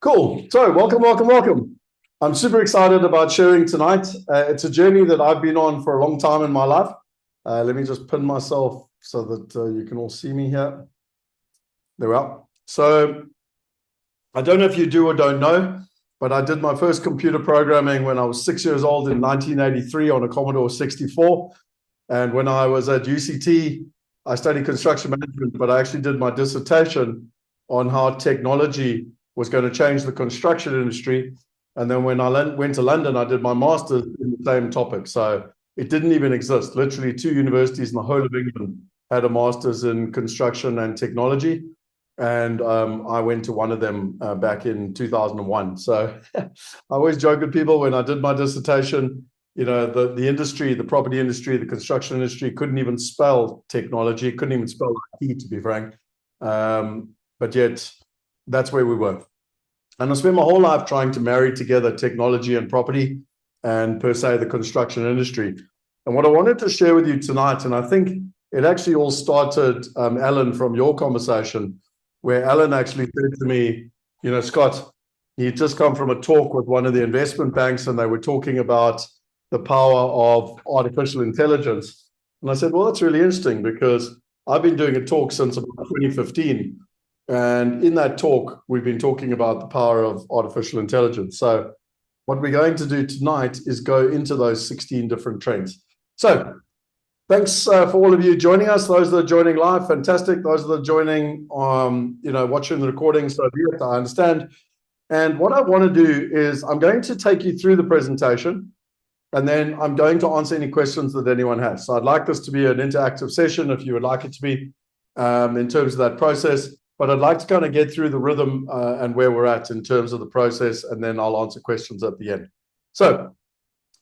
Cool. So welcome. I'm super excited about sharing tonight. It's a journey that I've been on for a long time in my life. Let me just pin myself so that you can all see me here. There we are. So I don't know if you do or don't know, but I did my first computer programming when I was 6 years old in 1983 on a Commodore 64. And when I was at UCT, I studied construction management, but I actually did my dissertation on how technology was going to change the construction industry. And then when I went to London, I did my master's in the same topic. So it didn't even exist. Literally 2 universities in the whole of England had a master's in construction and technology. And I went to one of them back in 2001. So I always joke with people when I did my dissertation, you know, the industry, the property industry, the construction industry couldn't even spell technology, couldn't even spell IT, to be frank. But yet that's where we were. And I spent my whole life trying to marry together technology and property and per se the construction industry. And what I wanted to share with you tonight, and I think it actually all started, Alan, from your conversation, where Alan actually said to me, you know, Scott, he'd just come from a talk with one of the investment banks and they were talking about the power of artificial intelligence. And I said, well, that's really interesting because I've been doing a talk since about 2015. And in that talk, we've been talking about the power of artificial intelligence. So what we're going to do tonight is go into those 16 different trends. So thanks for all of you joining us. Those that are joining live, fantastic. Those that are joining, watching the recording, so be it, I understand. And what I want to do is I'm going to take you through the presentation, and then I'm going to answer any questions that anyone has. So I'd like this to be an interactive session, if you would like it to be, in terms of that process. But I'd like to kind of get through the rhythm and where we're at in terms of the process, and then I'll answer questions at the end. So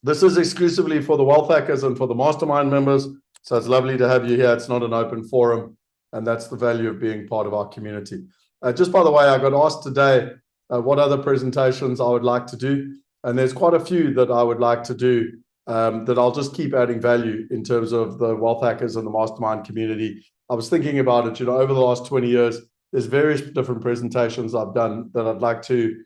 this is exclusively for the wealth hackers and for the mastermind members. So it's lovely to have you here. It's not an open forum, and that's the value of being part of our community. Just by the way, I got asked today what other presentations I would like to do. And there's quite a few that I would like to do that I'll just keep adding value in terms of the wealth hackers and the mastermind community. I was thinking about it, you know, over the last 20 years, there's various different presentations I've done that I'd like to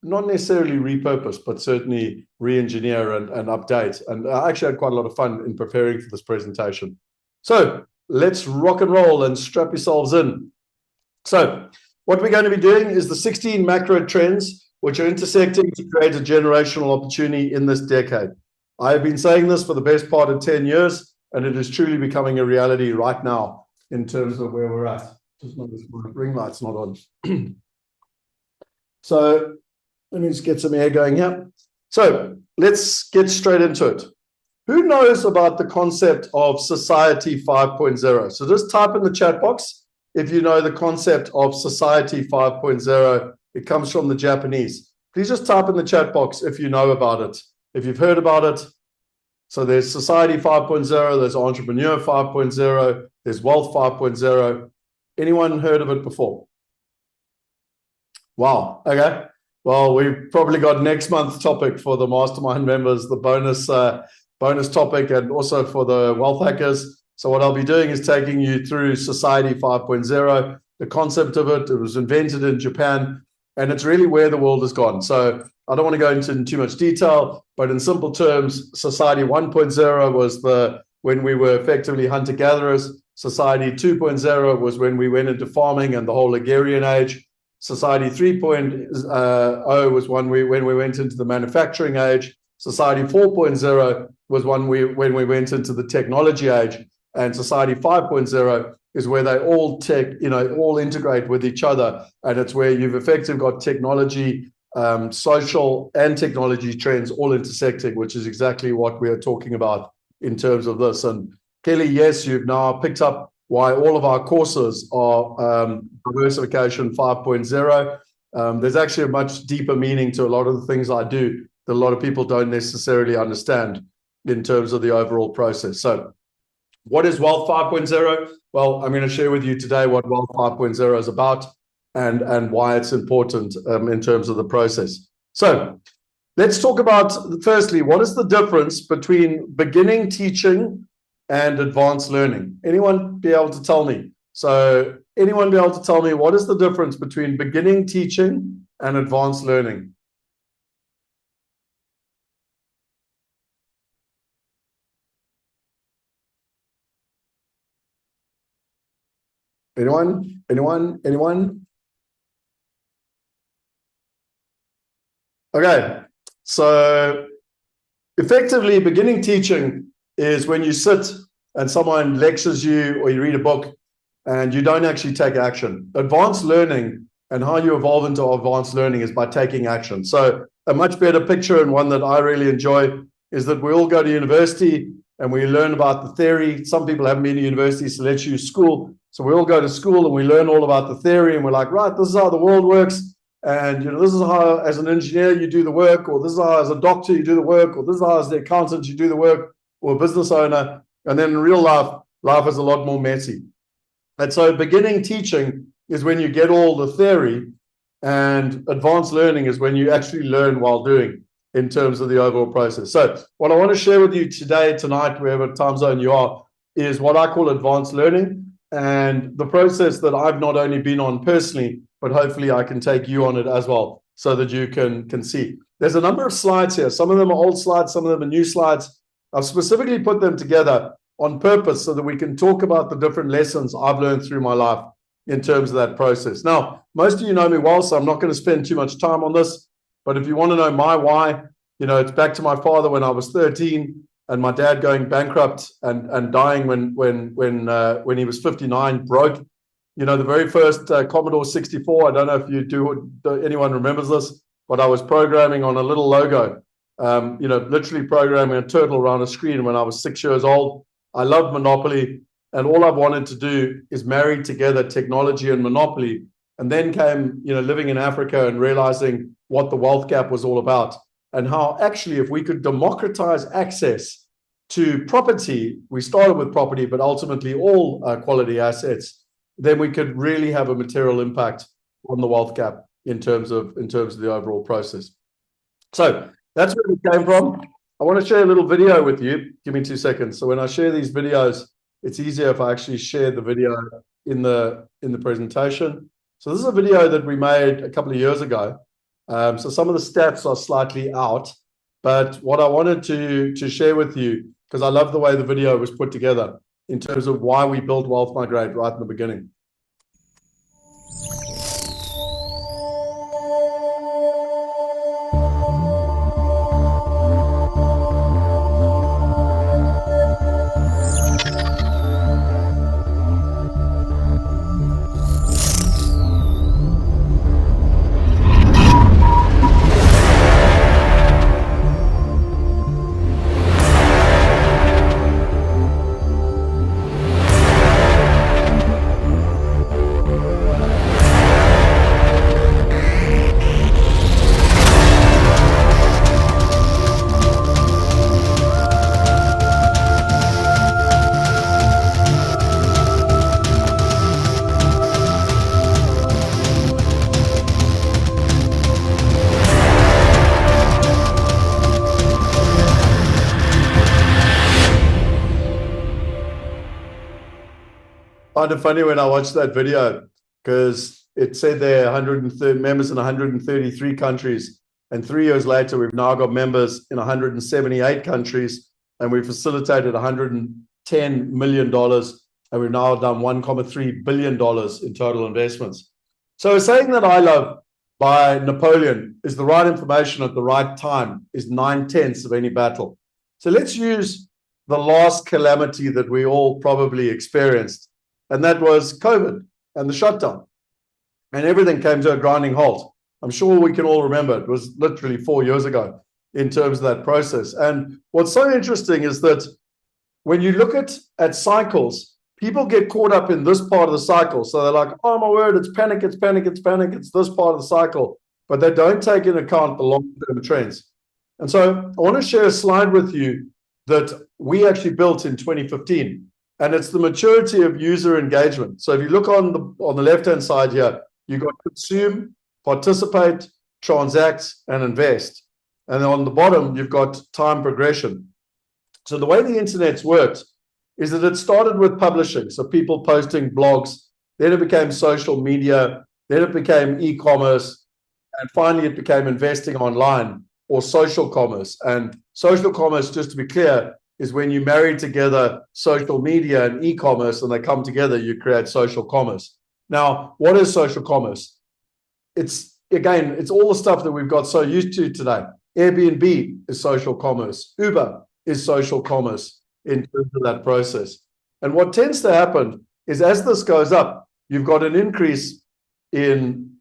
not necessarily repurpose, but certainly re-engineer and update. And I actually had quite a lot of fun in preparing for this presentation. So let's rock and roll and strap yourselves in. So what we're going to be doing is the 16 macro trends which are intersecting to create a generational opportunity in this decade. I have been saying this for the best part of 10 years, and it is truly becoming a reality right now in terms of where we're at. Just notice my ring light's not on. So let me just get some air going here. So let's get straight into it. Who knows about the concept of Society 5.0? So just type in the chat box if you know the concept of Society 5.0. It comes from the Japanese. Please just type in the chat box if you know about it, if you've heard about it. So there's Society 5.0, there's Entrepreneur 5.0, there's Wealth 5.0. Anyone heard of it before? Wow. Okay. Well, we've probably got next month's topic for the mastermind members, the bonus topic, and also for the wealth hackers. So what I'll be doing is taking you through Society 5.0, the concept of it. It was invented in Japan, and it's really where the world has gone. So I don't want to go into too much detail, but in simple terms, Society 1.0 was when we were effectively hunter-gatherers. Society 2.0 was when we went into farming and the whole agrarian age. Society 3.0 was when we went into the manufacturing age. Society 4.0 was when we went into the technology age. And Society 5.0 is where they all integrate with each other. And it's where you've effectively got technology, social and technology trends all intersecting, which is exactly what we are talking about in terms of this. And Kelly, yes, you've now picked up why all of our courses are diversification 5.0. There's actually a much deeper meaning to a lot of the things I do that a lot of people don't necessarily understand in terms of the overall process. So what is Wealth 5.0? Well, I'm going to share with you today what Wealth 5.0 is about and why it's important in terms of the process. So let's talk about, firstly, what is the difference between beginning teaching and advanced learning? Anyone be able to tell me? So anyone be able to tell me what is the difference between beginning teaching and advanced learning? Anyone? Anyone? Anyone? Okay, so effectively, beginning teaching is when you sit and someone lectures you or you read a book and you don't actually take action. Advanced learning and how you evolve into advanced learning is by taking action. So a much better picture, and one that I really enjoy, is that we all go to university and we learn about the theory. Some people haven't been to university, so let's use school. So we all go to school and we learn all about the theory, and we're like, right, this is how the world works. And this is how, as an engineer, you do the work, or this is how, as a doctor, you do the work, or this is how, as the accountant, you do the work, or a business owner. And then in real life, life is a lot more messy. And so beginning teaching is when you get all the theory, and advanced learning is when you actually learn while doing, in terms of the overall process. So what I want to share with you today, tonight, wherever time zone you are, is what I call advanced learning, and the process that I've not only been on personally, but hopefully I can take you on it as well, so that you can see. There's a number of slides here. Some of them are old slides, some of them are new slides. I've specifically put them together on purpose so that we can talk about the different lessons I've learned through my life in terms of that process. Now, most of you know me well, so I'm not going to spend too much time on this. But if you want to know my why, it's back to my father when I was 13, and my dad going bankrupt and dying when he was 59, broke. The very first Commodore 64, I don't know if anyone remembers this, but I was programming on a little logo, literally programming a turtle around a screen when I was 6 years old. I loved Monopoly, and all I've wanted to do is marry together technology and Monopoly. And then came, living in Africa and realizing what the wealth gap was all about, and how actually, if we could democratize access to property, we started with property, but ultimately all quality assets, then we could really have a material impact on the wealth gap in terms of the overall process. So that's where we came from. I want to share a little video with you. Give me 2 seconds. So when I share these videos, it's easier if I actually share the video in the presentation. So this is a video that we made a couple of years ago. So some of the stats are slightly out, but what I wanted to share with you, because I love the way the video was put together in terms of why we built Wealth Migrate right in the beginning. Kind of funny when I watched that video, because it said there 130 members in 133 countries, and 3 years later we've now got members in 178 countries, and we've facilitated $110 million, and we've now done $1.3 billion in total investments. So a saying that I love by Napoleon is, the right information at the right time is 9/10 of any battle. So let's use the last calamity that we all probably experienced, and that was COVID and the shutdown. And everything came to a grinding halt. I'm sure we can all remember it was literally 4 years ago in terms of that process. And what's so interesting is that when you look at cycles, people get caught up in this part of the cycle. So they're like, oh my word, it's panic, it's panic, it's panic. It's this part of the cycle. But they don't take into account the long-term trends. And so I want to share a slide with you that we actually built in 2015. And it's the maturity of user engagement. So if you look on the left-hand side here, you've got consume, participate, transact, and invest. And then on the bottom, you've got time progression. So the way the internet's worked is that it started with publishing. So people posting blogs, then it became social media, then it became e-commerce, And finally, it became investing online or social commerce. And social commerce, just to be clear, is when you marry together social media and e-commerce and they come together, you create social commerce. Now, what is social commerce? It's all the stuff that we've got so used to today. Airbnb is social commerce. Uber is social commerce in terms of that process. And what tends to happen is as this goes up, you've got an increase in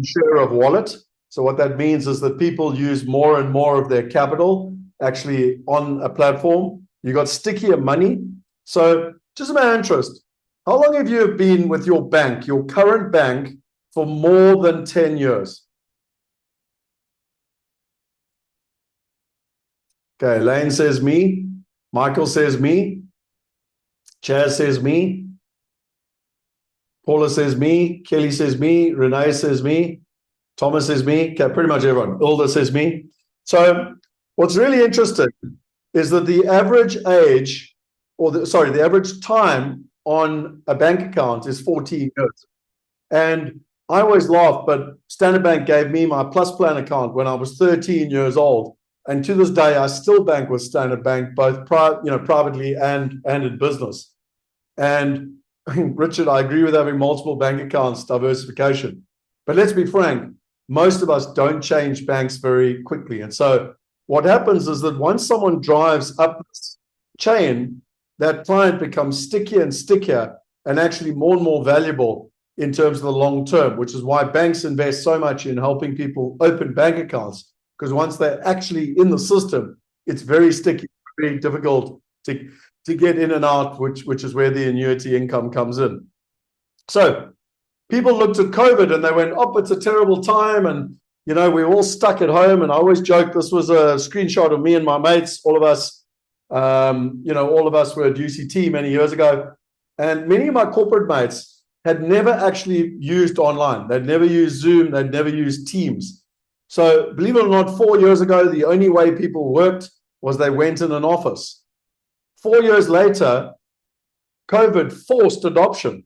share of wallet. So what that means is that people use more and more of their capital actually on a platform. You got stickier money. So just a matter of interest, how long have you been with your bank, your current bank, for more than 10 years? Okay, Lane says me. Michael says me. Chaz says me. Paula says me. Kelly says me. Renee says me. Thomas says me. Okay, pretty much everyone. Ilda says me. So what's really interesting is that the average age, the average time on a bank account is 14 years. And I always laugh, but Standard Bank gave me my Plus Plan account when I was 13 years old. And to this day, I still bank with Standard Bank, both privately and in business. And Richard, I agree with having multiple bank accounts, diversification. But let's be frank, most of us don't change banks very quickly. And so what happens is that once someone drives up this chain, that client becomes stickier and stickier and actually more and more valuable in terms of the long term, which is why banks invest so much in helping people open bank accounts, because once they're actually in the system, it's very sticky, very difficult to get in and out, which is where the annuity income comes in. So people looked at COVID and they went, oh, it's a terrible time. And, we're all stuck at home. And I always joke, this was a screenshot of me and my mates, all of us, all of us were at UCT many years ago. And many of my corporate mates had never actually used online. They'd never used Zoom. They'd never used Teams. So believe it or not, 4 years ago, the only way people worked was they went in an office. 4 years later, COVID forced adoption.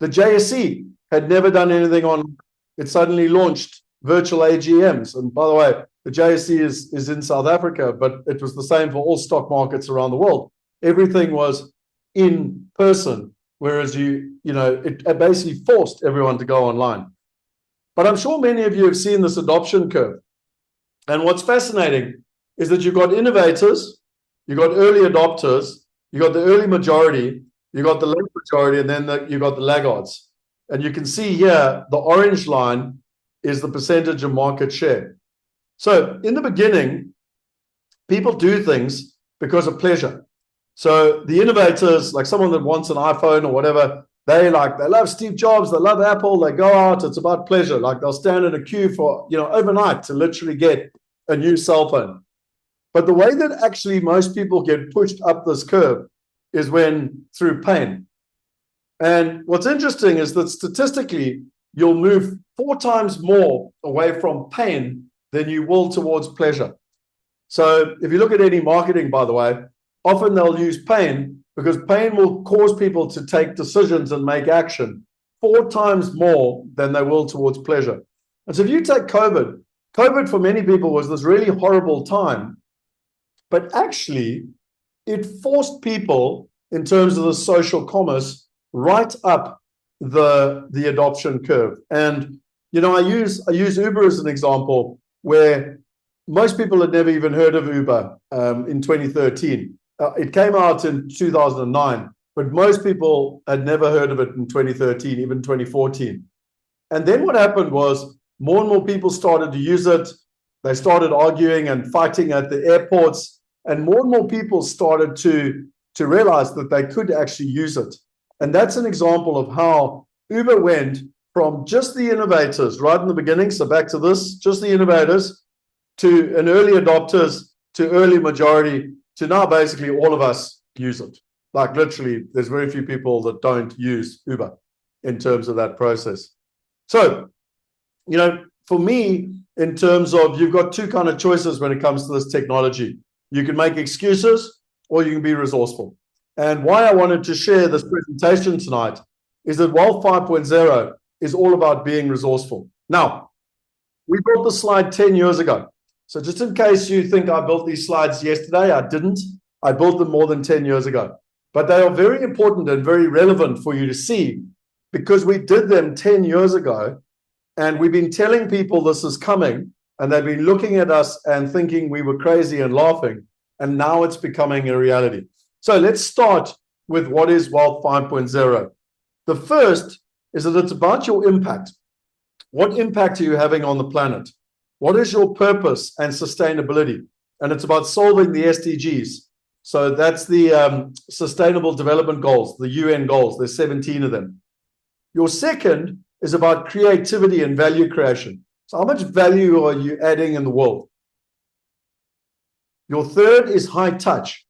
The JSE had never done anything on, it suddenly launched virtual AGMs. And by the way, the JSE is in South Africa, but it was the same for all stock markets around the world. Everything was in person, whereas it basically forced everyone to go online. But I'm sure many of you have seen this adoption curve. And what's fascinating is that you've got innovators, you've got early adopters, you've got the early majority, you've got the late majority, and then you've got the laggards. And you can see here, the orange line is the percentage of market share. So in the beginning, people do things because of pleasure. So the innovators, like someone that wants an iPhone or whatever, they love Steve Jobs, they love Apple, they go out, it's about pleasure. Like they'll stand in a queue for, overnight to literally get a new cell phone. But the way that actually most people get pushed up this curve is through pain. And what's interesting is that statistically, you'll move 4 times more away from pain than you will towards pleasure. So if you look at any marketing, by the way, often they'll use pain because pain will cause people to take decisions and make action 4 times more than they will towards pleasure. And so if you take COVID for many people was this really horrible time, but actually it forced people in terms of the social commerce right up the adoption curve. And I use Uber as an example where most people had never even heard of Uber in 2013. It came out in 2009, but most people had never heard of it in 2013, even 2014. And then what happened was more and more people started to use it. They started arguing and fighting at the airports, and more people started to realize that they could actually use it. And that's an example of how Uber went from just the innovators right in the beginning, so back to this, just the innovators, to an early adopters, to early majority, to now basically all of us use it. Like literally, there's very few people that don't use Uber in terms of that process. So, for me, in terms of you've got 2 kind of choices when it comes to this technology. You can make excuses or you can be resourceful. And why I wanted to share this presentation tonight is that Wealth 5.0 is all about being resourceful. Now, we built the slide 10 years ago. So just in case you think I built these slides yesterday, I didn't. I built them more than 10 years ago. But they are very important and very relevant for you to see because we did them 10 years ago and we've been telling people this is coming and they've been looking at us and thinking we were crazy and laughing. And now it's becoming a reality. So let's start with what is Wealth 5.0. The first is that it's about your impact. What impact are you having on the planet? What is your purpose and sustainability? And it's about solving the SDGs. So that's the Sustainable Development Goals, the UN goals. There's 17 of them. Your second is about creativity and value creation. So how much value are you adding in the world? Your third is high touch.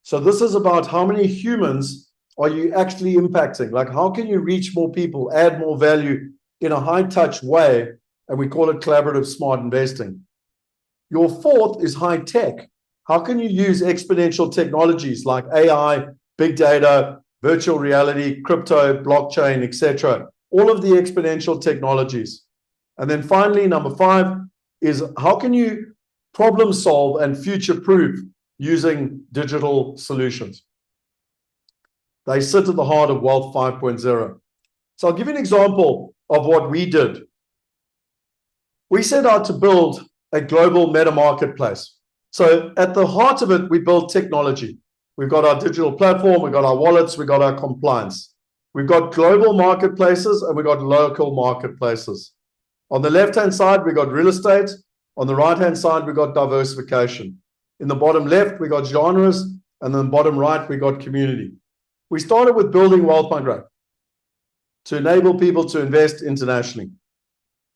So this is about how many humans are you actually impacting? Like how can you reach more people, add more value in a high touch way? And we call it collaborative smart investing. Your fourth is high tech. How can you use exponential technologies like AI, big data, virtual reality, crypto, blockchain, etc.? All of the exponential technologies. And then finally, number 5 is how can you problem solve and future proof using digital solutions? They sit at the heart of Wealth 5.0. So I'll give you an example of what we did. We set out to build a global meta marketplace. So at the heart of it, we built technology. We've got our digital platform, we've got our wallets, we've got our compliance. We've got global marketplaces and we've got local marketplaces. On the left-hand side, we've got real estate. On the right-hand side, we've got diversification. In the bottom left, we got genres, and then bottom right, we got community. We started with building Wealth Migrate to enable people to invest internationally.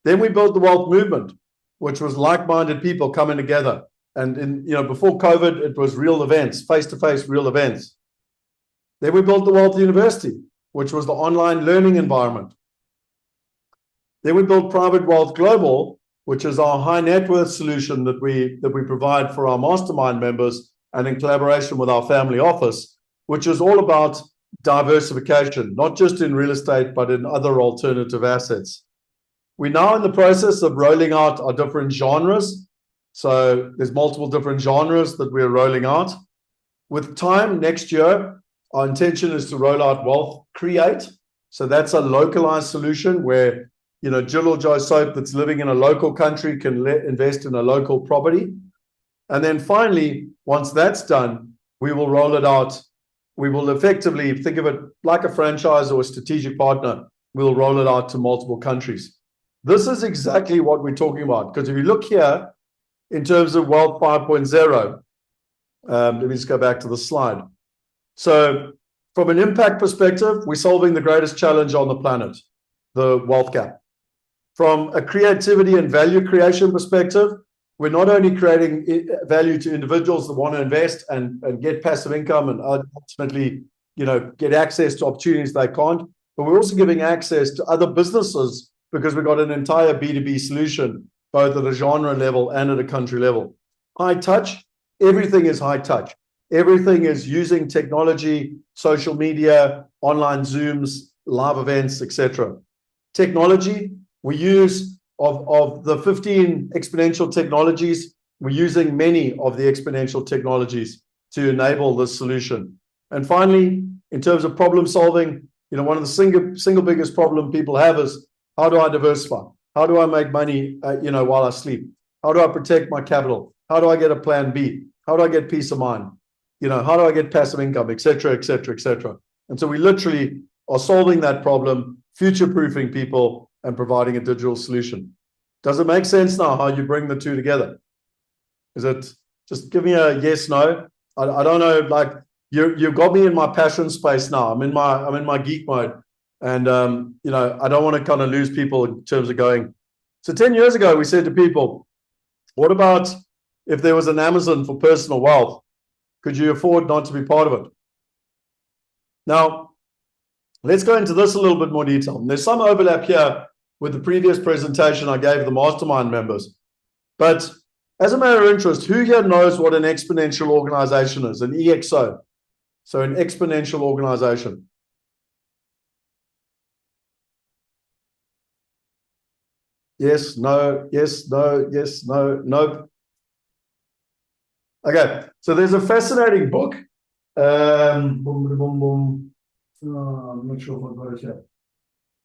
Then we built the wealth movement, which was like-minded people coming together. And before COVID, it was real events, face-to-face real events. Then we built the Wealth University, which was the online learning environment. Then we built Private Wealth Global, which is our high net worth solution that we provide for our mastermind members and in collaboration with our family office, which is all about diversification, not just in real estate, but in other alternative assets. We're now in the process of rolling out our different genres. So there's multiple different genres that we're rolling out. With time next year, our intention is to roll out Wealth Create. So that's a localized solution where Jill or Joe Soap that's living in a local country can invest in a local property. And then finally, once that's done, we will roll it out. We will effectively think of it like a franchise or a strategic partner. We'll roll it out to multiple countries. This is exactly what we're talking about. Because if you look here, in terms of Wealth 5.0, let me just go back to the slide. So from an impact perspective, we're solving the greatest challenge on the planet, the wealth gap. From a creativity and value creation perspective, we're not only creating value to individuals that want to invest and get passive income and ultimately, get access to opportunities they can't, but we're also giving access to other businesses because we've got an entire B2B solution, both at a genre level and at a country level. High touch, everything is high touch. Everything is using technology, social media, online Zooms, live events, etc. Technology, we use of the 15 exponential technologies, we're using many of the exponential technologies to enable this solution. And finally, in terms of problem solving, one of the single biggest problem people have is, how do I diversify? How do I make money, while I sleep? How do I protect my capital? How do I get a plan B? How do I get peace of mind? How do I get passive income, et cetera, et cetera, et cetera. And so we literally are solving that problem, future-proofing people, and providing a digital solution. Does it make sense now how you bring the two together? Is it, just give me a yes, no. I don't know, like you've got me in my passion space now. I'm in my geek mode. And, I don't want to kind of lose people in terms of going. So 10 years ago, we said to people, what about if there was an Amazon for personal wealth? Could you afford not to be part of it? Now, let's go into this a little bit more detail. There's some overlap here with the previous presentation I gave the mastermind members. But as a matter of interest, who here knows what an exponential organization is, an EXO? So an exponential organization. Yes, no, yes, no, yes, no, nope. Okay, so there's a fascinating book. Boom, boom, boom, boom. Oh, I'm not sure if I've got it here.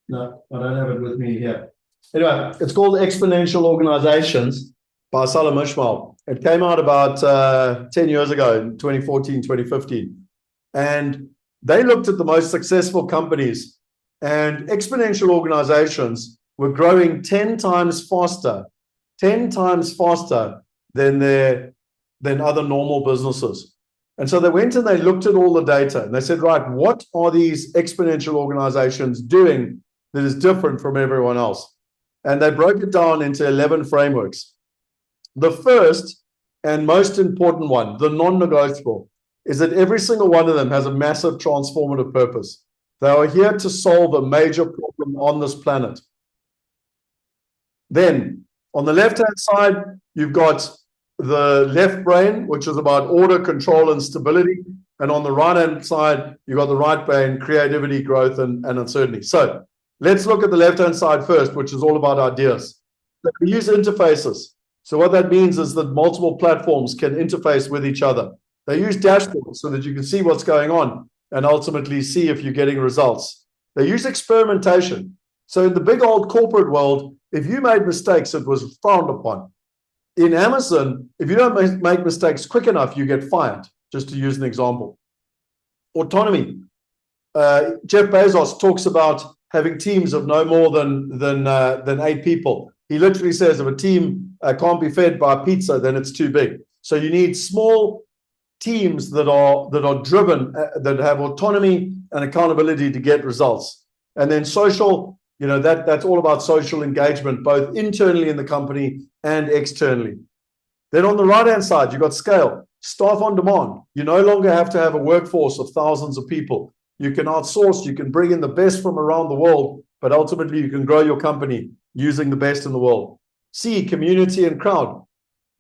No, I don't have it with me here. Anyway, it's called Exponential Organizations by Salam Ishmael. It came out about 10 years ago in 2014, 2015. And they looked at the most successful companies, and exponential organizations were growing 10 times faster, 10 times faster than other normal businesses. And so they went and they looked at all the data and they said, right, what are these exponential organizations doing that is different from everyone else? And they broke it down into 11 frameworks. The first and most important one, the non-negotiable, is that every single one of them has a massive transformative purpose. They are here to solve a major problem on this planet. Then, on the left-hand side, you've got the left brain, which is about order, control, and stability. And on the right-hand side, you've got the right brain, creativity, growth, and uncertainty. So let's look at the left-hand side first, which is all about ideas. We use interfaces. So what that means is that multiple platforms can interface with each other. They use dashboards so that you can see what's going on and ultimately see if you're getting results. They use experimentation. So in the big old corporate world, if you made mistakes, it was frowned upon. In Amazon, if you don't make mistakes quick enough, you get fired, just to use an example. Autonomy. Jeff Bezos talks about having teams of no more than 8 people. He literally says if a team can't be fed by pizza, then it's too big. So you need small teams that are driven, that have autonomy and accountability to get results. And then social, that's all about social engagement, both internally in the company and externally. Then on the right-hand side, you've got scale, staff on demand. You no longer have to have a workforce of thousands of people. You can outsource, you can bring in the best from around the world, but ultimately you can grow your company using the best in the world. C, community and crowd.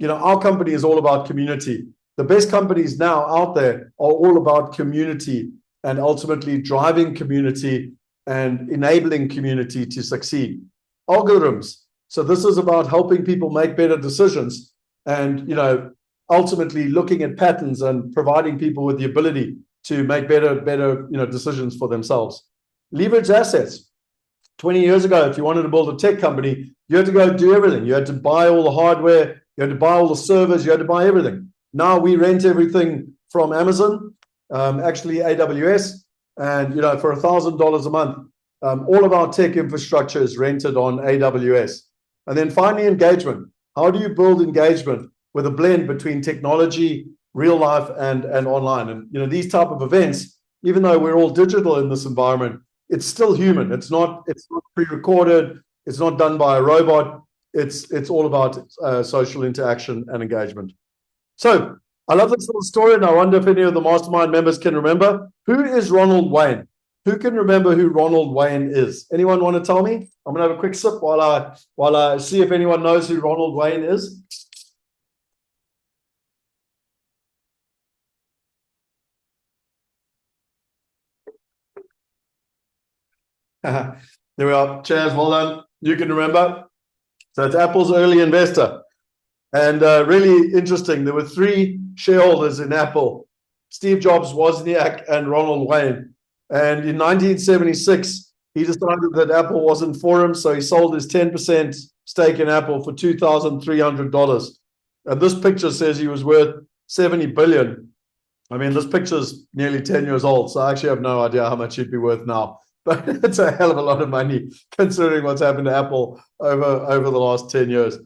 Our company is all about community. The best companies now out there are all about community and ultimately driving community and enabling community to succeed. Algorithms. So this is about helping people make better decisions and, ultimately looking at patterns and providing people with the ability to make better, decisions for themselves. Leverage assets. 20 years ago, if you wanted to build a tech company, you had to go do everything. You had to buy all the hardware, you had to buy all the servers, you had to buy everything. Now we rent everything from Amazon, actually AWS, and for $1,000 a month, all of our tech infrastructure is rented on AWS. And then finally, engagement. How do you build engagement with a blend between technology, real life, and online? And these type of events, even though we're all digital in this environment, it's still human. It's not pre-recorded. It's not done by a robot. It's all about social interaction and engagement. So I love this little story, and I wonder if any of the mastermind members can remember. Who is Ronald Wayne? Who can remember who Ronald Wayne is? Anyone want to tell me? I'm gonna have a quick sip while I see if anyone knows who Ronald Wayne is. There we are. Cheers, well done. You can remember. So it's Apple's early investor. And really interesting, there were 3 shareholders in Apple: Steve Jobs, Wozniak, and Ronald Wayne. And in 1976, he decided that Apple wasn't for him, so he sold his 10% stake in Apple for $2,300. And this picture says he was worth $70 billion. I mean, this picture is nearly 10 years old, so I actually have no idea how much he'd be worth now. But it's a hell of a lot of money considering what's happened to Apple over the last 10 years.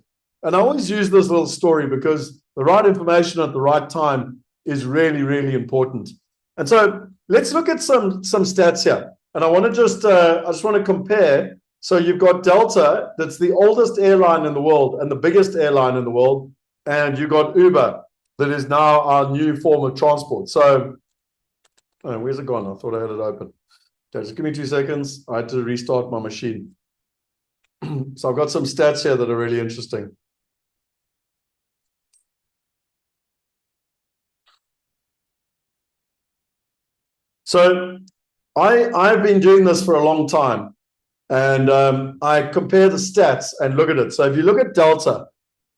And I always use this little story because the right information at the right time is really, really important. And so let's look at some stats here. And I just want to compare. So you've got Delta, that's the oldest airline in the world and the biggest airline in the world. And you've got Uber, that is now our new form of transport. So, where's it gone? I thought I had it open. Okay, just give me 2 seconds. I had to restart my machine. So I've got some stats here that are really interesting. So I've been doing this for a long time. And I compare the stats and look at it. So if you look at Delta,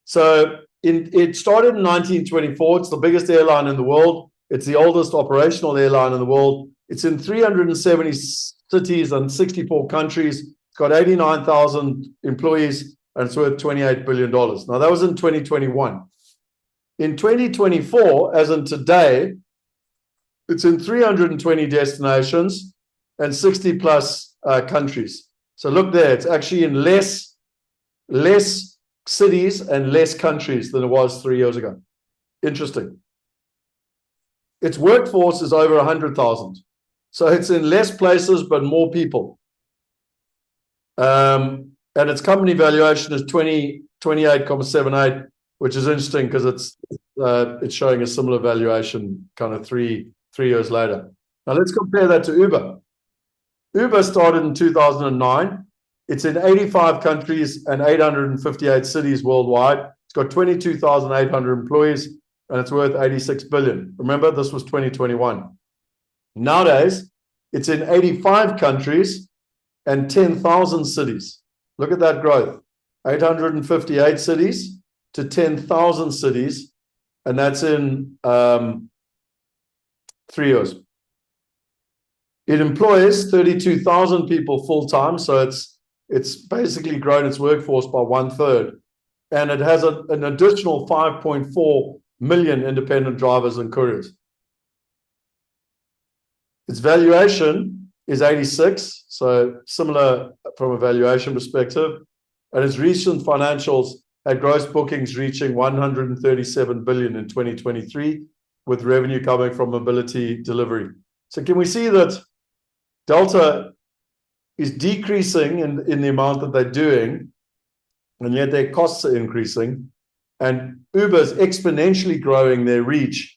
so it started in 1924. It's the biggest airline in the world. It's the oldest operational airline in the world. It's in 370 cities and 64 countries. It's got 89,000 employees, and it's worth $28 billion. Now, that was in 2021. In 2024, as in today, it's in 320 destinations and 60 plus countries. So look there, it's actually in less cities and less countries than it was 3 years ago. Interesting. Its workforce is over 100,000. So it's in less places, but more people. And its company valuation is 28.78, which is interesting because it's showing a similar valuation kind of three years later. Now let's compare that to Uber. Uber started in 2009. It's in 85 countries and 858 cities worldwide. It's got 22,800 employees, and it's worth $86 billion. Remember, this was 2021. Nowadays, it's in 85 countries and 10,000 cities. Look at that growth. 858 cities to 10,000 cities, and that's in 3 years. It employs 32,000 people full-time, so it's basically grown its workforce by 1/3, and it has an additional 5.4 million independent drivers and couriers. Its valuation is 86, so similar from a valuation perspective, and its recent financials had gross bookings reaching 137 billion in 2023, with revenue coming from mobility delivery. So can we see that Delta is decreasing in the amount that they're doing, and yet their costs are increasing, and Uber is exponentially growing their reach.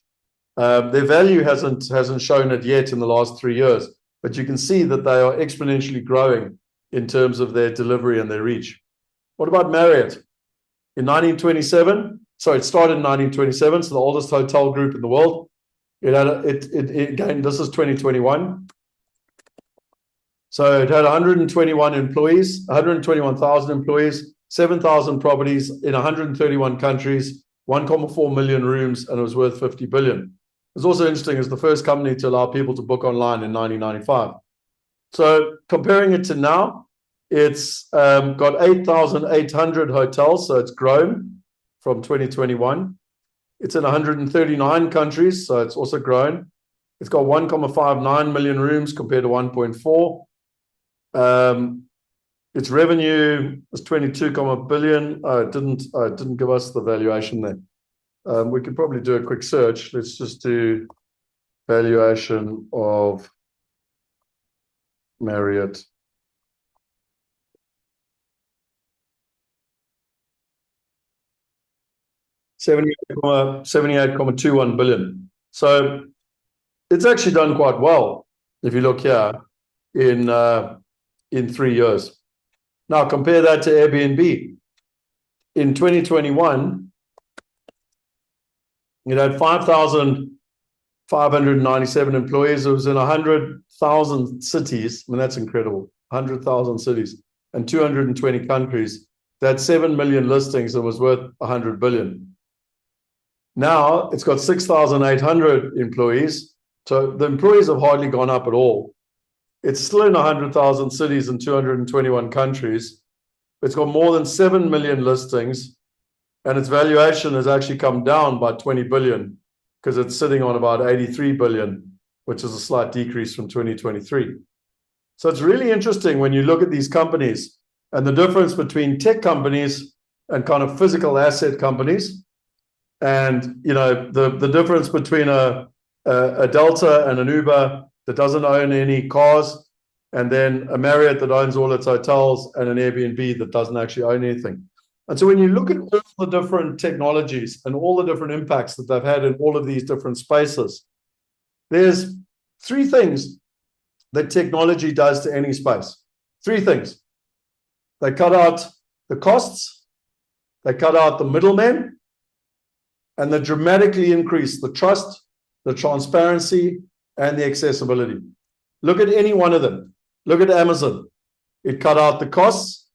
Their value hasn't shown it yet in the last 3 years, but you can see that they are exponentially growing in terms of their delivery and their reach. What about Marriott? In 1927, it started in 1927, so the oldest hotel group in the world. Again, this is 2021. So it had 121 employees, 121,000 employees, 7,000 properties in 131 countries, 1.4 million rooms, and it was worth 50 billion. It's also interesting, it's the first company to allow people to book online in 1995. So comparing it to now, it's got 8,800 hotels, so it's grown from 2021. It's in 139 countries, so it's also grown. It's got 1.59 million rooms compared to 1.4. Its revenue was 22 billion. It didn't give us the valuation there. We could probably do a quick search. Let's just do valuation of Marriott. $78.21 billion. So it's actually done quite well if you look here in 3 years. Now compare that to Airbnb. In 2021, it had 5,597 employees. It was in 100,000 cities. I mean, that's incredible. 100,000 cities and 220 countries. That 7 million listings and was worth 100 billion. Now it's got 6,800 employees. So the employees have hardly gone up at all. It's still in 100,000 cities and 221 countries. It's got more than 7 million listings, and its valuation has actually come down by 20 billion because it's sitting on about 83 billion, which is a slight decrease from 2023. So it's really interesting when you look at these companies and the difference between tech companies and kind of physical asset companies. And, you know, the difference between a Delta and an Uber that doesn't own any cars, and then a Marriott that owns all its hotels, and an Airbnb that doesn't actually own anything. And so when you look at all the different technologies and all the different impacts that they've had in all of these different spaces, there's 3 things that technology does to any space. 3 things. They cut out the costs, they cut out the middlemen, and they dramatically increase the trust, the transparency, and the accessibility. Look at any one of them. Look at Amazon. it cut out the costs,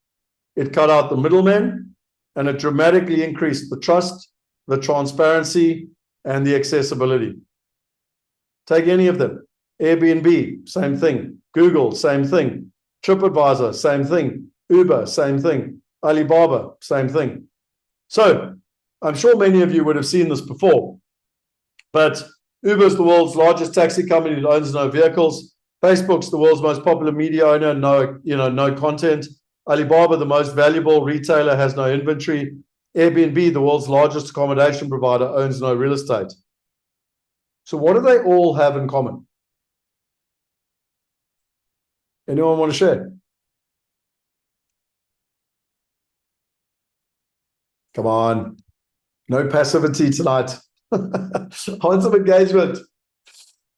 it cut out the middlemen, and it dramatically increased the trust, the transparency, and the accessibility. Take any of them. Airbnb, same thing. Google, same thing. TripAdvisor, same thing. Uber, same thing. Alibaba, same thing. So I'm sure many of you would have seen this before, but Uber is the world's largest taxi company that owns no vehicles. Facebook's the world's most popular media owner, no content. Alibaba, the most valuable retailer, has no inventory. Airbnb, the world's largest accommodation provider, owns no real estate. So what do they all have in common? Anyone want to share? Come on. No passivity tonight. I want some engagement.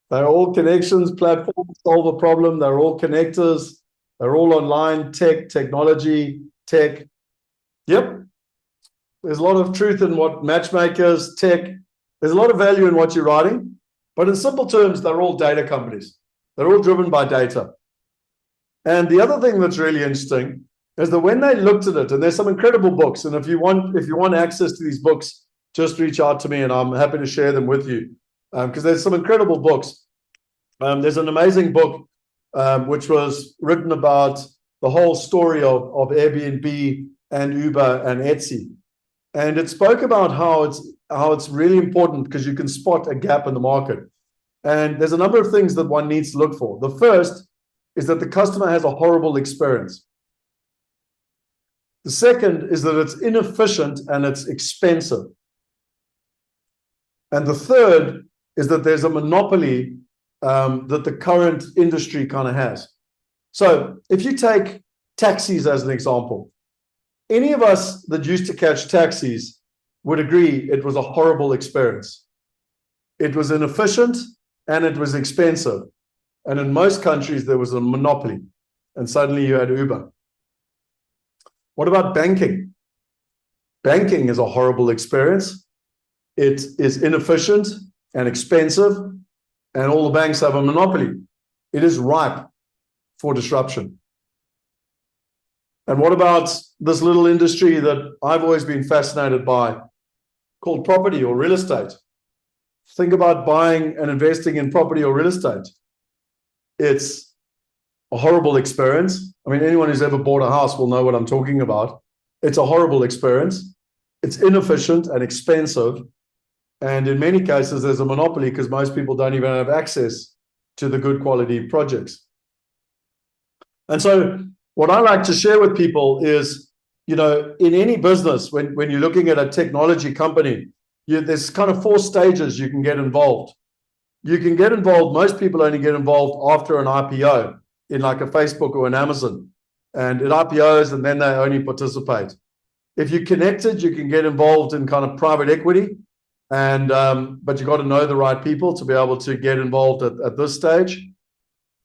They're all connections, platforms, solve a problem. They're all connectors. They're all online, technology, tech. Yep. There's a lot of truth in what matchmakers, tech. There's a lot of value in what you're writing. But in simple terms, they're all data companies. They're all driven by data. And the other thing that's really interesting is that when they looked at it, and there's some incredible books, and if you want access to these books, just reach out to me and I'm happy to share them with you, because there's some incredible books. There's an amazing book which was written about the whole story of Airbnb and Uber and Etsy. And it spoke about how it's really important because you can spot a gap in the market. And there's a number of things that one needs to look for. The first is that the customer has a horrible experience. The second is that it's inefficient and it's expensive. And the third is that there's a monopoly that the current industry kind of has. So if you take taxis as an example, any of us that used to catch taxis would agree it was a horrible experience. It was inefficient and it was expensive. And in most countries, there was a monopoly. And suddenly you had Uber. What about banking? Banking is a horrible experience. It is inefficient and expensive, and all the banks have a monopoly. It is ripe for disruption. And what about this little industry that I've always been fascinated by, called property or real estate? Think about buying and investing in property or real estate. It's a horrible experience. I mean, anyone who's ever bought a house will know what I'm talking about. It's a horrible experience. It's inefficient and expensive. And in many cases, there's a monopoly because most people don't even have access to the good quality projects. And so what I like to share with people is, in any business, when you're looking at a technology company, there's kind of 4 stages you can get involved. You can get involved. Most people only get involved after an IPO in like a Facebook or an Amazon. And it IPOs and then they only participate. If you're connected, you can get involved in kind of private equity. And but you got to know the right people to be able to get involved at this stage.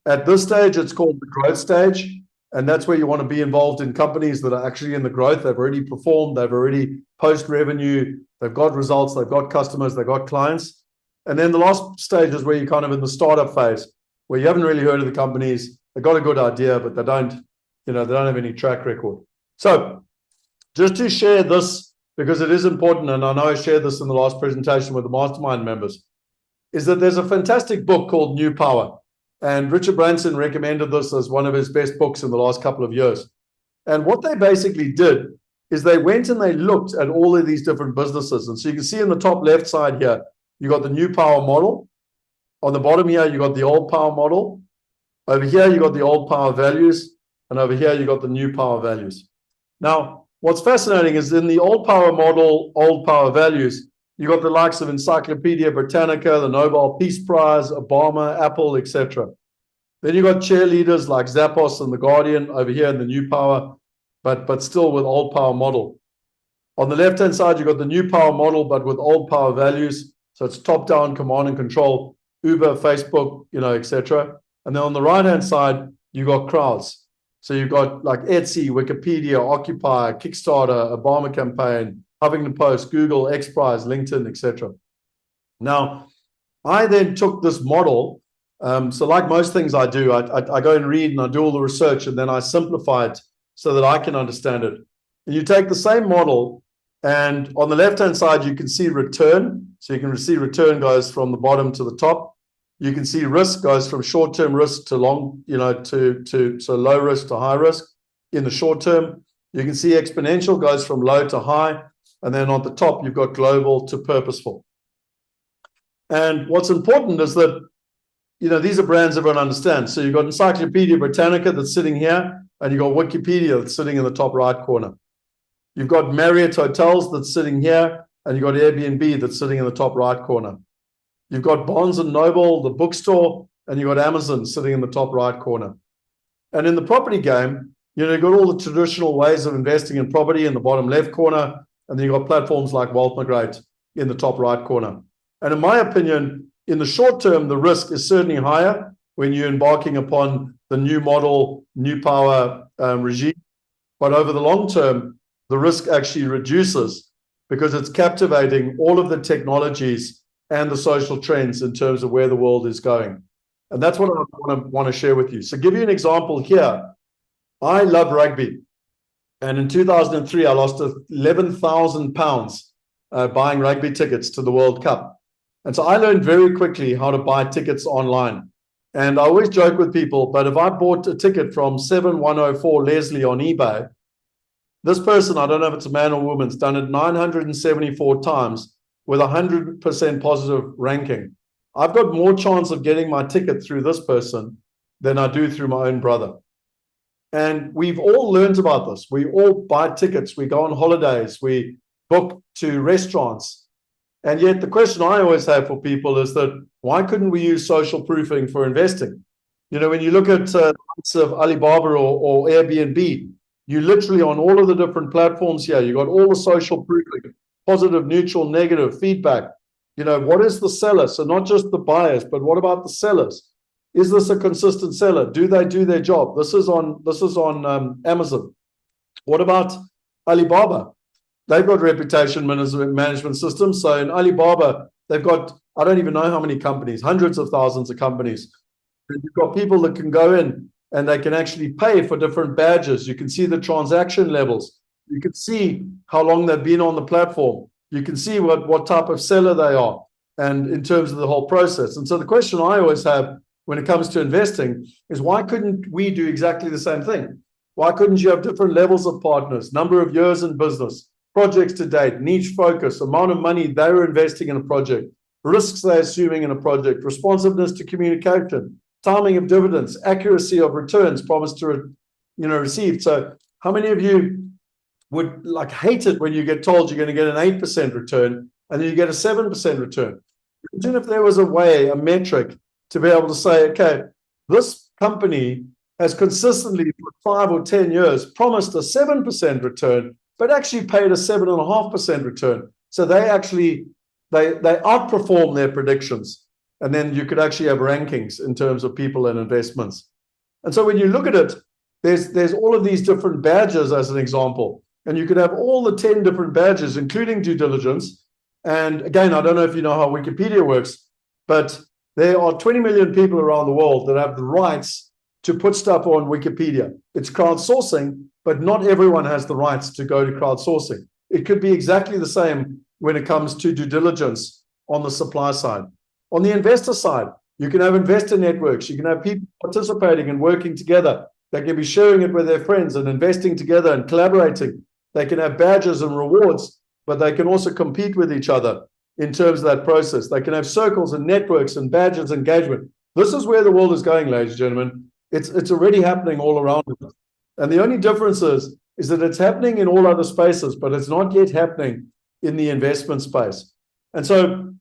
At this stage, it's called the growth stage. And that's where you want to be involved in companies that are actually in the growth. They've already performed. They've already post revenue. They've got results. They've got customers. They've got clients. And then the last stage is where you're kind of in the startup phase, where you haven't really heard of the companies. They've got a good idea, but they don't have any track record. So just to share this, because it is important, and I know I shared this in the last presentation with the mastermind members, is that there's a fantastic book called New Power. And Richard Branson recommended this as one of his best books in the last couple of years. And what they basically did is they went and they looked at all of these different businesses. And so you can see in the top left side here, you got the New Power model. On the bottom here, you got the Old Power model. Over here, you got the Old Power values. And over here, you got the New Power values. Now, what's fascinating is in the Old Power model, Old Power values, you got the likes of Encyclopedia Britannica, the Nobel Peace Prize, Obama, Apple, etc. Then you got cheerleaders like Zappos and The Guardian over here in the New Power, but still with Old Power model. On the left-hand side, you got the New Power model, but with Old Power values. So it's top-down command and control, Uber, Facebook, etc. And then on the right-hand side, you got crowds. So you've got like Etsy, Wikipedia, Occupy, Kickstarter, Obama campaign, Huffington Post, Google, XPRIZE, LinkedIn, etc. Now, I then took this model So like most things I do, I go and read and I do all the research, and then I simplify it so that I can understand it. And you take the same model, and on the left-hand side, you can see return. So you can see return goes from the bottom to the top. You can see risk goes from short-term risk to long, so low risk to high risk in the short term. You can see exponential goes from low to high. And then on the top, you've got global to purposeful. And what's important is that, these are brands everyone understands. So you've got Encyclopedia Britannica that's sitting here, and you've got Wikipedia that's sitting in the top right corner. You've got Marriott Hotels that's sitting here, and you've got Airbnb that's sitting in the top right corner. You've got Barnes & Noble, the bookstore, and you've got Amazon sitting in the top right corner. And in the property game, you've got all the traditional ways of investing in property in the bottom left corner, and then you've got platforms like Migrate in the top right corner. And in my opinion, in the short term, the risk is certainly higher when you're embarking upon the new model, new power regime. But over the long term, the risk actually reduces because it's captivating all of the technologies and the social trends in terms of where the world is going. And that's what I want to share with you. So give you an example here. I love rugby. And in 2003, I lost £11,000 buying rugby tickets to the World Cup. And so I learned very quickly how to buy tickets online. And I always joke with people, but if I bought a ticket from 7104 Leslie on eBay, this person, I don't know if it's a man or woman, has done it 974 times with 100% positive ranking. I've got more chance of getting my ticket through this person than I do through my own brother. And we've all learned about this. We all buy tickets. We go on holidays. We book to restaurants. And yet the question I always have for people is that why couldn't we use social proofing for investing? When you look at of Alibaba or Airbnb, you literally on all of the different platforms here, you got all the social proofing, positive, neutral, negative feedback. What is the seller? So not just the buyers, but what about the sellers? Is this a consistent seller? Do they do their job? This is on Amazon. What about Alibaba? They've got reputation management systems. So in Alibaba, they've got, I don't even know how many companies, hundreds of thousands of companies. And you've got people that can go in and they can actually pay for different badges. You can see the transaction levels. You can see how long they've been on the platform. You can see what type of seller they are and in terms of the whole process. And so the question I always have when it comes to investing is why couldn't we do exactly the same thing? Why couldn't you have different levels of partners, number of years in business, projects to date, niche focus, amount of money they were investing in a project, risks they're assuming in a project, responsiveness to communication, timing of dividends, accuracy of returns promised to received. So how many of you would hate it when you get told you're going to get an 8% return and then you get a 7% return? Imagine if there was a way, a metric to be able to say, okay, this company has consistently for 5 or 10 years promised a 7% return, but actually paid a 7.5% return. So they outperform their predictions. And then you could actually have rankings in terms of people and investments. And so when you look at it, there's all of these different badges as an example. And you could have all the 10 different badges, including due diligence. And again, I don't know if you know how Wikipedia works, but there are 20 million people around the world that have the rights to put stuff on Wikipedia. It's crowdsourcing, but not everyone has the rights to go to crowdsourcing. It could be exactly the same when it comes to due diligence on the supply side. On the investor side, you can have investor networks. You can have people participating and working together. They can be sharing it with their friends and investing together and collaborating. They can have badges and rewards, but they can also compete with each other in terms of that process. They can have circles and networks and badges engagement. This is where the world is going, ladies and gentlemen. It's already happening all around us. And the only difference is that it's happening in all other spaces, but it's not yet happening in the investment space. And so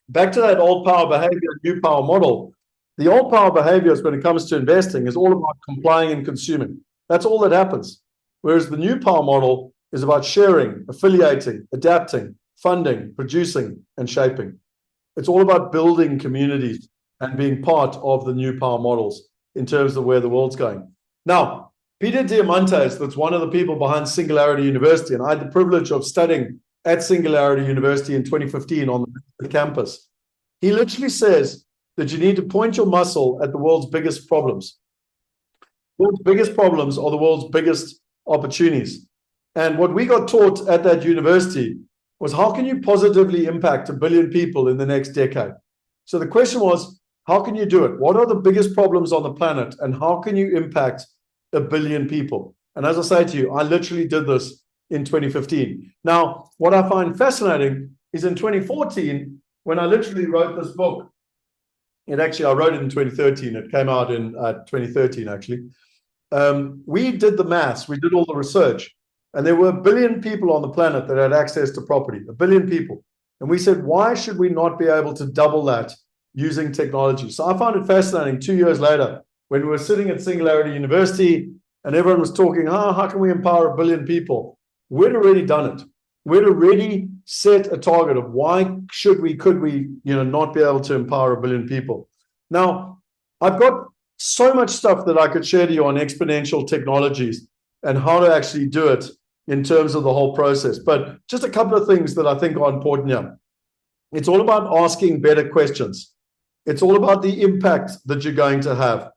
back to that old power behavior, new power model. The old power behaviors when it comes to investing is all about complying and consuming. That's all that happens. Whereas the new power model is about sharing, affiliating, adapting, funding, producing, and shaping. It's all about building communities and being part of the new power models in terms of where the world's going. Now, Peter Diamandis, that's one of the people behind Singularity University, and I had the privilege of studying at Singularity University in 2015 on the campus. He literally says that you need to point your muscle at the world's biggest problems. The world's biggest problems are the world's biggest opportunities. And what we got taught at that university was, how can you positively impact 1 billion people in the next decade? So the question was, how can you do it? What are the biggest problems on the planet, and how can you impact 1 billion people? And as I say to you, I literally did this in 2015. Now, what I find fascinating is in 2014, when I literally wrote this book, I wrote it in 2013. It came out in 2013, actually. We did the maths, we did all the research, and there were 1 billion people on the planet that had access to property, 1 billion people. And we said, why should we not be able to double that using technology? So I found it fascinating 2 years later, when we were sitting at Singularity University and everyone was talking, how can we empower 1 billion people? We'd already done it. We'd already set a target of why could we not be able to empower 1 billion people. Now, I've got so much stuff that I could share to you on exponential technologies and how to actually do it in terms of the whole process. But just a couple of things that I think are important here. It's all about asking better questions. It's all about the impact that you're going to have.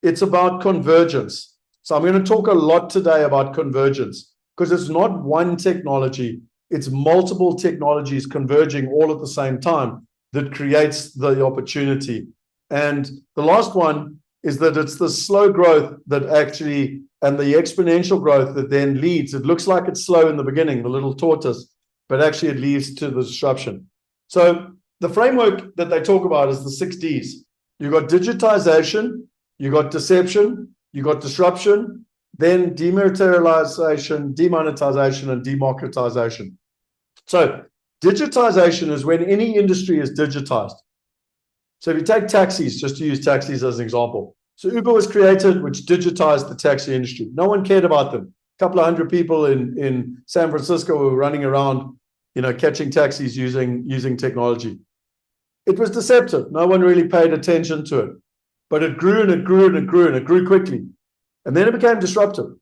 It's about convergence. So I'm going to talk a lot today about convergence, because it's not one technology, it's multiple technologies converging all at the same time that creates the opportunity. And the last one is that it's the slow growth that actually, and the exponential growth that then leads. It looks like it's slow in the beginning, the little tortoise, but actually it leads to the disruption. So the framework that they talk about is the 6 Ds. You got digitization, you got deception, you got disruption, then dematerialization, demonetization, and democratization. So digitization is when any industry is digitized. So if you take taxis, just to use taxis as an example. So Uber was created, which digitized the taxi industry. No one cared about them. A couple of hundred people in San Francisco were running around, catching taxis using technology. It was deceptive. No one really paid attention to it. But it grew and it grew and it grew and it grew quickly. And then it became disruptive.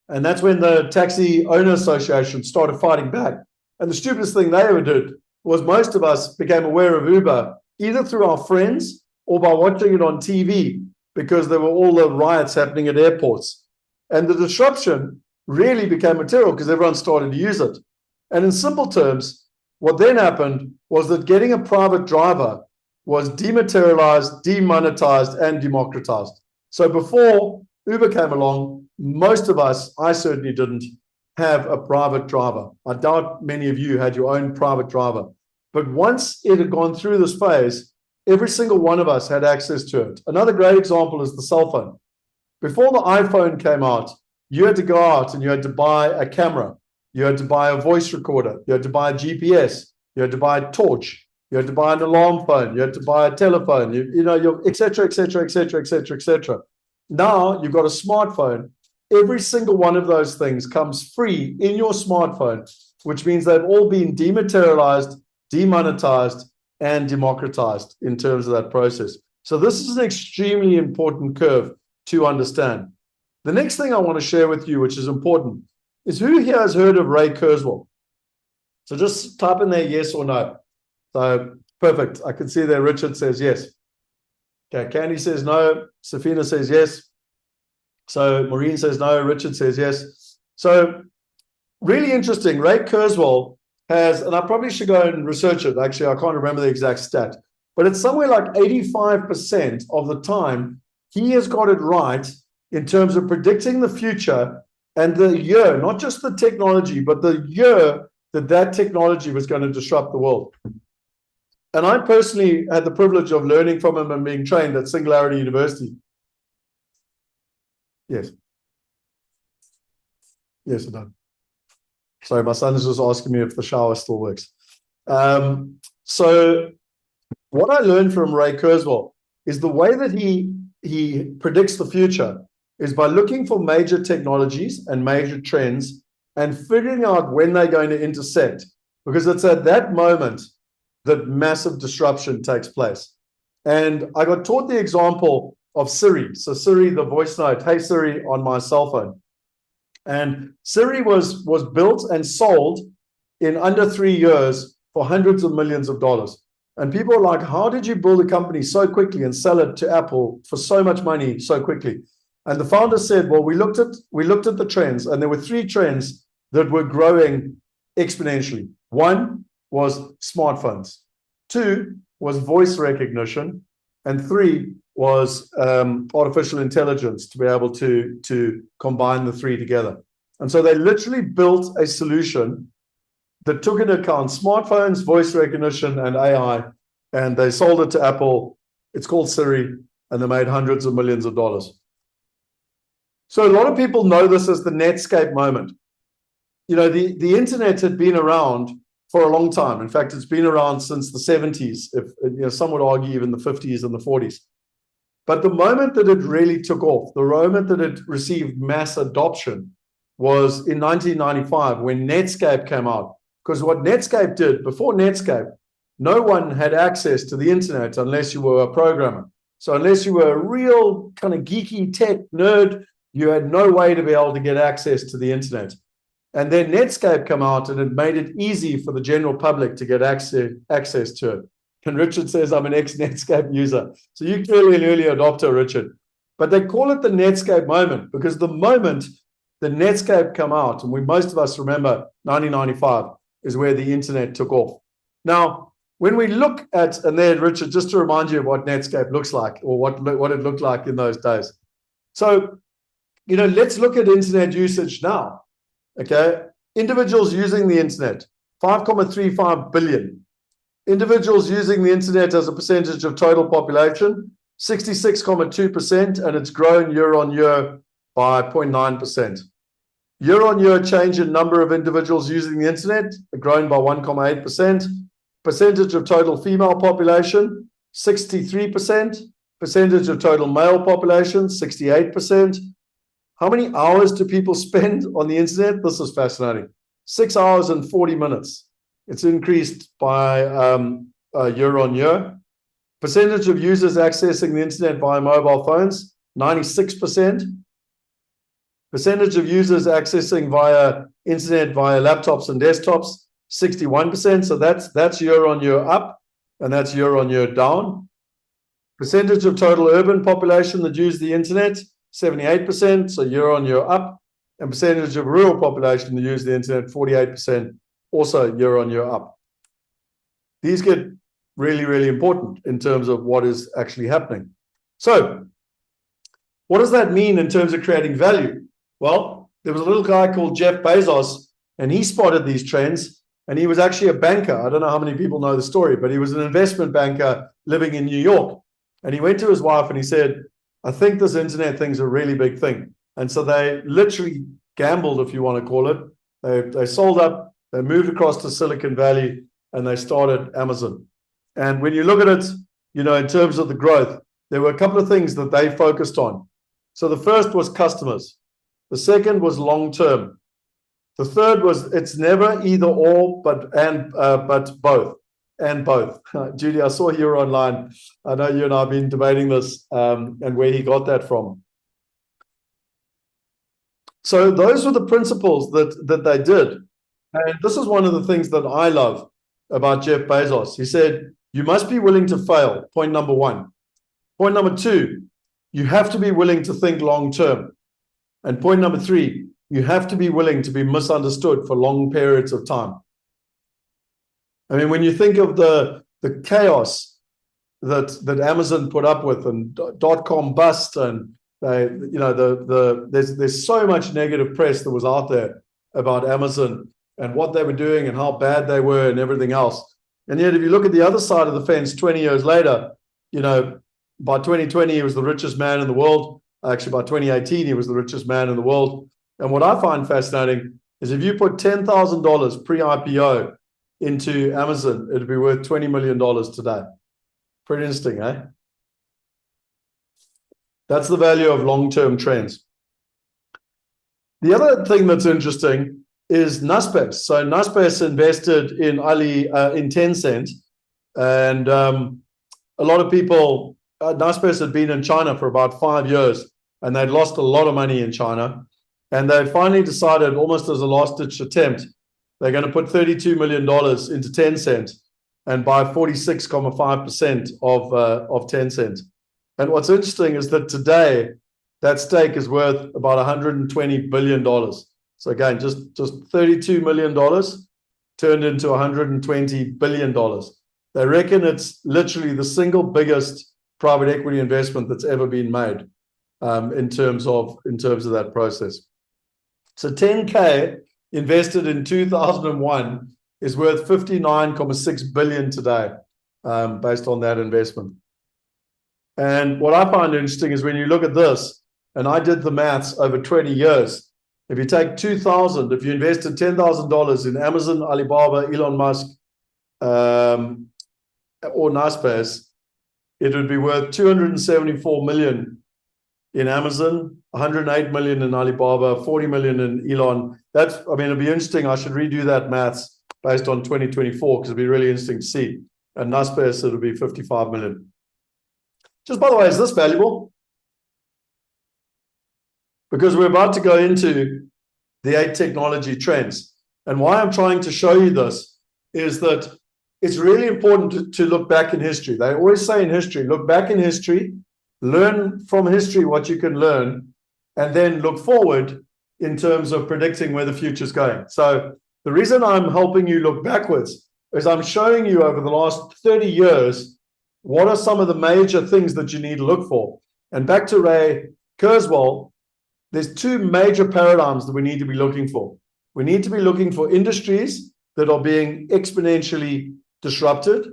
And that's when the Taxi Owner Association started fighting back. And the stupidest thing they ever did was most of us became aware of Uber either through our friends or by watching it on TV, because there were all the riots happening at airports. And the disruption really became material because everyone started to use it. And in simple terms, what then happened was that getting a private driver was dematerialized, demonetized, and democratized. So before Uber came along, most of us, I certainly didn't, have a private driver. I doubt many of you had your own private driver. But once it had gone through this phase, every single one of us had access to it. Another great example is the cell phone. Before the iPhone came out, you had to go out and you had to buy a camera. You had to buy a voice recorder. You had to buy a GPS. You had to buy a torch. You had to buy an alarm phone. You had to buy a telephone, et cetera, et cetera, et cetera, et cetera, et cetera. Now you've got a smartphone. Every single one of those things comes free in your smartphone, which means they've all been dematerialized, demonetized, and democratized in terms of that process. So this is an extremely important curve to understand. The next thing I want to share with you, which is important, is who here has heard of Ray Kurzweil? So just type in there yes or no. So perfect. I can see there Richard says yes. Okay, Candy says no. Safina says yes. So Maureen says no. Richard says yes. So really interesting. Ray Kurzweil has, and I probably should go and research it. Actually, I can't remember the exact stat, but it's somewhere like 85% of the time he has got it right in terms of predicting the future and the year, not just the technology, but the year that technology was going to disrupt the world. And I personally had the privilege of learning from him and being trained at Singularity University. Yes. Yes, it does. Sorry, my son is just asking me if the shower still works. So what I learned from Ray Kurzweil is the way that he predicts the future is by looking for major technologies and major trends and figuring out when they're going to intersect, because it's at that moment that massive disruption takes place. And I got taught the example of Siri. So Siri, the voice note, hey Siri, on my cell phone. And Siri was built and sold in under 3 years for hundreds of millions of dollars. And people are like, how did you build a company so quickly and sell it to Apple for so much money so quickly? And the founder said, well, we looked at the trends, and there were three trends that were growing exponentially. One was smartphones. Two was voice recognition. And three was artificial intelligence, to be able to combine the three together. And so they literally built a solution that took into account smartphones, voice recognition, and AI, and they sold it to Apple. It's called Siri, and they made hundreds of millions of dollars. So a lot of people know this as the Netscape moment. You know, the internet had been around for a long time. In fact, it's been around since the 70s, if you know, some would argue even the 50s and the 40s. But the moment that it really took off, the moment that it received mass adoption, was in 1995 when Netscape came out. Because what Netscape did, before Netscape, no one had access to the internet unless you were a programmer. So unless you were a real kind of geeky tech nerd, you had no way to be able to get access to the internet. And then Netscape came out, and it made it easy for the general public to get access to it. And Richard says, I'm an ex-Netscape user. So you're clearly an early adopter, Richard. But they call it the Netscape moment, because the moment the Netscape come out, and most of us remember 1995, is where the internet took off. Now, when we look at, and there, Richard, just to remind you of what Netscape looks like, or what it looked like in those days. So, you know, let's look at internet usage now. Okay, individuals using the internet, 5.35 billion. Individuals using the internet as a percentage of total population, 66.2%, and it's grown year on year by 0.9%. Year on year change in number of individuals using the internet, grown by 1.8%. Percentage of total female population, 63%. Percentage of total male population, 68%. How many hours do people spend on the internet? This is fascinating. 6 hours and 40 minutes. It's increased by year on year. Percentage of users accessing the internet via mobile phones, 96%. Percentage of users accessing via internet via laptops and desktops, 61%. So that's year on year up, and that's year on year down. Percentage of total urban population that use the internet, 78%, so year on year up. And percentage of rural population that use the internet, 48%, also year on year up. These get really, really important in terms of what is actually happening. So what does that mean in terms of creating value? Well, there was a little guy called Jeff Bezos, and he spotted these trends, and he was actually a banker. I don't know how many people know the story, but he was an investment banker living in New York. And he went to his wife and he said, I think this internet thing's a really big thing. And so they literally gambled, if you want to call it. They sold up, they moved across to Silicon Valley, and they started Amazon. And when you look at it, you know, in terms of the growth, there were a couple of things that they focused on. So the first was customers. The second was long-term. The third was it's never either or, but both. And both. Judy, I saw you were online. I know you and I have been debating this and where he got that from. So those were the principles that they did. And this is one of the things that I love about Jeff Bezos. He said, you must be willing to fail, point number one. Point number two, you have to be willing to think long-term. And point number three, you have to be willing to be misunderstood for long periods of time. I mean, when you think of the chaos that Amazon put up with, and .com bust, and there's so much negative press that was out there about Amazon and what they were doing and how bad they were and everything else. And yet, if you look at the other side of the fence, 20 years later, you know, by 2020 he was the richest man in the world. Actually, by 2018 he was the richest man in the world. And what I find fascinating is if you put $10,000 pre-IPO into Amazon, it'd be worth $20 million today. Pretty interesting, eh? That's the value of long-term trends. The other thing that's interesting is Naspers. So Naspers invested in in Tencent, and a lot of people, Naspers had been in China for about 5 years, and they'd lost a lot of money in China. And they finally decided, almost as a last-ditch attempt, they're going to put $32 million into Tencent and buy 46.5% of Tencent. And what's interesting is that today that stake is worth about $120 billion. So again, just $32 million turned into $120 billion. They reckon it's literally the single biggest private equity investment that's ever been made in terms of that process. So 10K invested in 2001 is worth 59.6 billion today, based on that investment. And what I find interesting is when you look at this, and I did the maths over 20 years, if you take 2,000, if you invested $10,000 in Amazon, Alibaba, Elon Musk, or Naspers, it would be worth 274 million in Amazon, 108 million in Alibaba, 40 million in Elon. It'd be interesting. I should redo that maths based on 2024 because it'd be really interesting to see. And Naspers, it'll be 55 million. Just by the way, is this valuable? Because we're about to go into the 8 technology trends. And why I'm trying to show you this is that it's really important to look back in history. They always say in history, look back in history, learn from history what you can learn, and then look forward in terms of predicting where the future is going. So the reason I'm helping you look backwards is I'm showing you over the last 30 years, what are some of the major things that you need to look for? And back to Ray Kurzweil, there's 2 major paradigms that we need to be looking for. We need to be looking for industries that are being exponentially disrupted,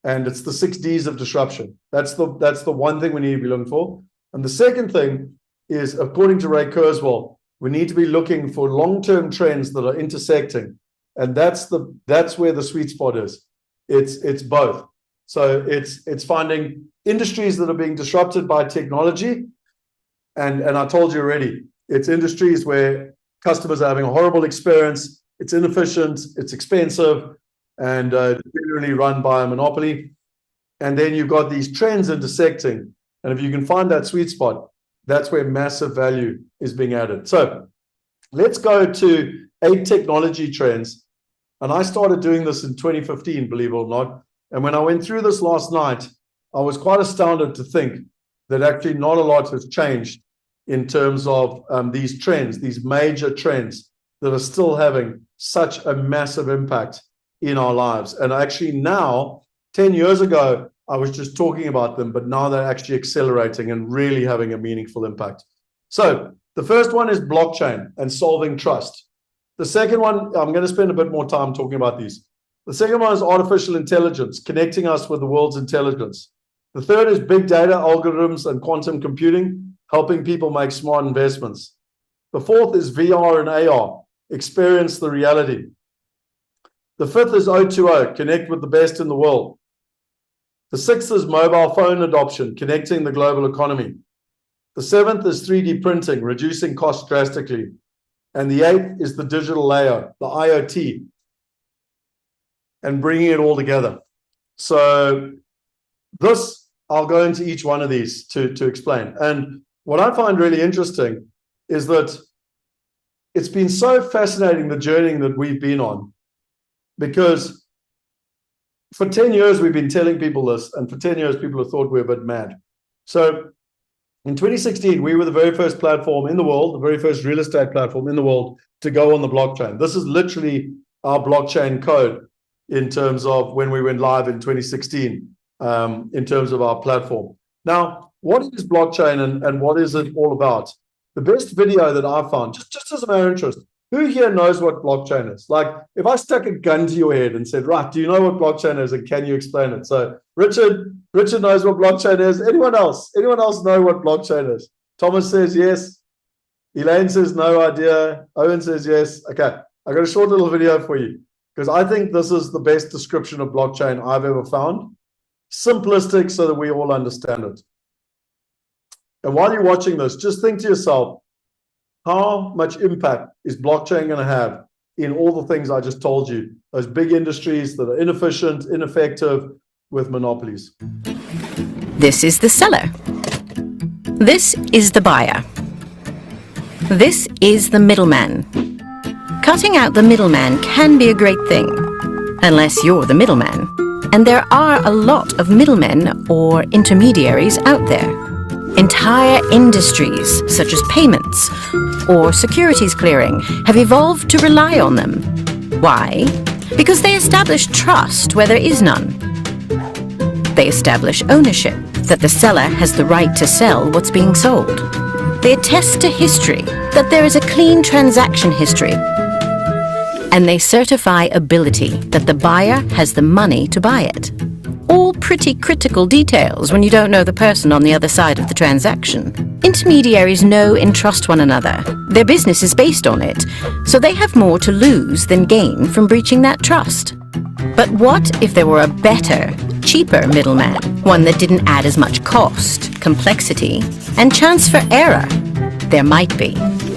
and it's the 6 Ds of disruption. That's the one thing we need to be looking for. And the second thing is, according to Ray Kurzweil, we need to be looking for long-term trends that are intersecting, and that's where the sweet spot is. It's both. So it's finding industries that are being disrupted by technology, and I told you already, it's industries where customers are having a horrible experience, it's inefficient, it's expensive, and generally run by a monopoly. And then you've got these trends intersecting, and if you can find that sweet spot, that's where massive value is being added. So let's go to 8 technology trends. And I started doing this in 2015, believe it or not. And when I went through this last night, I was quite astounded to think that actually not a lot has changed in terms of these trends, these major trends that are still having such a massive impact in our lives. And actually now, 10 years ago, I was just talking about them, but now they're actually accelerating and really having a meaningful impact. So the first one is blockchain and solving trust. The second one, I'm going to spend a bit more time talking about these. The second one is artificial intelligence, connecting us with the world's intelligence. The third is big data, algorithms, and quantum computing, helping people make smart investments. The fourth is VR and AR, experience the reality. The fifth is O2O, connect with the best in the world. The sixth is mobile phone adoption, connecting the global economy. The seventh is 3D printing, reducing costs drastically. And the eighth is the digital layer, the IoT, and bringing it all together. So this, I'll go into each one of these to explain. And what I find really interesting is that it's been so fascinating, the journey that we've been on, because for 10 years, we've been telling people this, and for 10 years, people have thought we're a bit mad. So in 2016, we were the very first platform in the world, the very first real estate platform in the world to go on the blockchain. This is literally our blockchain code in terms of when we went live in 2016, in terms of our platform. Now, what is blockchain and what is it all about? The best video that I found, just as a matter of interest, who here knows what blockchain is? Like, if I stuck a gun to your head and said, right, do you know what blockchain is and can you explain it? So Richard knows what blockchain is. Anyone else know what blockchain is? Thomas says yes. Elaine says no idea. Owen says yes. Okay, I got a short little video for you because I think this is the best description of blockchain I've ever found. Simplistic so that we all understand it. And while you're watching this, just think to yourself, how much impact is blockchain going to have in all the things I just told you, those big industries that are inefficient, ineffective, with monopolies? This is the seller. This is the buyer. This is the middleman. Cutting out the middleman can be a great thing, unless you're the middleman. And there are a lot of middlemen or intermediaries out there. Entire industries, such as payments or securities clearing, have evolved to rely on them. Why? Because they establish trust where there is none. They establish ownership, that the seller has the right to sell what's being sold. They attest to history, that there is a clean transaction history. And they certify ability, that the buyer has the money to buy it. All pretty critical details when you don't know the person on the other side of the transaction. Intermediaries know and trust one another. Their business is based on it, so they have more to lose than gain from breaching that trust. But what if there were a better, cheaper middleman? One that didn't add as much cost, complexity, and chance for error? There might be.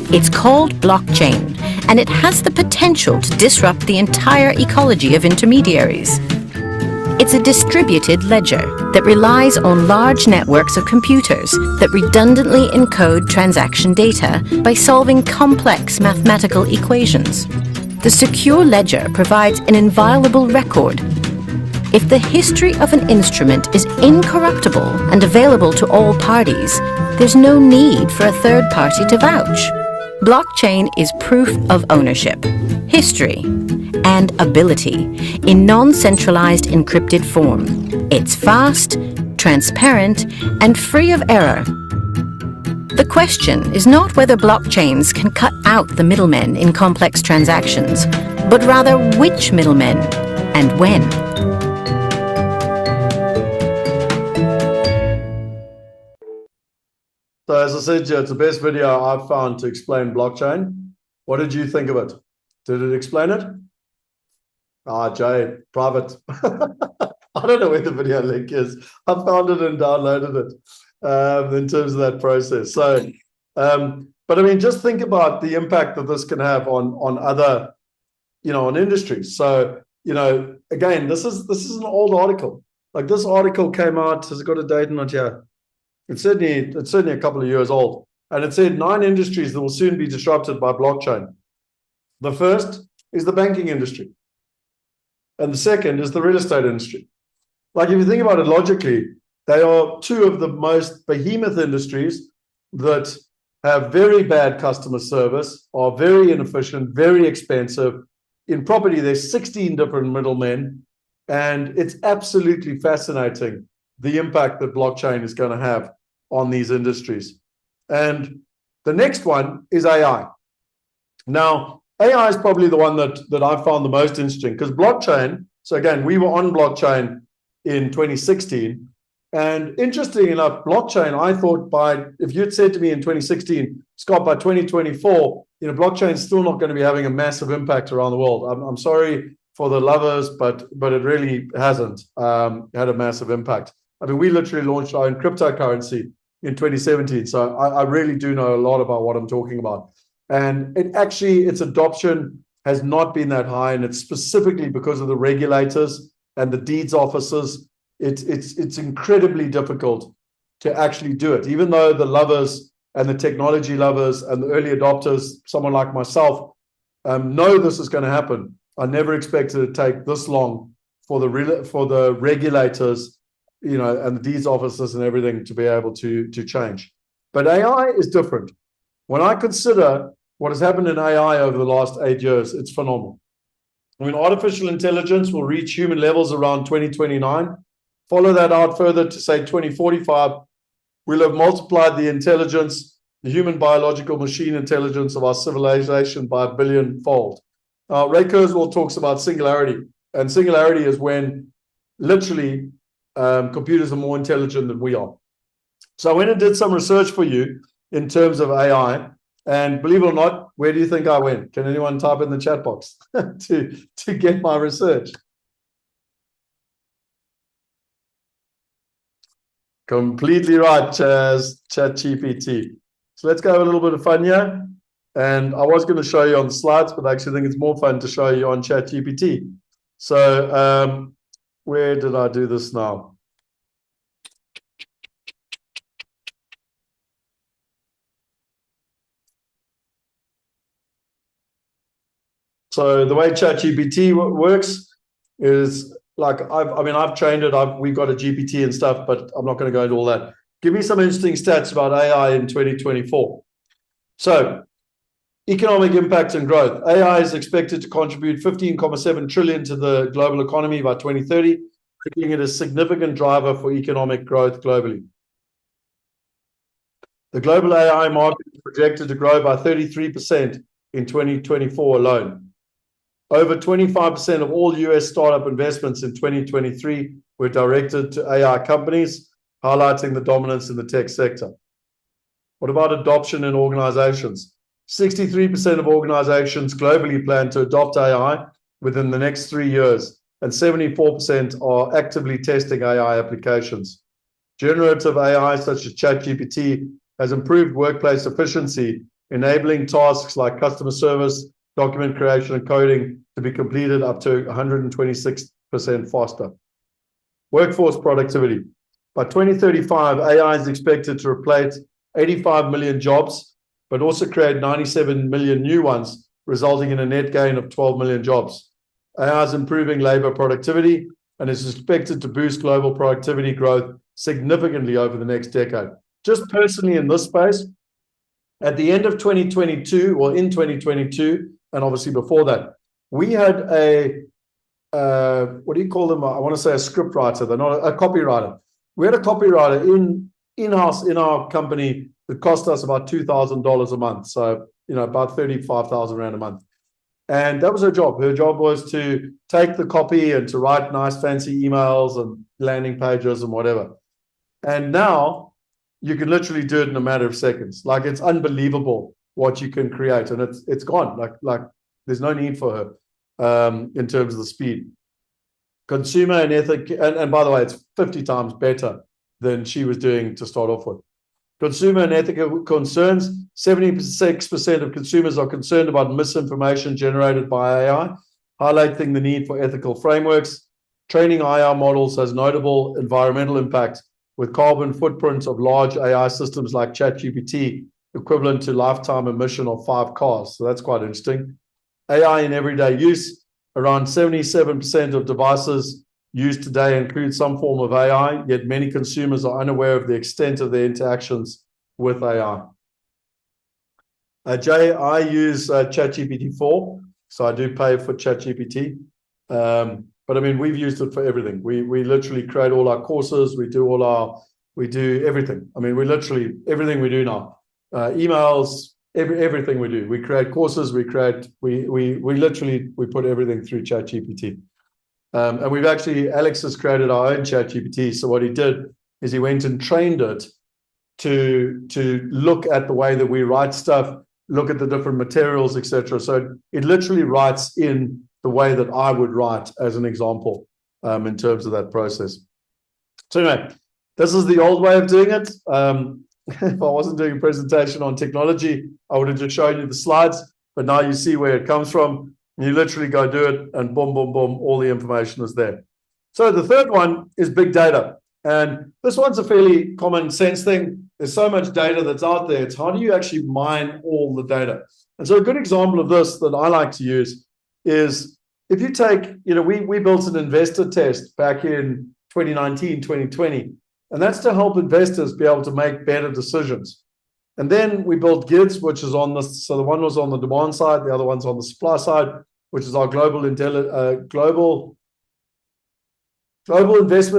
It's called blockchain, and it has the potential to disrupt the entire ecology of intermediaries. It's a distributed ledger that relies on large networks of computers that redundantly encode transaction data by solving complex mathematical equations. The secure ledger provides an inviolable record. If the history of an instrument is incorruptible and available to all parties, there's no need for a third party to vouch. Blockchain is proof of ownership, history, and ability in non-centralized encrypted form. It's fast, transparent, and free of error. The question is not whether blockchains can cut out the middlemen in complex transactions, but rather which middlemen and when. So as I said, it's the best video I've found to explain blockchain. What did you think of it? Did it explain it? Jay, private. I don't know where the video link is. I found it and downloaded it in terms of that process. So, but I mean, just think about the impact that this can have on other, on industries. So, again, this is an old article. Like this article came out, has it got a date on it here? It's certainly a couple of years old. And it said 9 industries that will soon be disrupted by blockchain. The first is the banking industry. And the second is the real estate industry. Like if you think about it logically, they are 2 of the most behemoth industries that have very bad customer service, are very inefficient, very expensive. In property, there's 16 different middlemen, and it's absolutely fascinating the impact that blockchain is going to have on these industries. And the next one is AI. Now, AI is probably the one that I found the most interesting because blockchain, so again, we were on blockchain in 2016. And interesting enough, blockchain, I thought if you'd said to me in 2016, Scott, by 2024, blockchain is still not going to be having a massive impact around the world. I'm sorry for the lovers, but it really hasn't had a massive impact. I mean, we literally launched our own cryptocurrency in 2017. So I really do know a lot about what I'm talking about. And its adoption has not been that high, and it's specifically because of the regulators and the deeds officers. It's incredibly difficult to actually do it, even though the lovers and the technology lovers and the early adopters, someone like myself, know this is going to happen. I never expected it to take this long for the regulators, and the deeds officers and everything to be able to change. But AI is different. When I consider what has happened in AI over the last 8 years, it's phenomenal. I mean, artificial intelligence will reach human levels around 2029. Follow that out further to say 2045, we'll have multiplied the intelligence, the human biological machine intelligence of our civilization by 1 billion-fold. Ray Kurzweil talks about singularity, and singularity is when literally computers are more intelligent than we are. So I went and did some research for you in terms of AI, and believe it or not, where do you think I went? Can anyone type in the chat box to get my research? Completely right, Chaz, ChatGPT. So let's go have a little bit of fun here. And I was going to show you on the slides, but I actually think it's more fun to show you on ChatGPT. So where did I do this now? So the way ChatGPT works is I've trained it. We've got a GPT and stuff, but I'm not going to go into all that. Give me some interesting stats about AI in 2024. So, economic impact and growth. AI is expected to contribute 15.7 trillion to the global economy by 2030, making it a significant driver for economic growth globally. The global AI market is projected to grow by 33% in 2024 alone. Over 25% of all US startup investments in 2023 were directed to AI companies, highlighting the dominance in the tech sector. What about adoption in organizations? 63% of organizations globally plan to adopt AI within the next 3 years, and 74% are actively testing AI applications. Generative AI, such as ChatGPT, has improved workplace efficiency, enabling tasks like customer service, document creation, and coding to be completed up to 126% faster. Workforce productivity. By 2035, AI is expected to replace 85 million jobs, but also create 97 million new ones, resulting in a net gain of 12 million jobs. AI is improving labor productivity and is expected to boost global productivity growth significantly over the next decade. Just personally in this space, at the end of 2022, or in 2022, and obviously before that, we had a, what do you call them? I want to say a script writer, they're not a copywriter. We had a copywriter in-house in our company that cost us about $2,000 a month. So, about 35,000 Rand a month. And that was her job. Her job was to take the copy and to write nice fancy emails and landing pages and whatever. And now you can literally do it in a matter of seconds. Like, it's unbelievable what you can create, and it's gone. Like there's no need for her in terms of the speed. Consumer and ethic, and by the way, it's 50 times better than she was doing to start off with. Consumer and ethical concerns. 76% of consumers are concerned about misinformation generated by AI, highlighting the need for ethical frameworks. Training AI models has notable environmental impact, with carbon footprints of large AI systems like ChatGPT equivalent to lifetime emission of 5 cars. So that's quite interesting. AI in everyday use. Around 77% of devices used today include some form of AI, yet many consumers are unaware of the extent of their interactions with AI. Jay, I use ChatGPT 4, so I do pay for ChatGPT. But I mean, we've used it for everything. We literally create all our courses. We do everything. I mean, everything we do now. Emails, everything we do. We create courses. We literally put everything through ChatGPT. And Alex has created our own ChatGPT. So what he did is he went and trained it to look at the way that we write stuff, look at the different materials, etc. So it literally writes in the way that I would write, as an example, in terms of that process. So anyway, this is the old way of doing it. If I wasn't doing a presentation on technology, I would have just shown you the slides, but now you see where it comes from. You literally go do it and boom, boom, boom, all the information is there. So the third one is big data. And this one's a fairly common sense thing. There's so much data that's out there. It's how do you actually mine all the data? And so a good example of this that I like to use is if you take, we built an investor test back in 2019, 2020, and that's to help investors be able to make better decisions. And then we built GIDS, which is on this. So the one was on the demand side, the other one's on the supply side, which is our global investment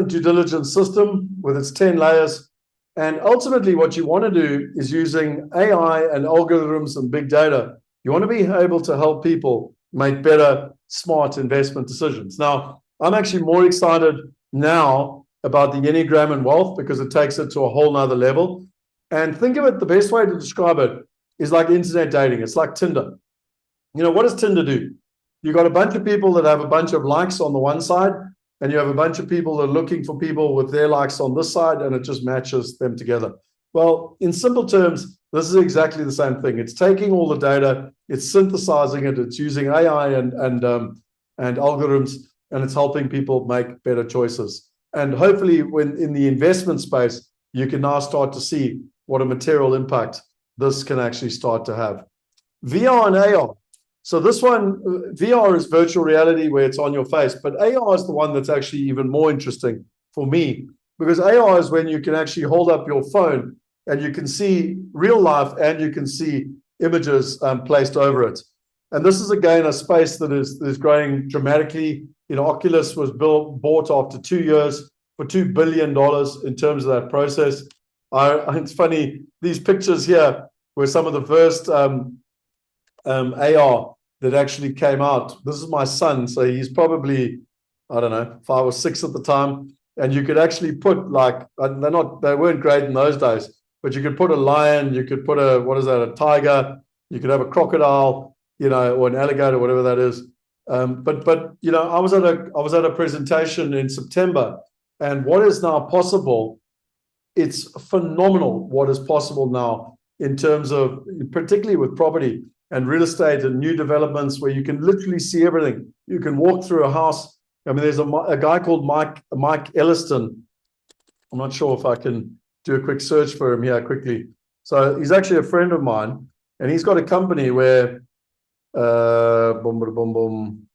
due diligence system with its 10 layers. And ultimately, what you want to do is using AI and algorithms and big data, you want to be able to help people make better, smart investment decisions. Now, I'm actually more excited now about the Enneagram and wealth because it takes it to a whole nother level. And think of it, the best way to describe it is like internet dating. It's like Tinder. What does Tinder do? You've got a bunch of people that have a bunch of likes on the one side, and you have a bunch of people that are looking for people with their likes on this side, and it just matches them together. Well, in simple terms, this is exactly the same thing. It's taking all the data, it's synthesizing it, it's using AI and algorithms, and it's helping people make better choices. And hopefully, when in the investment space, you can now start to see what a material impact this can actually start to have. VR and AR. So this one, VR is virtual reality where it's on your face, but AR is the one that's actually even more interesting for me, because AR is when you can actually hold up your phone and you can see real life and you can see images placed over it. And this is again a space that is growing dramatically. Oculus was bought after 2 years for $2 billion in terms of that process. It's funny, these pictures here were some of the first AR that actually came out. This is my son, so he's probably, I don't know, 5 or 6 at the time. And you could actually put they weren't great in those days, but you could put a lion, you could put a tiger, you could have a crocodile, or an alligator, whatever that is. But I was at a presentation in September, and what is now possible, it's phenomenal what is possible now in terms of, particularly with property and real estate and new developments where you can literally see everything. You can walk through a house. I mean, there's a guy called Mike Elliston. I'm not sure if I can do a quick search for him here quickly. So he's actually a friend of mine, and he's got a company where boom, boom, boom, boom.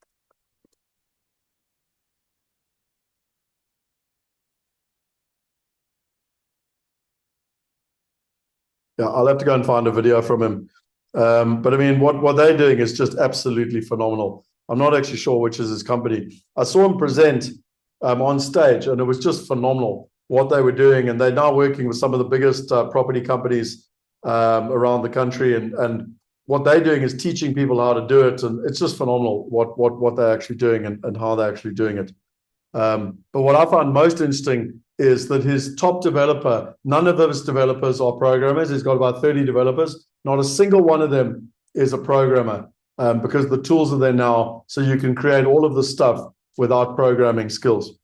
Yeah, I'll have to go and find a video from him. But I mean, what they're doing is just absolutely phenomenal. I'm not actually sure which is his company. I saw him present on stage, and it was just phenomenal what they were doing. And they're now working with some of the biggest property companies around the country. And what they're doing is teaching people how to do it. And it's just phenomenal what they're actually doing and how they're actually doing it. But what I found most interesting is that his top developer, none of his developers are programmers. He's got about 30 developers. Not a single one of them is a programmer, because the tools are there now, so you can create all of this stuff without programming skills.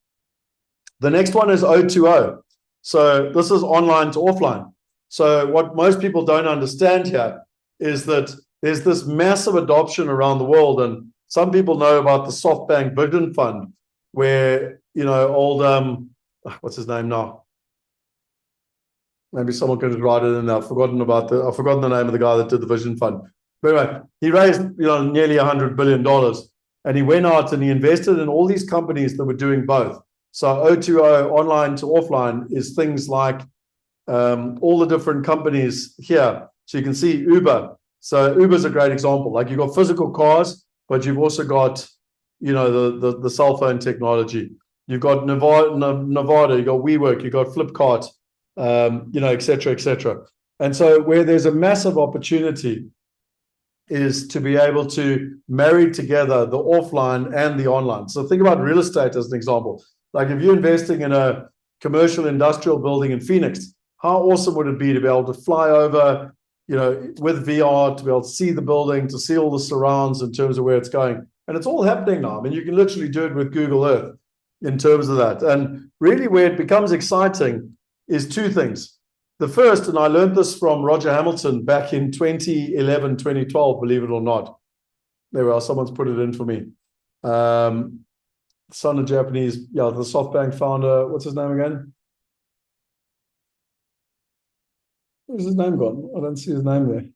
The next one is O2O. So this is online to offline. So what most people don't understand here is that there's this massive adoption around the world, and some people know about the SoftBank Vision Fund, where old what's his name now? Maybe someone can just write it in. I've forgotten the name of the guy that did the Vision Fund. But anyway, he raised nearly $100 billion, and he went out and he invested in all these companies that were doing both. So O2O, online to offline, is things like all the different companies here. So you can see Uber. So Uber's a great example. Like, you've got physical cars, but you've also got the cell phone technology. You've got Nevada, you've got WeWork, you've got Flipkart, et cetera, et cetera. And so where there's a massive opportunity is to be able to marry together the offline and the online. So think about real estate as an example. Like, if you're investing in a commercial industrial building in Phoenix, how awesome would it be to be able to fly over, with VR, to be able to see the building, to see all the surrounds in terms of where it's going. And it's all happening now. I mean, you can literally do it with Google Earth in terms of that. And really where it becomes exciting is 2 things. The first, and I learned this from Roger Hamilton back in 2011, 2012, believe it or not. There we are, someone's put it in for me. Son of Japanese, the SoftBank founder, what's his name again? Where's his name gone? I don't see his name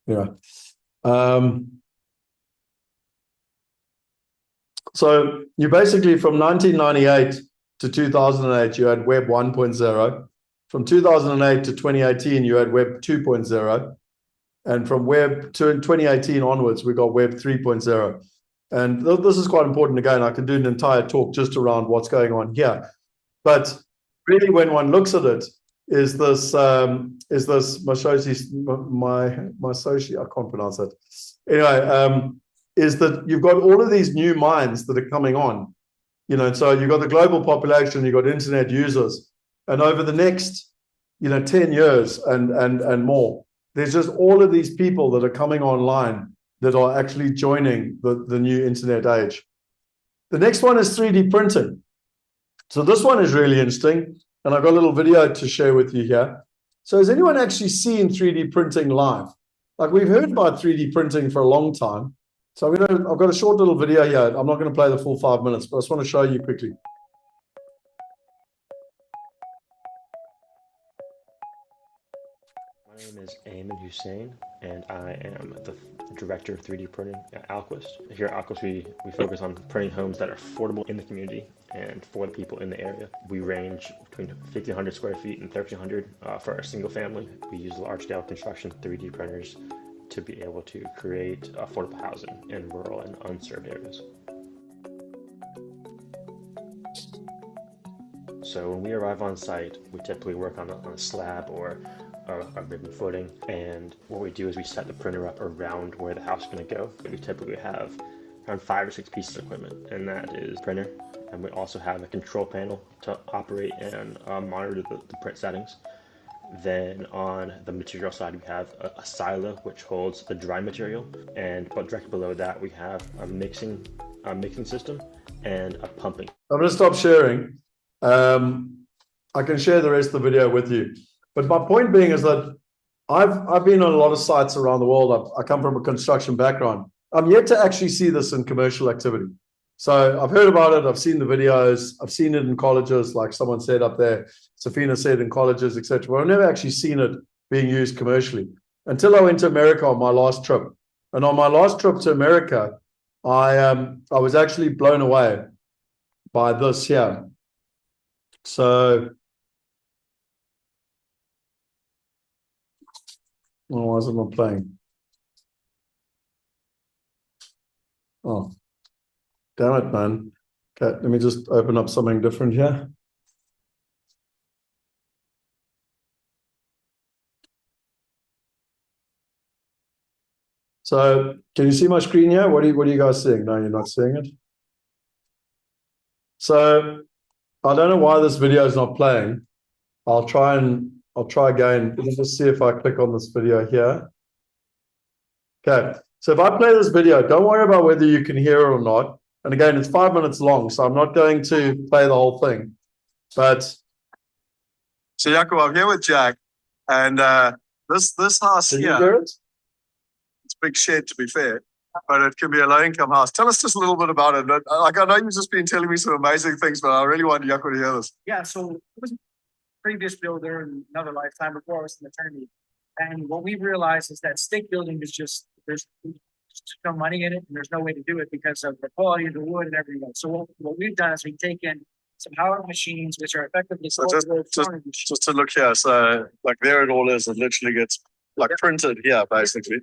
there. Yeah. So you basically, from 1998 to 2008, you had Web 1.0. From 2008 to 2018, you had Web 2.0. And from Web 2018 onwards, we got Web 3.0. And this is quite important. Again, I can do an entire talk just around what's going on here. But really, when one looks at it, is this Masayoshi, I can't pronounce it. Anyway, is that you've got all of these new minds that are coming on, so you've got the global population, you've got internet users, and over the next, 10 years and more, there's just all of these people that are coming online that are actually joining the new internet age. The next one is 3D printing. So this one is really interesting, and I've got a little video to share with you here. So has anyone actually seen 3D printing live? Like, we've heard about 3D printing for a long time. So I've got a short little video here. I'm not going to play the full 5 minutes, but I just want to show you quickly. My name is Ayman Hussein, and I am the Director of 3D Printing at Alquist. Here at Alquist, we focus on printing homes that are affordable in the community and for the people in the area. We range between 1,500 square feet and 1,300 for our single family. We use large-scale construction 3D printers to be able to create affordable housing in rural and unserved areas. So when we arrive on site, we typically work on a slab or a ribbon footing, and what we do is we set the printer up around where the house is going to go. We typically have around 5 or 6 pieces of equipment, and that is printer, and we also have a control panel to operate and monitor the print settings. Then on the material side, we have a silo which holds the dry material, and directly below that we have a mixing system and a pumping. I'm going to stop sharing. I can share the rest of the video with you. But my point being is that I've been on a lot of sites around the world. I come from a construction background. I'm yet to actually see this in commercial activity. So I've heard about it. I've seen the videos. I've seen it in colleges, like someone said up there. Safina said in colleges, etc. But I've never actually seen it being used commercially until I went to America on my last trip. And on my last trip to America, I was actually blown away by this here. So, why is it not playing? Oh, damn it, man. Okay, let me just open up something different here. So, can you see my screen here? What are you guys seeing? No, you're not seeing it. So, I don't know why this video is not playing. I'll try again. Let me just see if I click on this video here. Okay, so if I play this video, don't worry about whether you can hear it or not. And again, it's 5 minutes long, so I'm not going to play the whole thing. But so Jacob, I'm here with Jack, and this house here. You hear it? It's a big shed, to be fair, but it can be a low-income house. Tell us just a little bit about it. Like, I know you've just been telling me some amazing things, but I really want Jacob to hear this. Yeah, so it was a previous builder in another lifetime before I was an attorney. And what we realized is that stick building is just, there's no money in it, and there's no way to do it because of the quality of the wood and everything else. So what we've done is we've taken some Howard machines, which are effectively so just to look here. So like there it all is. It literally gets like printed here, basically.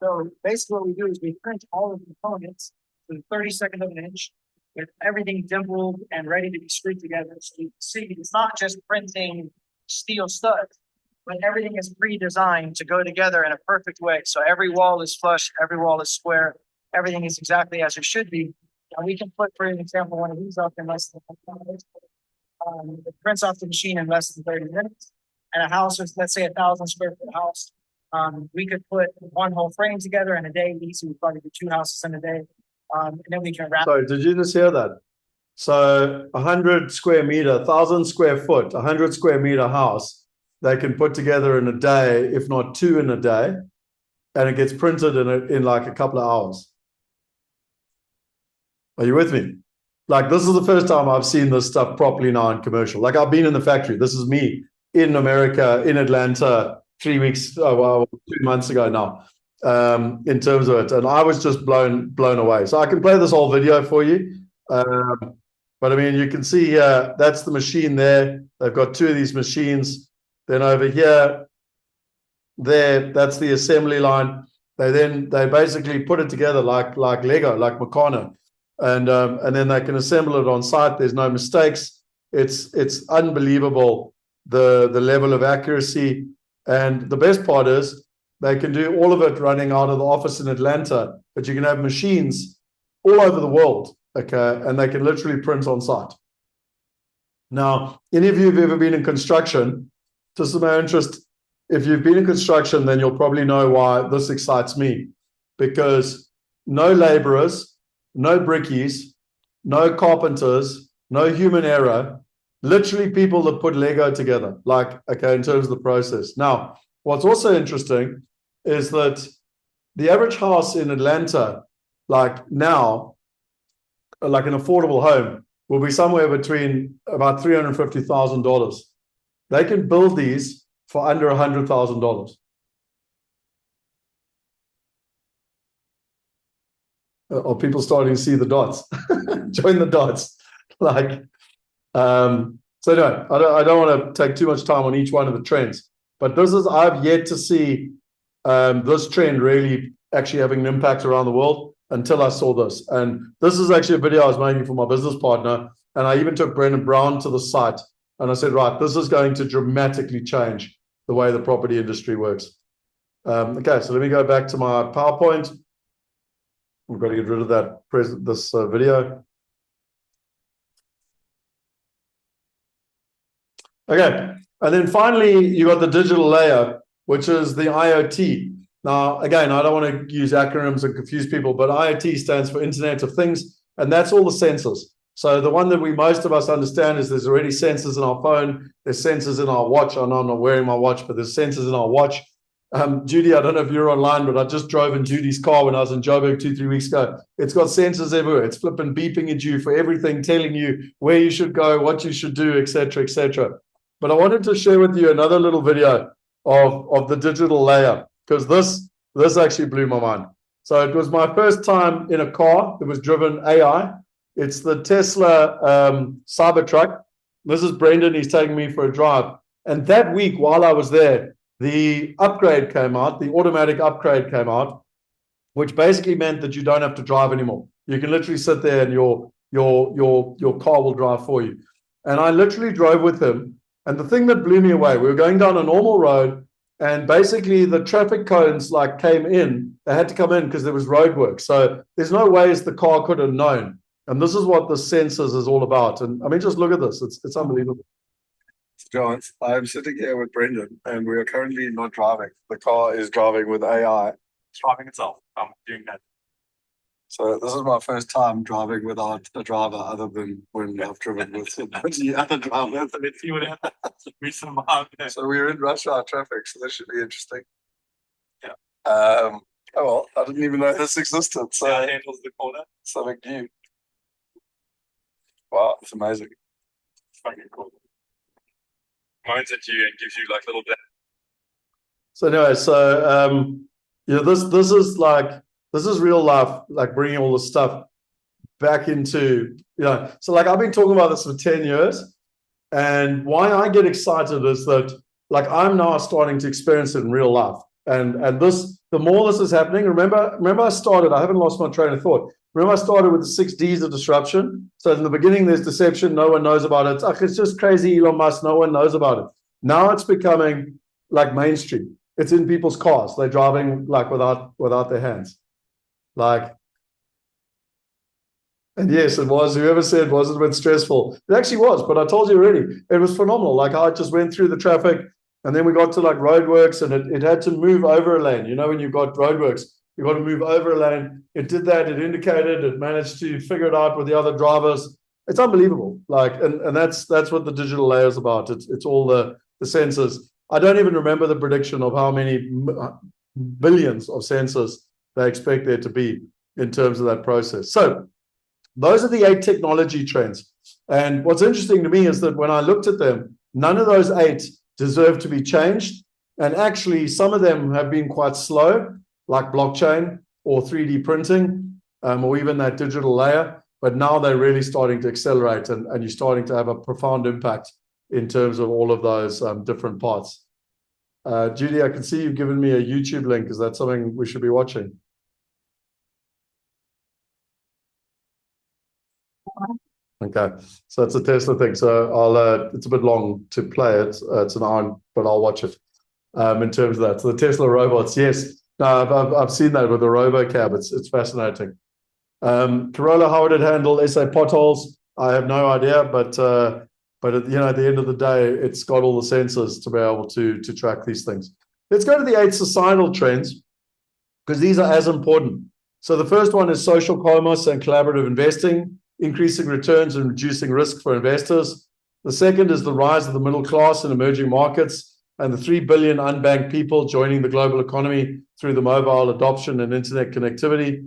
So basically what we do is we print all of the components to the 32nd of an inch with everything dimpled and ready to be screwed together. So you can see it's not just printing steel studs, but everything is pre-designed to go together in a perfect way. So every wall is flush, every wall is square, everything is exactly as it should be. And we can put, for example, one of these up in less than 5 minutes. It prints off the machine in less than 30 minutes. And a house is, let's say, 1,000 square foot house. We could put one whole frame together in a day. Easy, we probably do 2 houses in a day. And then we can wrap. Sorry, did you just hear that? So 100 square meter, 1,000 square foot, 100 square meter house, they can put together in a day, if not 2 in a day, and it gets printed in like a couple of hours. Are you with me? Like, this is the first time I've seen this stuff properly now in commercial. Like, I've been in the factory. This is me in America, in Atlanta, 3 weeks, 2 months ago now, in terms of it. And I was just blown away. So I can play this whole video for you. But I mean, you can see here, that's the machine there. They've got 2 of these machines. Then over here, that's the assembly line. They basically put it together like Lego, like Meccano. And then they can assemble it on site. There's no mistakes. It's unbelievable, the level of accuracy. And the best part is they can do all of it running out of the office in Atlanta, but you can have machines all over the world, okay? And they can literally print on site. Now, any of you who've ever been in construction, just in my interest, if you've been in construction, then you'll probably know why this excites me, because no laborers, no brickies, no carpenters, no human error, literally people that put Lego together, like, okay, in terms of the process. Now, what's also interesting is that the average house in Atlanta, like now, like an affordable home, will be somewhere between about $350,000. They can build these for under $100,000. Are people starting to see the dots? Join the dots. Like, so no, I don't want to take too much time on each one of the trends, but I've yet to see this trend really actually having an impact around the world until I saw this. And this is actually a video I was making for my business partner. And I even took Brendan Brown to the site and I said, right, this is going to dramatically change the way the property industry works. Okay, so let me go back to my PowerPoint. We've got to get rid of that this video. Okay, and then finally, you got the digital layer, which is the IoT. Now, again, I don't want to use acronyms and confuse people, but IoT stands for Internet of Things, and that's all the sensors. So the one that most of us understand is there's already sensors in our phone, there's sensors in our watch. I know I'm not wearing my watch, but there's sensors in our watch. Judy, I don't know if you're online, but I just drove in Judy's car when I was in Joburg 2-3 weeks ago. It's got sensors everywhere. It's flipping beeping at you for everything, telling you where you should go, what you should do, etc., etc. But I wanted to share with you another little video of the digital layer, because this actually blew my mind. So it was my first time in a car that was driven AI. It's the Tesla Cybertruck. This is Brendan. He's taking me for a drive. And that week, while I was there, the upgrade came out, the automatic upgrade came out, which basically meant that you don't have to drive anymore. You can literally sit there and your car will drive for you. And I literally drove with him. And the thing that blew me away, we were going down a normal road, and basically the traffic cones like came in. They had to come in because there was road work. So there's no ways the car could have known. And this is what the sensors is all about. And I mean, just look at this. It's unbelievable. John, I'm sitting here with Brendan, and we are currently not driving. The car is driving with AI. It's driving itself. I'm doing that. So this is my first time driving without a driver, other than when I've driven with the other driver. So let's see what happens. We survive there. So we're in rush hour traffic, so this should be interesting. Yeah. Oh well, I didn't even know this existed. So yeah, handles the corner. Something new. Wow, it's amazing. It's fucking cool. Points at you and gives you like little. So anyway, so this is real life, like bringing all this stuff back into, so like I've been talking about this for 10 years, and why I get excited is that like I'm now starting to experience it in real life. And this, the more this is happening, remember I haven't lost my train of thought. Remember I started with the 6 Ds of disruption. So in the beginning, there's deception. No one knows about it. It's just crazy Elon Musk. No one knows about it. Now it's becoming like mainstream. It's in people's cars. They're driving like without their hands. Like, and yes, it was. Whoever said, was it a bit stressful? It actually was, but I told you already, it was phenomenal. Like I just went through the traffic, and then we got to like roadworks, and it had to move over a lane. When you've got roadworks, you've got to move over a lane. It did that. It indicated. It managed to figure it out with the other drivers. It's unbelievable. Like, and that's what the digital layer is about. It's all the sensors. I don't even remember the prediction of how many billions of sensors they expect there to be in terms of that process. So those are the 8 technology trends. And what's interesting to me is that when I looked at them, none of those 8 deserve to be changed. And actually, some of them have been quite slow, like blockchain or 3D printing, or even that digital layer. But now they're really starting to accelerate, and you're starting to have a profound impact in terms of all of those different parts. Judy, I can see you've given me a YouTube link. Is that something we should be watching? Okay, so it's a Tesla thing. So I'll. It's a bit long to play it. It's an hour, but I'll watch it. In terms of that, so the Tesla robots, yes, no, I've seen that with the RoboCab. It's fascinating. Corolla, how would it handle SA potholes? I have no idea, but at the end of the day, it's got all the sensors to be able to track these things. Let's go to the 8 societal trends, because these are as important. So the first one is social commerce and collaborative investing, increasing returns and reducing risk for investors. The second is the rise of the middle class in emerging markets and the 3 billion unbanked people joining the global economy through the mobile adoption and internet connectivity.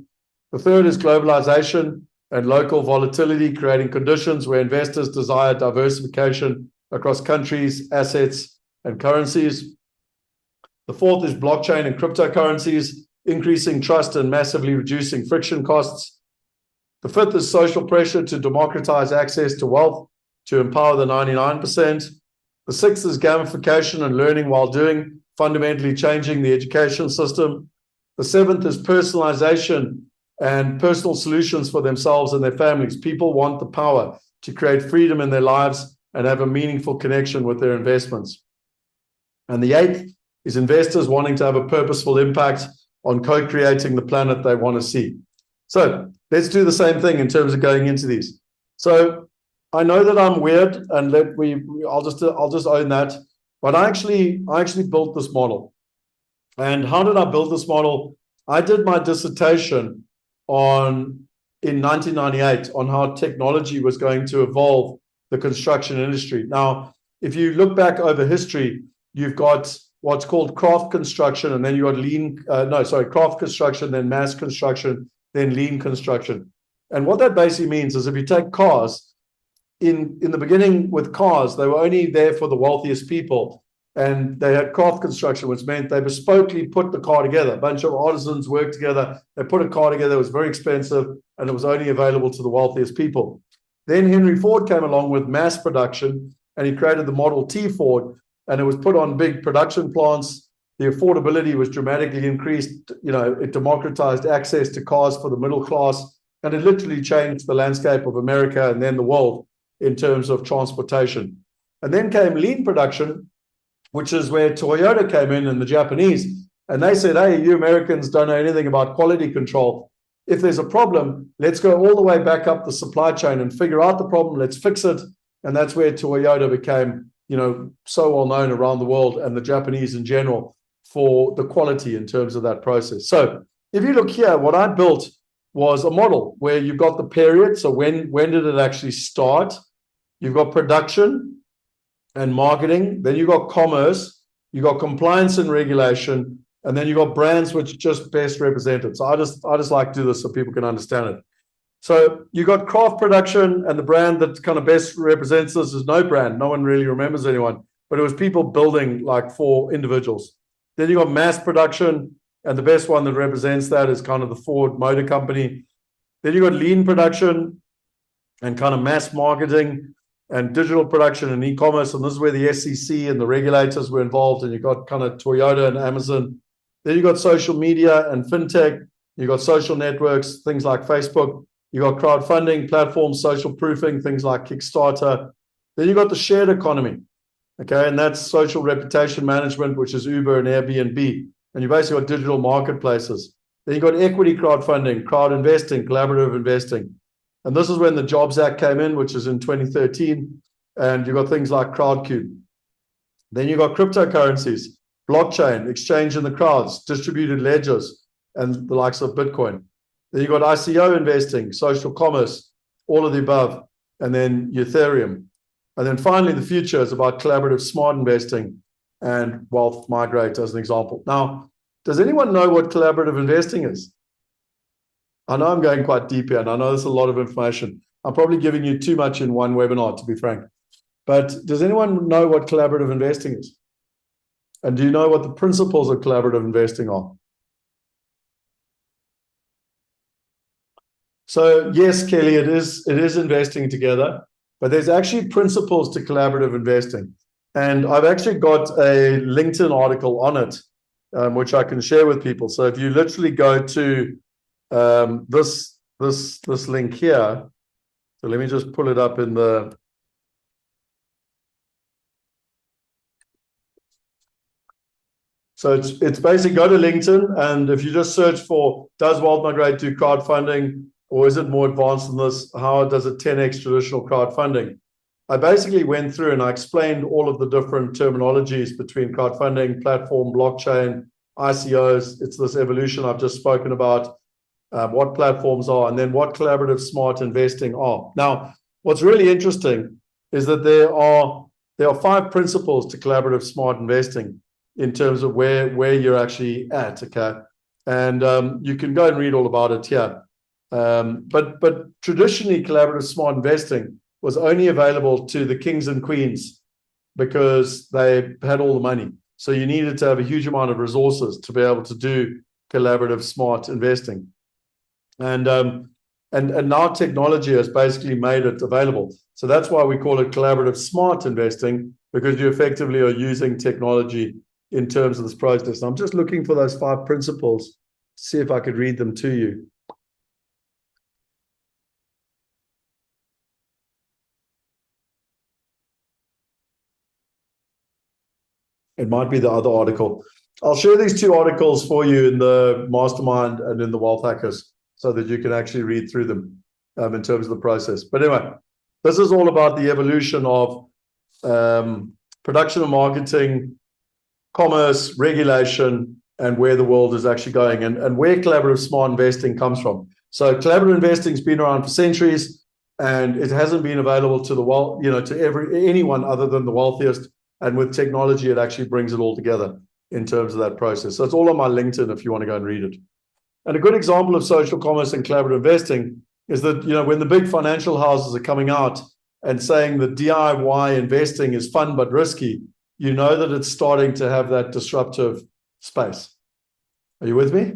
The third is globalization and local volatility, creating conditions where investors desire diversification across countries, assets, and currencies. The fourth is blockchain and cryptocurrencies, increasing trust and massively reducing friction costs. The fifth is social pressure to democratize access to wealth, to empower the 99%. The sixth is gamification and learning while doing, fundamentally changing the education system. The seventh is personalization and personal solutions for themselves and their families. People want the power to create freedom in their lives and have a meaningful connection with their investments. And the eighth is investors wanting to have a purposeful impact on co-creating the planet they want to see. So let's do the same thing in terms of going into these. So I know that I'm weird, and I'll just own that. But I actually built this model. And how did I build this model? I did my dissertation in 1998 on how technology was going to evolve the construction industry. Now, if you look back over history, you've got what's called craft construction, and then you got craft construction, then mass construction, then lean construction. And what that basically means is if you take cars, in the beginning with cars, they were only there for the wealthiest people. And they had craft construction, which meant they bespokely put the car together. A bunch of artisans worked together. They put a car together. It was very expensive, and it was only available to the wealthiest people. Then Henry Ford came along with mass production, and he created the Model T Ford, and it was put on big production plants. The affordability was dramatically increased. It democratized access to cars for the middle class, and it literally changed the landscape of America and then the world in terms of transportation. And then came lean production, which is where Toyota came in and the Japanese, and they said, hey, you Americans don't know anything about quality control. If there's a problem, let's go all the way back up the supply chain and figure out the problem. Let's fix it. And that's where Toyota became, so well known around the world, and the Japanese in general, for the quality in terms of that process. So if you look here, what I built was a model where you've got the period. So when did it actually start? You've got production and marketing. Then you've got commerce. You've got compliance and regulation. And then you've got brands, which just best represented. So I just like to do this so people can understand it. So you got craft production, and the brand that kind of best represents this is no brand. No one really remembers anyone, but it was people building like for individuals. Then you got mass production, and the best one that represents that is kind of the Ford Motor Company. Then you got lean production and kind of mass marketing and digital production and e-commerce. And this is where the SEC and the regulators were involved. And you got kind of Toyota and Amazon. Then you got social media and fintech. You got social networks, things like Facebook. You got crowdfunding platforms, social proofing, things like Kickstarter. Then you got the shared economy. Okay, and that's social reputation management, which is Uber and Airbnb. And you basically got digital marketplaces. Then you got equity crowdfunding, crowd investing, collaborative investing. And this is when the Jobs Act came in, which is in 2013. And you got things like Crowdcube. Then you got cryptocurrencies, blockchain, exchange in the crowds, distributed ledgers, and the likes of Bitcoin. Then you got ICO investing, social commerce, all of the above, and then Ethereum. And then finally, the future is about collaborative smart investing and wealth migrate as an example. Now, does anyone know what collaborative investing is? I know I'm going quite deep here, and I know there's a lot of information. I'm probably giving you too much in one webinar, to be frank. But does anyone know what collaborative investing is? And do you know what the principles of collaborative investing are? So yes, Kelly, it is investing together, but there's actually principles to collaborative investing. And I've actually got a LinkedIn article on it, which I can share with people. So if you literally go to this link here, so let me just pull it up in the. So it's basically go to LinkedIn, and if you just search for, does Wealth Migrate do crowdfunding, or is it more advanced than this? How does it 10x traditional crowdfunding? I basically went through and I explained all of the different terminologies between crowdfunding, platform, blockchain, ICOs. It's this evolution I've just spoken about, what platforms are, and then what collaborative smart investing are. Now, what's really interesting is that there are 5 principles to collaborative smart investing in terms of where you're actually at, okay? And you can go and read all about it here. But traditionally, collaborative smart investing was only available to the kings and queens because they had all the money. So you needed to have a huge amount of resources to be able to do collaborative smart investing. And now technology has basically made it available. So that's why we call it collaborative smart investing, because you effectively are using technology in terms of this process. And I'm just looking for those 5 principles to see if I could read them to you. It might be the other article. I'll share these 2 articles for you in the mastermind and in the Wealth Hackers so that you can actually read through them in terms of the process. But anyway, this is all about the evolution of production and marketing, commerce, regulation, and where the world is actually going, and where collaborative smart investing comes from. So collaborative investing has been around for centuries, and it hasn't been available to to anyone other than the wealthiest. And with technology, it actually brings it all together in terms of that process. So it's all on my LinkedIn if you want to go and read it. And a good example of social commerce and collaborative investing is that, when the big financial houses are coming out and saying that DIY investing is fun but risky, you know that it's starting to have that disruptive space. Are you with me?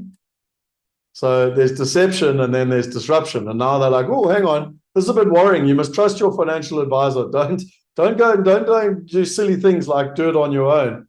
So there's deception and then there's disruption. And now they're like, oh, hang on, this is a bit worrying. You must trust your financial advisor. Don't go and do silly things like do it on your own.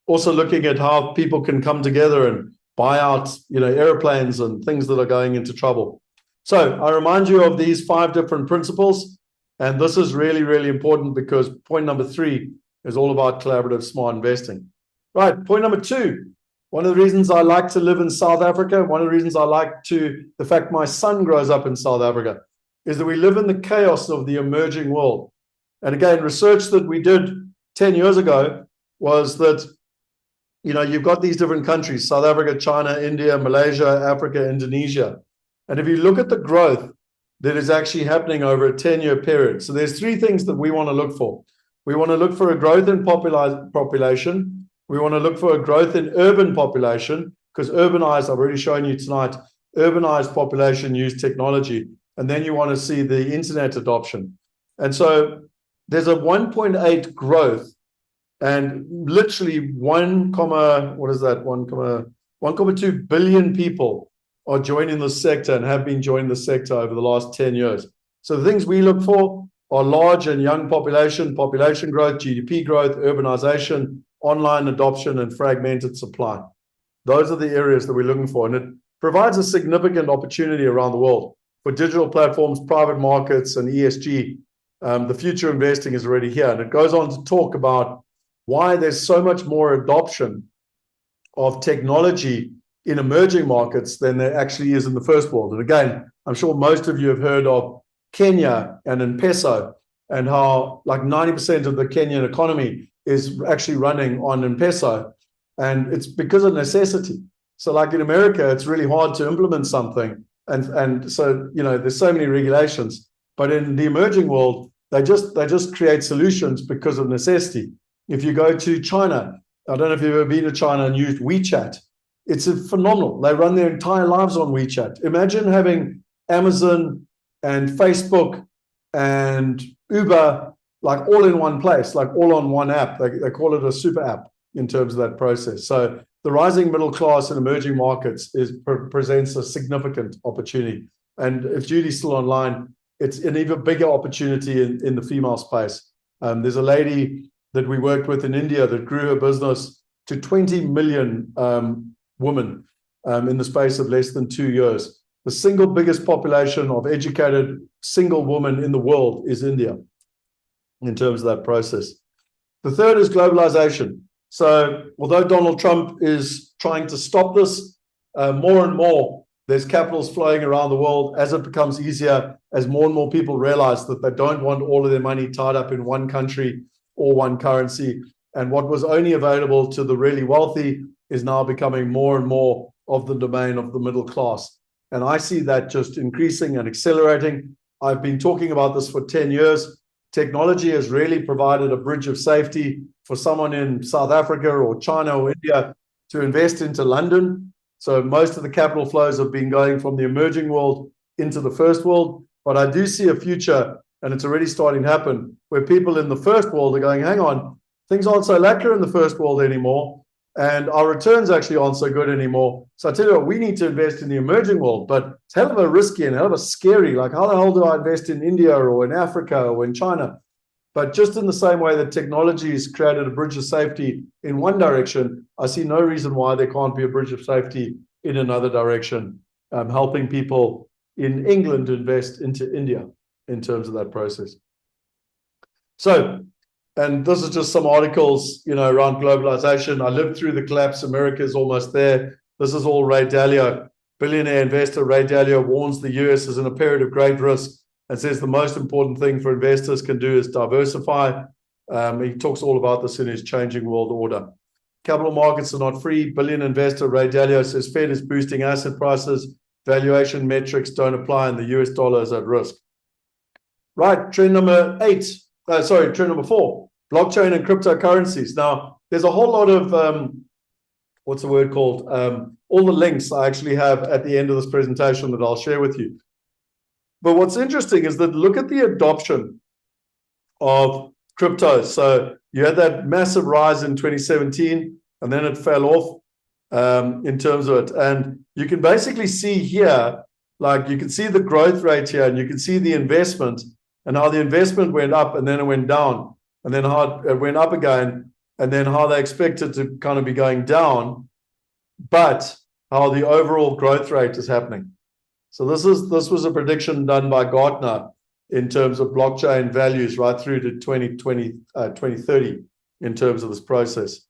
Also looking at how people can come together and buy out, airplanes and things that are going into trouble. So I remind you of these 5 different principles. And this is really, really important because point number 3 is all about collaborative smart investing. Right, point number 2. One of the reasons I like to live in South Africa, one of the reasons I like the fact my son grows up in South Africa, is that we live in the chaos of the emerging world. And again, research that we did 10 years ago was that, you've got these different countries, South Africa, China, India, Malaysia, Africa, Indonesia. And if you look at the growth that is actually happening over a 10-year period, so there's 3 things that we want to look for. We want to look for a growth in population. We want to look for a growth in urban population, because urbanized, I've already shown you tonight, urbanized population use technology. And then you want to see the internet adoption. And so there's a 1.8 growth, and literally 1.2 billion people are joining the sector and have been joining the sector over the last 10 years. So the things we look for are large and young population growth, GDP growth, urbanization, online adoption, and fragmented supply. Those are the areas that we're looking for. And it provides a significant opportunity around the world for digital platforms, private markets, and ESG. The future of investing is already here. And it goes on to talk about why there's so much more adoption of technology in emerging markets than there actually is in the first world. And again, I'm sure most of you have heard of Kenya and M-Pesa, and how like 90% of the Kenyan economy is actually running on M-Pesa. And it's because of necessity. So like in America, it's really hard to implement something. And so, there's so many regulations. But in the emerging world, they just create solutions because of necessity. If you go to China, I don't know if you've ever been to China and used WeChat. It's phenomenal. They run their entire lives on WeChat. Imagine having Amazon and Facebook and Uber like all in one place, like all on one app. They call it a super app in terms of that process. So the rising middle class in emerging markets presents a significant opportunity. And if Judy's still online, it's an even bigger opportunity in the female space. There's a lady that we worked with in India that grew her business to 20 million women in the space of less than 2 years. The single biggest population of educated single women in the world is India in terms of that process. The third is globalization. So although Donald Trump is trying to stop this, more and more there's capitals flowing around the world as it becomes easier, as more and more people realize that they don't want all of their money tied up in one country or one currency. And what was only available to the really wealthy is now becoming more and more of the domain of the middle class. And I see that just increasing and accelerating. I've been talking about this for 10 years. Technology has really provided a bridge of safety for someone in South Africa or China or India to invest into London. So most of the capital flows have been going from the emerging world into the first world. But I do see a future, and it's already starting to happen, where people in the first world are going, hang on, things aren't so lacquer in the first world anymore, and our returns actually aren't so good anymore. So I tell you what, we need to invest in the emerging world, but it's hell of a risky and hell of a scary. Like, how the hell do I invest in India or in Africa or in China? But just in the same way that technology has created a bridge of safety in one direction, I see no reason why there can't be a bridge of safety in another direction, helping people in England invest into India in terms of that process. So, and this is just some articles, around globalization. I lived through the collapse. America is almost there. This is all Ray Dalio. Billionaire investor Ray Dalio warns the US is in a period of great risk and says the most important thing for investors can do is diversify. He talks all about this in his Changing World Order. Capital markets are not free. Billion investor Ray Dalio says Fed is boosting asset prices. Valuation metrics don't apply and the US dollar is at risk. Right, trend number 4, blockchain and cryptocurrencies. Now, there's a whole lot of, what's the word called? All the links I actually have at the end of this presentation that I'll share with you. But what's interesting is that look at the adoption of crypto. So you had that massive rise in 2017, and then it fell off in terms of it. And you can basically see here, like you can see the growth rate here, and you can see the investment, and how the investment went up, and then it went down, and then how it went up again, and then how they expect it to kind of be going down, but how the overall growth rate is happening. So this was a prediction done by Gartner in terms of blockchain values right through to 2030 in terms of this process.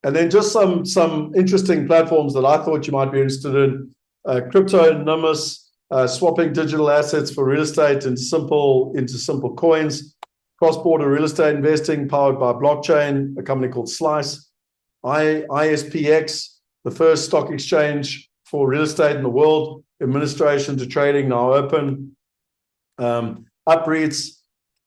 And then just some interesting platforms that I thought you might be interested in. Crypto-Nimbus, swapping digital assets for real estate into simple coins. Cross-border real estate investing powered by blockchain, a company called Slice. ISPX, the first stock exchange for real estate in the world. Administration to trading now open. UpREITs,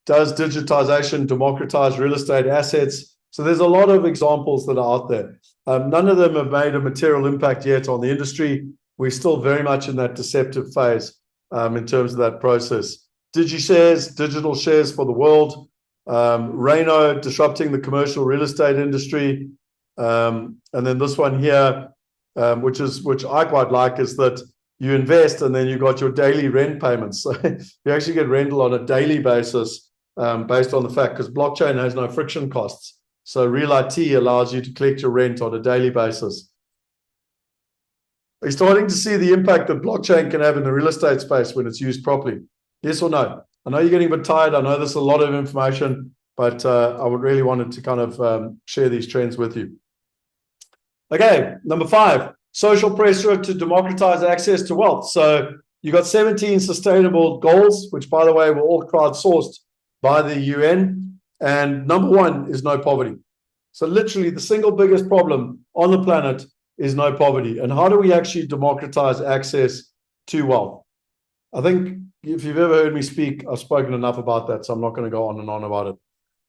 does digitization democratize real estate assets? So there's a lot of examples that are out there. None of them have made a material impact yet on the industry. We're still very much in that deceptive phase in terms of that process. DigiShares, digital shares for the world. Reno, disrupting the commercial real estate industry. And then this one here, which I quite like, is that you invest and then you got your daily rent payments. So you actually get rental on a daily basis based on the fact, because blockchain has no friction costs. So Real IT allows you to collect your rent on a daily basis. Are you starting to see the impact that blockchain can have in the real estate space when it's used properly? Yes or no? I know you're getting a bit tired. I know there's a lot of information, but I would really wanted to kind of share these trends with you. Okay, number 5. Social pressure to democratize access to wealth. So you got 17 sustainable goals, which, by the way, were all crowdsourced by the UN. And number 1 is no poverty. So literally the single biggest problem on the planet is no poverty. And how do we actually democratize access to wealth? I think if you've ever heard me speak, I've spoken enough about that, so I'm not going to go on and on about it.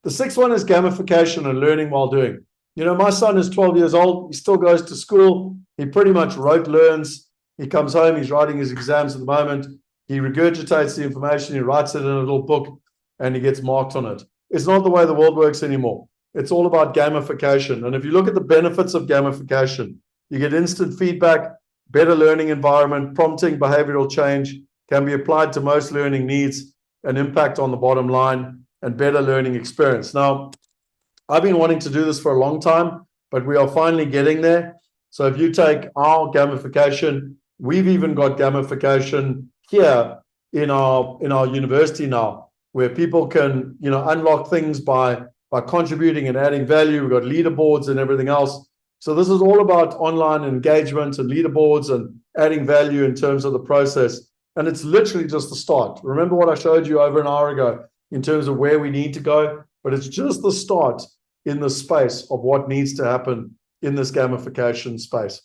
The 6th one is gamification and learning while doing. My son is 12 years old. He still goes to school. He pretty much learns. He comes home. He's writing his exams at the moment. He regurgitates the information. He writes it in a little book, and he gets marked on it. It's not the way the world works anymore. It's all about gamification. And if you look at the benefits of gamification, you get instant feedback, better learning environment, prompting behavioral change, can be applied to most learning needs, an impact on the bottom line, and better learning experience. Now, I've been wanting to do this for a long time, but we are finally getting there. So if you take our gamification, we've even got gamification here in our university now, where people can unlock things by contributing and adding value. We've got leaderboards and everything else. So this is all about online engagement and leaderboards and adding value in terms of the process. And it's literally just the start. Remember what I showed you over an hour ago in terms of where we need to go, but it's just the start in the space of what needs to happen in this gamification space.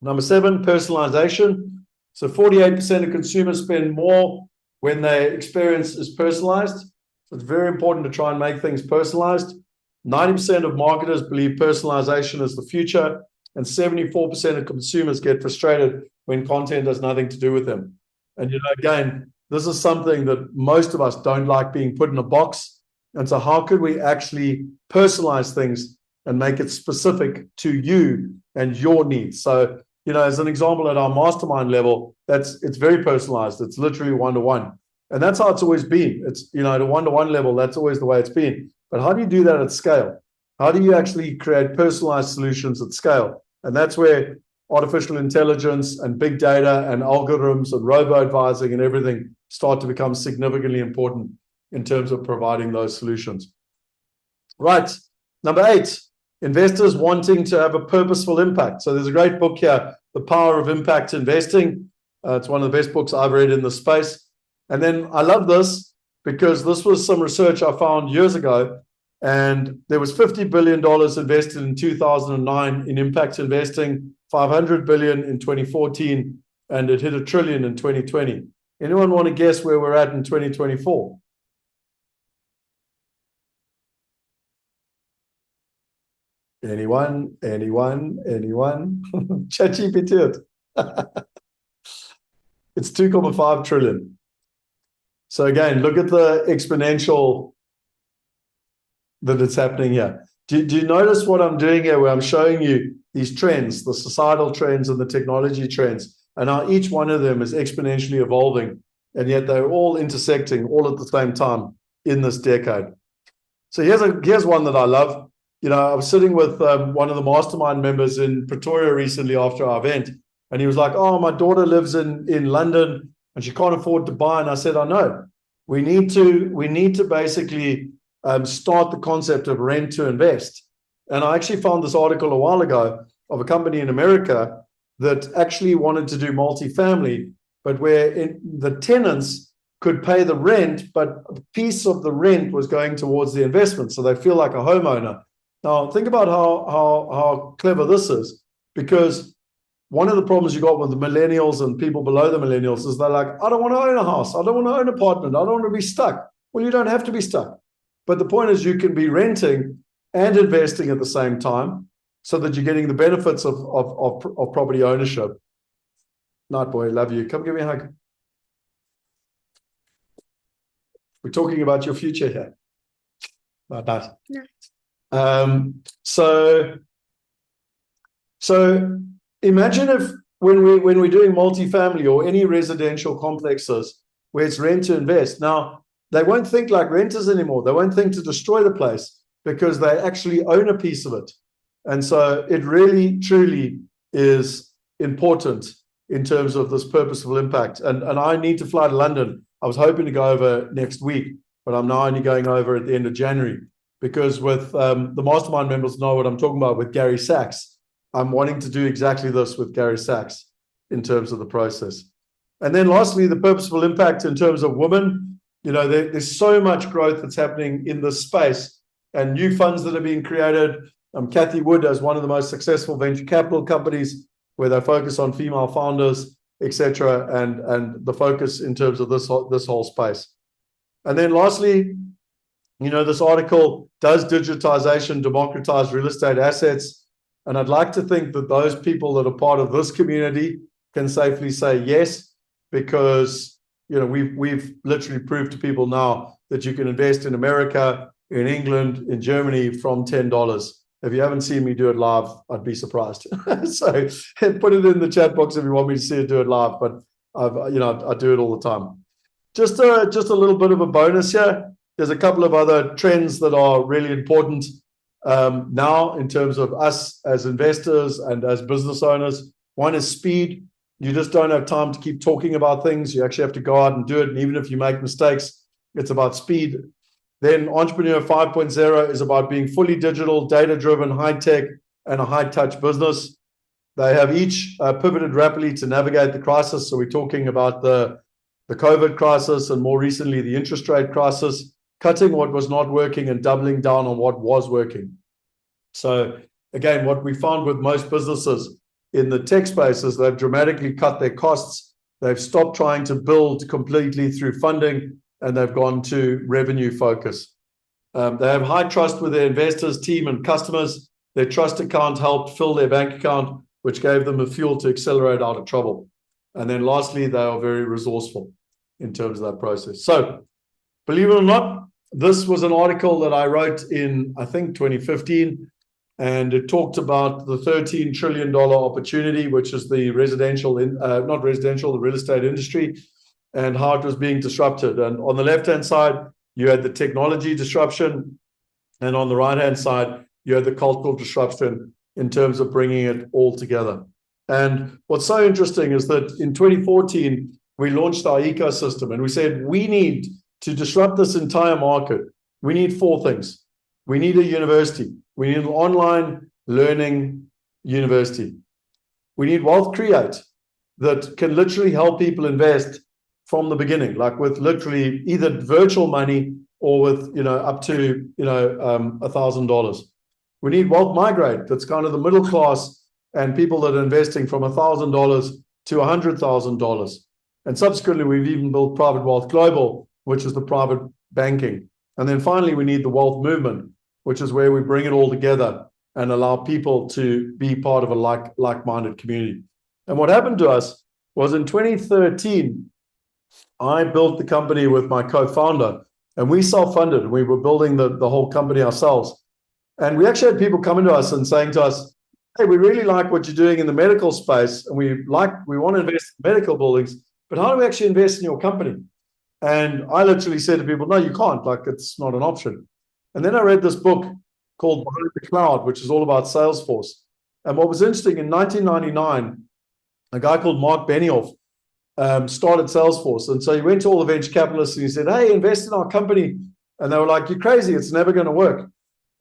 Number 7, personalization. So 48% of consumers spend more when their experience is personalized. So it's very important to try and make things personalized. 90% of marketers believe personalization is the future, and 74% of consumers get frustrated when content has nothing to do with them. And again, this is something that most of us don't like, being put in a box. And so how could we actually personalize things and make it specific to you and your needs? So, you know, as an example, at our mastermind level, it's very personalized. It's literally one-to-one. And that's how it's always been. It's, you know, at a one-to-one level, that's always the way it's been. But how do you do that at scale? How do you actually create personalized solutions at scale? And that's where artificial intelligence and big data and algorithms and robo-advising and everything start to become significantly important in terms of providing those solutions. Right. Number 8, investors wanting to have a purposeful impact. So there's a great book here, The Power of Impact Investing. It's one of the best books I've read in the space. And then I love this because this was some research I found years ago. And there was $50 billion invested in 2009 in impact investing, 500 billion in 2014, and it hit $1 trillion in 2020. Anyone want to guess where we're at in 2024? Anyone? ChatGPT it. It's 2.5 trillion. So again, look at the exponential that it's happening here. Do you notice what I'm doing here, where I'm showing you these trends, the societal trends and the technology trends, and how each one of them is exponentially evolving, and yet they're all intersecting all at the same time in this decade. So here's one that I love. You know, I was sitting with one of the mastermind members in Pretoria recently after our event, and he was like, "Oh, my daughter lives in London and she can't afford to buy." And I said, "I know. We need to basically start the concept of rent to invest." And I actually found this article a while ago of a company in America that actually wanted to do multifamily, but where the tenants could pay the rent, but a piece of the rent was going towards the investment, so they feel like a homeowner. Now, think about how clever this is, because one of the problems you got with the millennials and people below the millennials is they're like, "I don't want to own a house. I don't want to own an apartment. I don't want to be stuck." Well, you don't have to be stuck. But the point is you can be renting and investing at the same time so that you're getting the benefits of property ownership. Night boy, love you. Come give me a hug. We're talking about your future here. About that. No. So imagine if when we're doing multifamily or any residential complexes where it's rent to invest. Now, they won't think like renters anymore. They won't think to destroy the place because they actually own a piece of it. And so it really, truly is important in terms of this purposeful impact. And I need to fly to London. I was hoping to go over next week, but I'm now only going over at the end of January, because with the mastermind members know what I'm talking about with Gary Sachs. I'm wanting to do exactly this with Gary Sachs in terms of the process. And then lastly, the purposeful impact in terms of women. You know, there's so much growth that's happening in this space and new funds that are being created. Kathy Wood has one of the most successful venture capital companies where they focus on female founders, etc., and the focus in terms of this whole space. And then lastly, you know, this article, does digitization democratize real estate assets? And I'd like to think that those people that are part of this community can safely say yes, because you know, we've literally proved to people now that you can invest in America, in England, in Germany from $10. If you haven't seen me do it live, I'd be surprised. So put it in the chat box if you want me to see it do it live. But I do it all the time. Just a little bit of a bonus here. There's a couple of other trends that are really important now in terms of us as investors and as business owners. One is speed. You just don't have time to keep talking about things. You actually have to go out and do it. And even if you make mistakes, it's about speed. Then Entrepreneur 5.0 is about being fully digital, data-driven, high-tech, and a high-touch business. They have each pivoted rapidly to navigate the crisis. So we're talking about the COVID crisis and more recently the interest rate crisis, cutting what was not working and doubling down on what was working. So again, what we found with most businesses in the tech space is they've dramatically cut their costs. They've stopped trying to build completely through funding, and they've gone to revenue focus. They have high trust with their investors, team, and customers. Their trust account helped fill their bank account, which gave them the fuel to accelerate out of trouble. And then lastly, they are very resourceful in terms of that process. So believe it or not, this was an article that I wrote in, I think, 2015, and it talked about the $13 trillion opportunity, which is the the real estate industry, and how it was being disrupted. And on the left-hand side, you had the technology disruption, and on the right-hand side, you had the cultural disruption in terms of bringing it all together. And what's so interesting is that in 2014, we launched our ecosystem, and we said, we need to disrupt this entire market. We need four things. We need a university. We need an online learning university. We need Wealth Create that can literally help people invest from the beginning, like with literally either virtual money or with, up to, $1,000. We need Wealth Migrate. That's kind of the middle class and people that are investing from $1,000 to $100,000. And subsequently, we've even built Private Wealth Global, which is the private banking. And then finally, we need the wealth movement, which is where we bring it all together and allow people to be part of a like-minded community. And what happened to us was in 2013, I built the company with my co-founder, and we self-funded. We were building the whole company ourselves. And we actually had people coming to us and saying to us, hey, we really like what you're doing in the medical space, and we want to invest in medical buildings, but how do we actually invest in your company? And I literally said to people, no, you can't, it's not an option. And then I read this book called Behind the Cloud, which is all about Salesforce. And what was interesting, in 1999, a guy called Mark Benioff started Salesforce. And so he went to all the venture capitalists and he said, hey, invest in our company. And they were like, you're crazy, it's never going to work.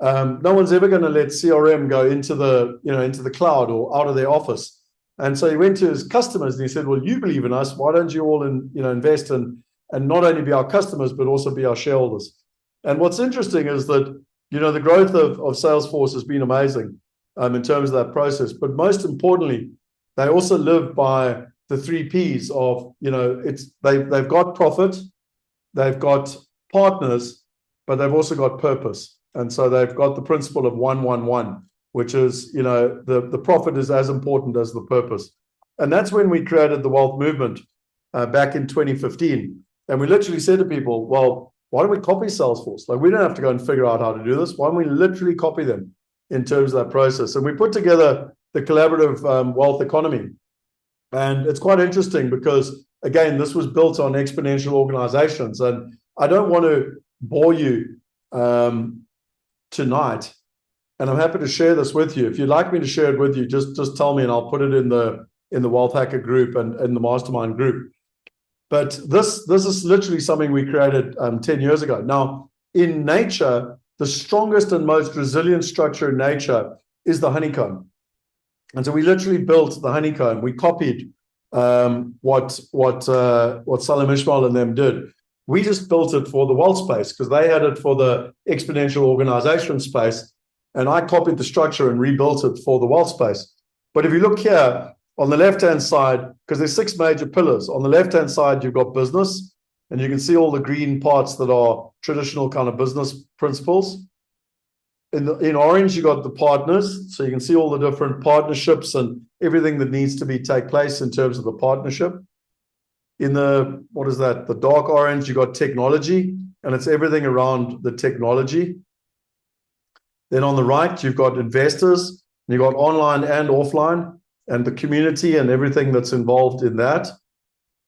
No one's ever going to let CRM go into the cloud or out of their office. And so he went to his customers and he said, well, you believe in us. Why don't you all invest and not only be our customers, but also be our shareholders? And what's interesting is that, the growth of Salesforce has been amazing in terms of that process. But most importantly, they also live by the 3 Ps of, they've got profit, they've got partners, but they've also got purpose. And so they've got the principle of 1-1-1, which is, the profit is as important as the purpose. And that's when we created the wealth movement back in 2015. And we literally said to people, well, why don't we copy Salesforce? We don't have to go and figure out how to do this. Why don't we literally copy them in terms of that process? And we put together the collaborative wealth economy. And it's quite interesting because, again, this was built on exponential organizations. And I don't want to bore you tonight, and I'm happy to share this with you. If you'd like me to share it with you, just tell me, and I'll put it in the Wealth Hacker group and in the mastermind group. But this is literally something we created 10 years ago. Now, in nature, the strongest and most resilient structure in nature is the honeycomb. And so we literally built the honeycomb. We copied what Salim Ismail and them did. We just built it for the wealth space because they had it for the exponential organization space. And I copied the structure and rebuilt it for the wealth space. But if you look here on the left-hand side, because there's 6 major pillars, on the left-hand side, you've got business, and you can see all the green parts that are traditional kind of business principles. In orange, you got the partners. So you can see all the different partnerships and everything that needs to take place in terms of the partnership. In the dark orange, you got technology, and it's everything around the technology. Then on the right, you've got investors, and you've got online and offline, and the community and everything that's involved in that.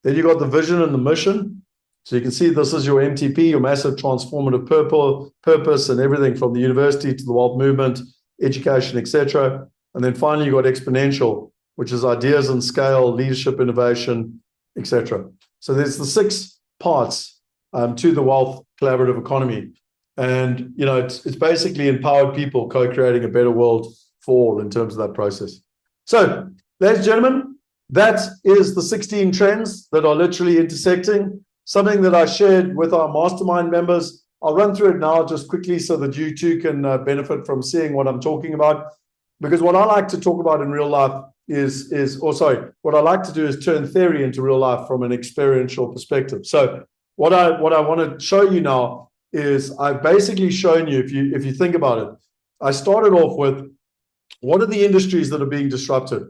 Then you got the vision and the mission. So you can see this is your MTP, your massive transformative purpose, and everything from the university to the wealth movement, education, etc. And then finally, you got exponential, which is ideas and scale, leadership, innovation, etc. So there's the 6 parts to the wealth collaborative economy. And, it's basically empowered people co-creating a better world for all in terms of that process. So, ladies and gentlemen, that is the 16 trends that are literally intersecting, something that I shared with our mastermind members. I'll run through it now just quickly so that you too can benefit from seeing what I'm talking about. Because what I like to talk about in real life what I like to do is turn theory into real life from an experiential perspective. So what I want to show you now is I've basically shown you, if you think about it, I started off with what are the industries that are being disrupted?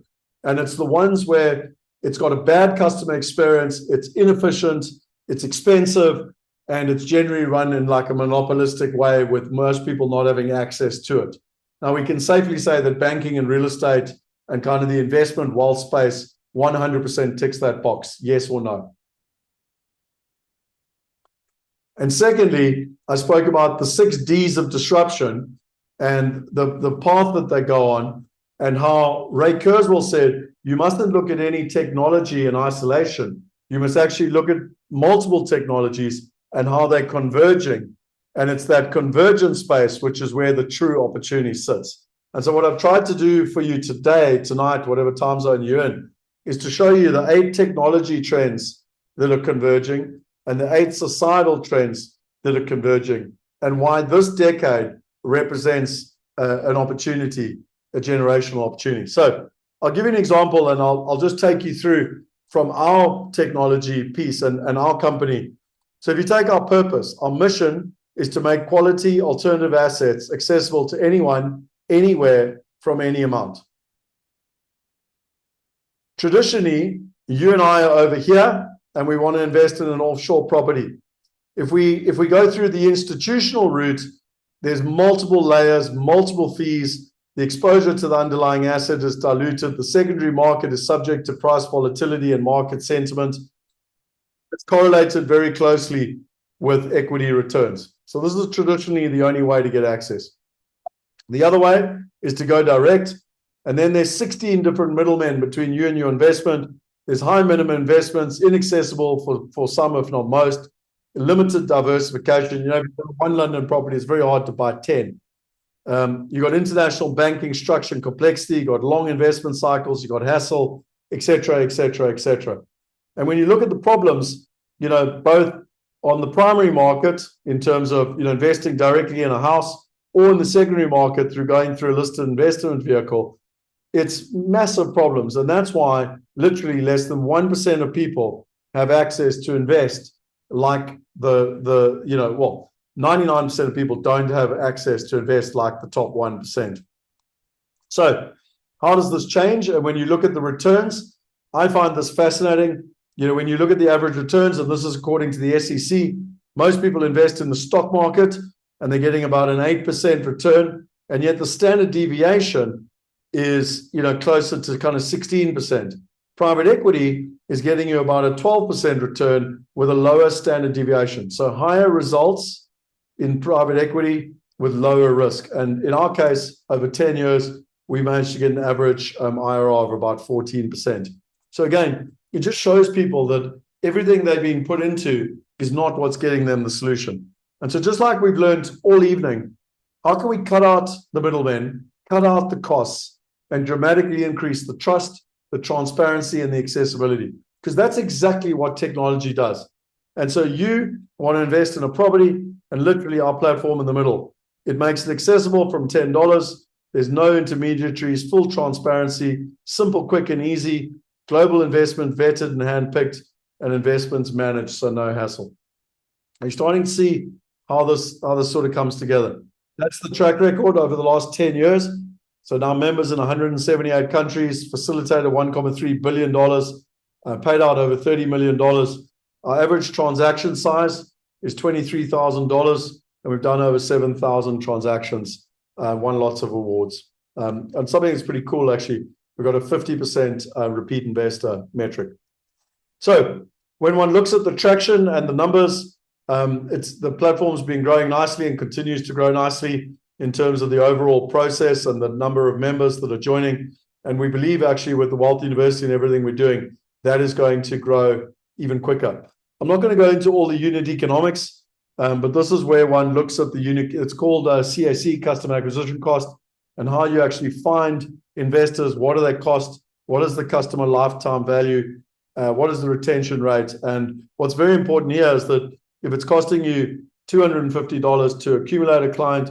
And it's the ones where it's got a bad customer experience, it's inefficient, it's expensive, and it's generally run in like a monopolistic way with most people not having access to it. Now, we can safely say that banking and real estate and kind of the investment wealth space 100% ticks that box, yes or no. And secondly, I spoke about the 6 Ds of disruption and the path that they go on, and how Ray Kurzweil said, you mustn't look at any technology in isolation. You must actually look at multiple technologies and how they're converging. And it's that convergence space, which is where the true opportunity sits. And so what I've tried to do for you today, tonight, whatever time zone you're in, is to show you the 8 technology trends that are converging and the 8 societal trends that are converging, and why this decade represents an opportunity, a generational opportunity. So I'll give you an example, and I'll just take you through from our technology piece and our company. So if you take our purpose, our mission is to make quality alternative assets accessible to anyone, anywhere, from any amount. Traditionally, you and I are over here, and we want to invest in an offshore property. If we go through the institutional route, there's multiple layers, multiple fees. The exposure to the underlying asset is diluted. The secondary market is subject to price volatility and market sentiment. It's correlated very closely with equity returns. So this is traditionally the only way to get access. The other way is to go direct, and then there's 16 different middlemen between you and your investment. There's high minimum investments, inaccessible for some, if not most, limited diversification. You know, one London property is very hard to buy 10. You've got international banking structure and complexity, you've got long investment cycles, you've got hassle, et cetera, et cetera, et cetera. And when you look at the problems, you know, both on the primary market in terms of, you know, investing directly in a house, or in the secondary market through going through a listed investment vehicle, it's massive problems. And that's why literally less than 1% of people have access to invest, like the you know, well, 99% of people don't have access to invest like the top 1%. So how does this change? And when you look at the returns, I find this fascinating. You know, when you look at the average returns, and this is according to the SEC, most people invest in the stock market and they're getting about an 8% return. And yet the standard deviation is, you know, closer to kind of 16%. Private equity is getting you about a 12% return with a lower standard deviation. So higher results in private equity with lower risk. And in our case, over 10 years, we managed to get an average IRR of about 14%. So again, it just shows people that everything they're being put into is not what's getting them the solution. And so just like we've learned all evening, how can we cut out the middlemen, cut out the costs, and dramatically increase the trust, the transparency, and the accessibility? Because that's exactly what technology does. And so you want to invest in a property, and literally our platform in the middle. It makes it accessible from $10. There's no intermediaries, full transparency, simple, quick, and easy. Global investment vetted and handpicked, and investments managed, so no hassle. Are you starting to see how this sort of comes together? That's the track record over the last 10 years. So now members in 178 countries, facilitated $1.3 billion, paid out over $30 million. Our average transaction size is $23,000, and we've done over 7,000 transactions, won lots of awards. And something that's pretty cool, actually, we've got a 50% repeat investor metric. So when one looks at the traction and the numbers, the platform's been growing nicely and continues to grow nicely in terms of the overall process and the number of members that are joining. And we believe actually with the Wealth University and everything we're doing, that is going to grow even quicker. I'm not going to go into all the unit economics, but this is where one looks at the unit. It's called CAC, customer acquisition cost, and how you actually find investors. What do they cost? What is the customer lifetime value? What is the retention rate? And what's very important here is that if it's costing you $250 to accumulate a client,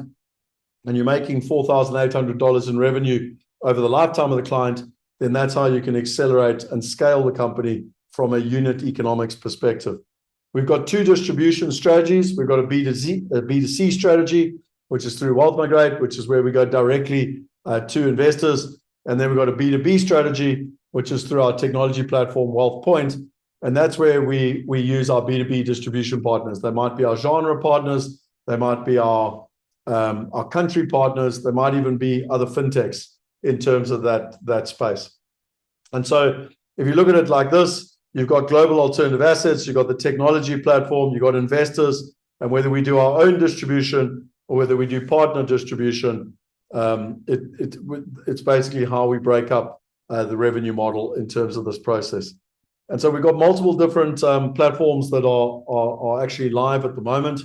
and you're making $4,800 in revenue over the lifetime of the client, then that's how you can accelerate and scale the company from a unit economics perspective. We've got 2 distribution strategies. We've got a B2C strategy, which is through Wealth Migrate, which is where we go directly to investors. And then we've got a B2B strategy, which is through our technology platform, Wealth Point. And that's where we use our B2B distribution partners. They might be our genre partners, they might be our country partners, they might even be other fintechs in terms of that space. And so if you look at it like this, you've got global alternative assets, you've got the technology platform, you've got investors, and whether we do our own distribution or whether we do partner distribution, it's basically how we break up the revenue model in terms of this process. And so we've got multiple different platforms that are actually live at the moment.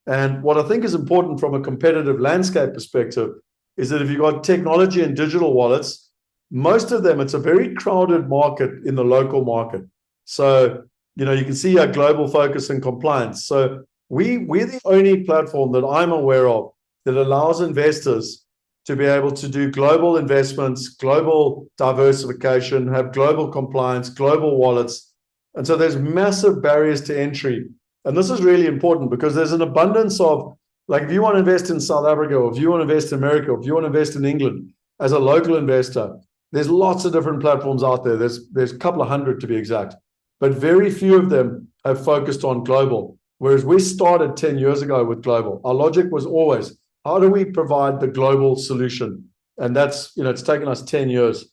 And what I think is important from a competitive landscape perspective is that if you've got technology and digital wallets, most of them, it's a very crowded market in the local market. So, you can see our global focus and compliance. So we're the only platform that I'm aware of that allows investors to be able to do global investments, global diversification, have global compliance, global wallets. And so there's massive barriers to entry. And this is really important because there's an abundance of, like, if you want to invest in South Africa, or if you want to invest in America, or if you want to invest in England as a local investor, there's lots of different platforms out there. There's a couple of hundred to be exact, but very few of them have focused on global. Whereas we started 10 years ago with global. Our logic was always, how do we provide the global solution? And that's, it's taken us 10 years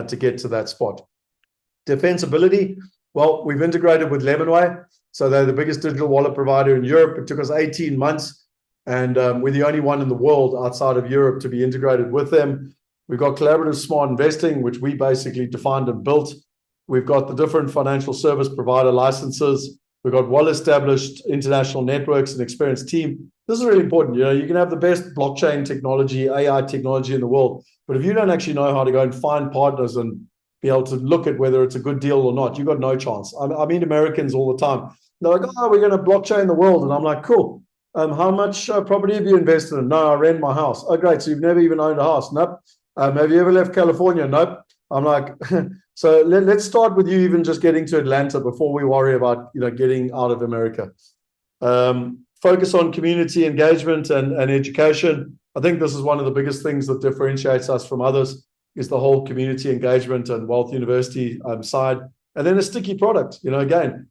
to get to that spot. Defensibility, well, we've integrated with Lemonway. So they're the biggest digital wallet provider in Europe. It took us 18 months. And we're the only one in the world outside of Europe to be integrated with them. We've got collaborative smart investing, which we basically defined and built. We've got the different financial service provider licenses. We've got well-established international networks and experienced team. This is really important. You can have the best blockchain technology, AI technology in the world, but if you don't actually know how to go and find partners and be able to look at whether it's a good deal or not, you've got no chance. I meet Americans all the time. They're like, oh, we're going to blockchain the world. And I'm like, cool. How much property have you invested in? No, I rent my house. Oh, great. So you've never even owned a house? Nope. Have you ever left California? Nope. I'm like, so let's start with you even just getting to Atlanta before we worry about, getting out of America. Focus on community engagement and education. I think this is one of the biggest things that differentiates us from others is the whole community engagement and Wealth University side. And then a sticky product. Again,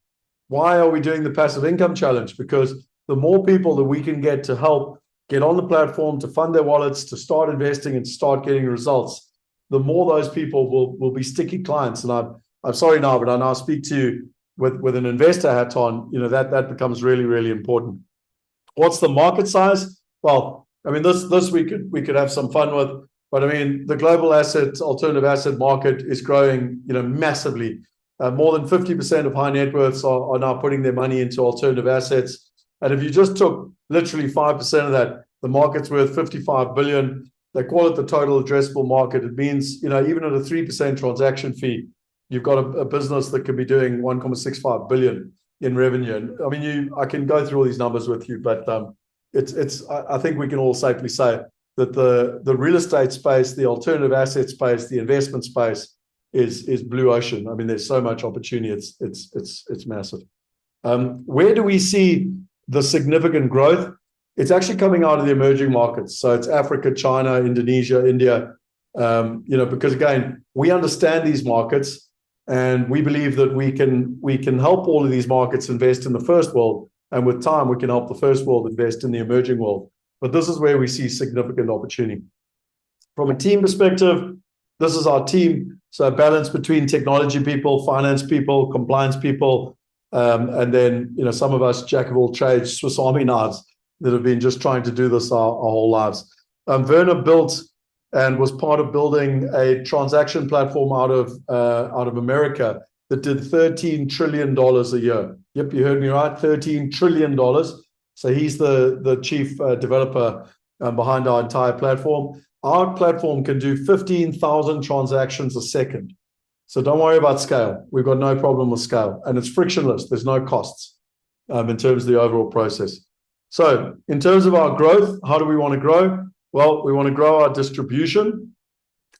why are we doing the passive income challenge? Because the more people that we can get to help get on the platform, to fund their wallets, to start investing and start getting results, the more those people will be sticky clients. And I'm sorry now, but I now speak to you with an investor hat on, that becomes really, really important. What's the market size? Well, this we could have some fun with, but the global alternative asset market is growing, massively. More than 50% of high net worths are now putting their money into alternative assets. And if you just took literally 5% of that, the market's worth 55 billion. They call it the total addressable market. It means, even at a 3% transaction fee, you've got a business that could be doing 1.65 billion in revenue. And I can go through all these numbers with you, but I think we can all safely say that the real estate space, the alternative asset space, the investment space is blue ocean. There's so much opportunity. It's massive. Where do we see the significant growth? It's actually coming out of the emerging markets. So it's Africa, China, Indonesia, India, because again, we understand these markets and we believe that we can help all of these markets invest in the first world. And with time, we can help the first world invest in the emerging world. But this is where we see significant opportunity. From a team perspective, this is our team. So a balance between technology people, finance people, compliance people, and then, some of us jack of all trades, Swiss Army knives that have been just trying to do this our whole lives. Werner built and was part of building a transaction platform out of America that did $13 trillion a year. Yep, you heard me right, $13 trillion. So he's the chief developer behind our entire platform. Our platform can do 15,000 transactions a second. So don't worry about scale. We've got no problem with scale. And it's frictionless. There's no costs in terms of the overall process. So in terms of our growth, how do we want to grow? Well, we want to grow our distribution.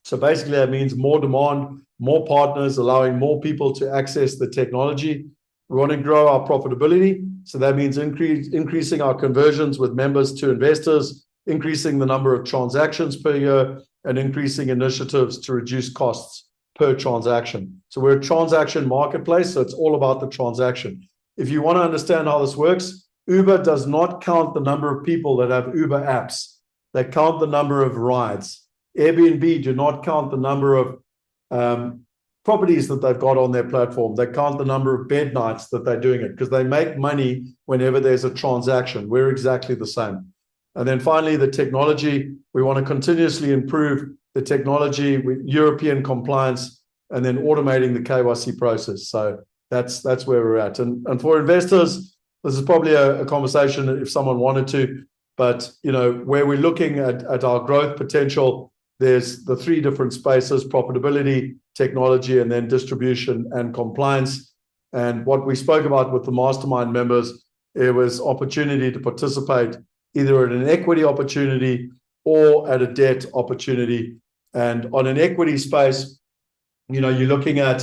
So basically that means more demand, more partners, allowing more people to access the technology. We want to grow our profitability. So that means increasing our conversions with members to investors, increasing the number of transactions per year, and increasing initiatives to reduce costs per transaction. So we're a transaction marketplace, so it's all about the transaction. If you want to understand how this works, Uber does not count the number of people that have Uber apps. They count the number of rides. Airbnb do not count the number of properties that they've got on their platform. They count the number of bed nights that they're doing it, because they make money whenever there's a transaction. We're exactly the same. And then finally, the technology. We want to continuously improve the technology with European compliance, and then automating the KYC process. So that's where we're at. And for investors, this is probably a conversation if someone wanted to, but where we're looking at our growth potential, there's the three different spaces: profitability, technology, and then distribution and compliance. And what we spoke about with the mastermind members, it was opportunity to participate either at an equity opportunity or at a debt opportunity. And on an equity space, you're looking at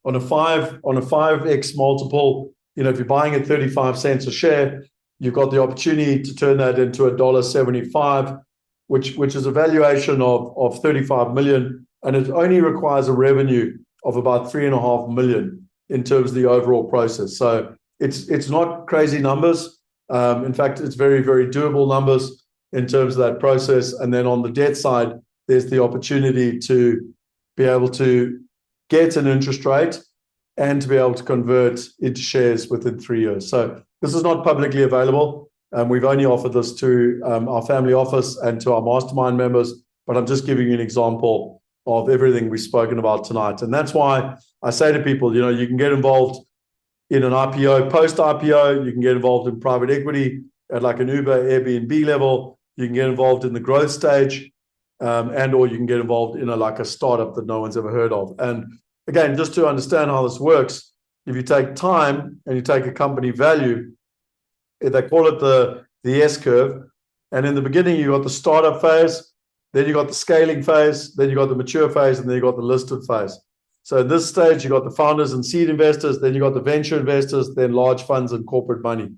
on a 5x multiple, if you're buying at 35 cents a share, you've got the opportunity to turn that into $1.75, which is a valuation of 35 million, and it only requires a revenue of about 3.5 million in terms of the overall process. So it's not crazy numbers. In fact, it's very, very doable numbers in terms of that process. And then on the debt side, there's the opportunity to be able to get an interest rate and to be able to convert into shares within 3 years. So this is not publicly available. We've only offered this to our family office and to our mastermind members, but I'm just giving you an example of everything we've spoken about tonight. And that's why I say to people, you can get involved in an IPO, post-IPO, you can get involved in private equity at like an Uber, Airbnb level, you can get involved in the growth stage, and or you can get involved in a startup that no one's ever heard of. And again, just to understand how this works, if you take time and you take a company value, they call it the S curve. And in the beginning, you got the startup phase, then you got the scaling phase, then you got the mature phase, and then you got the listed phase. So at this stage, you got the founders and seed investors, then you got the venture investors, then large funds and corporate money.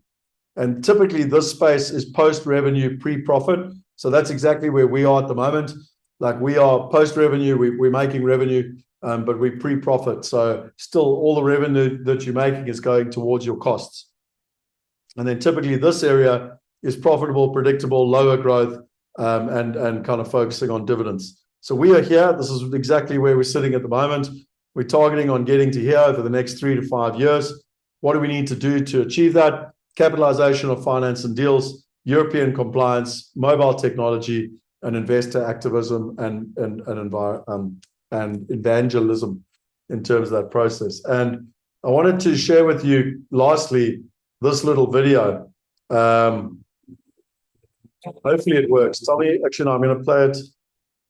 And typically this space is post-revenue, pre-profit. So that's exactly where we are at the moment. Like we are post-revenue, we're making revenue, but we pre-profit. So still all the revenue that you're making is going towards your costs. And then typically this area is profitable, predictable, lower growth, and kind of focusing on dividends. So we are here. This is exactly where we're sitting at the moment. We're targeting on getting to here over the next 3 to 5 years. What do we need to do to achieve that? Capitalization of finance and deals, European compliance, mobile technology, and investor activism and evangelism in terms of that process. And I wanted to share with you, lastly, this little video. Hopefully it works. Tell me, actually, no, I'm going to play it.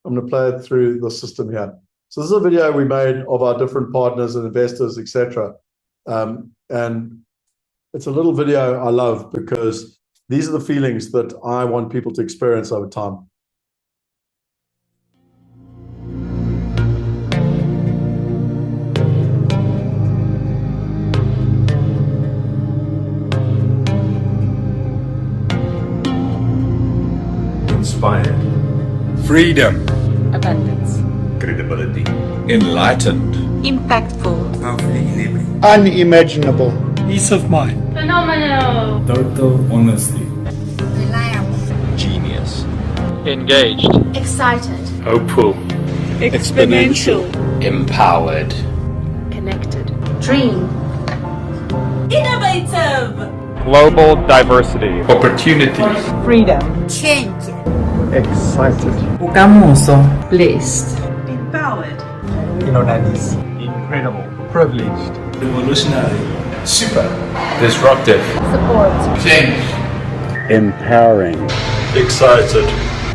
I'm going to play it through the system here. So this is a video we made of our different partners and investors, etc. And it's a little video I love because these are the feelings that I want people to experience over time. Inspired. Freedom. Abundance. Credibility. Enlightened. Impactful. Powerfully enabling. Unimaginable. Peace of mind. Phenomenal. Total honesty. Reliable. Genius. Engaged. Excited. Hopeful. Exponential. Empowered. Connected. Dream. Innovative. Global diversity. Opportunities. Freedom. Change. Excited. Blessed. Empowered. Incredible. Privileged. Revolutionary. Super. Disruptive. Support. Change. Empowering. Excited.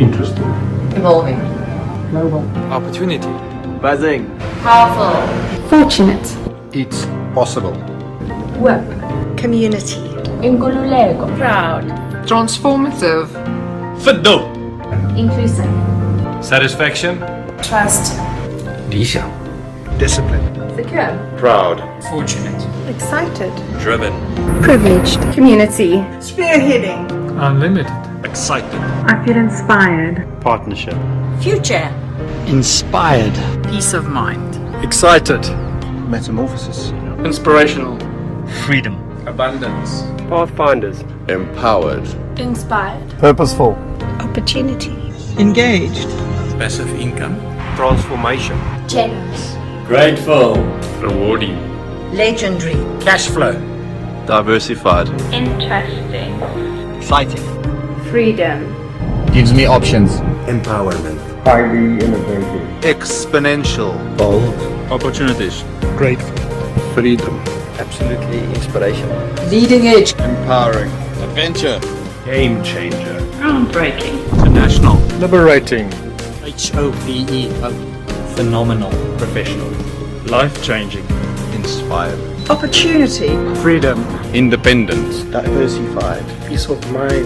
Interesting. Evolving. Global. Opportunity. Buzzing. Powerful. Fortunate. It's possible. Work. Community. Inkululeko. Proud. Transformative. Fiddle. Inclusive. Satisfaction. Trust. 理想 Discipline. Secure. Proud. Fortunate. Excited. Driven. Privileged. Community. Spearheading. Unlimited. Excited. I feel inspired. Partnership. Future. Inspired. Peace of mind. Excited. Metamorphosis. Inspirational. Freedom. Abundance. Pathfinders. Empowered. Inspired. Purposeful. Opportunity. Engaged. Passive income. Transformation. Generous. Grateful. Rewarding. Legendary. Cash flow. Diversified. Interesting. Exciting. Freedom. Gives me options. Empowerment. Highly innovative. Exponential. Bold. Opportunities. Grateful. Freedom. Absolutely inspirational. Leading edge. Empowering. Adventure. Game changer. Groundbreaking. International. Liberating. HOPE. Phenomenal. Professional. Life changing. Inspired. Opportunity. Freedom. Independence. Diversified. Peace of mind.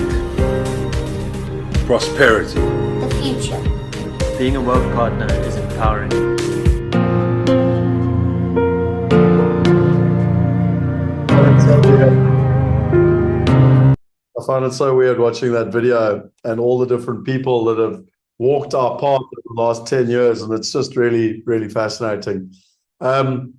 Prosperity. The future. Being a wealth partner is empowering. I find it so weird watching that video and all the different people that have walked our path over the last 10 years, and it's just really, really fascinating. I'm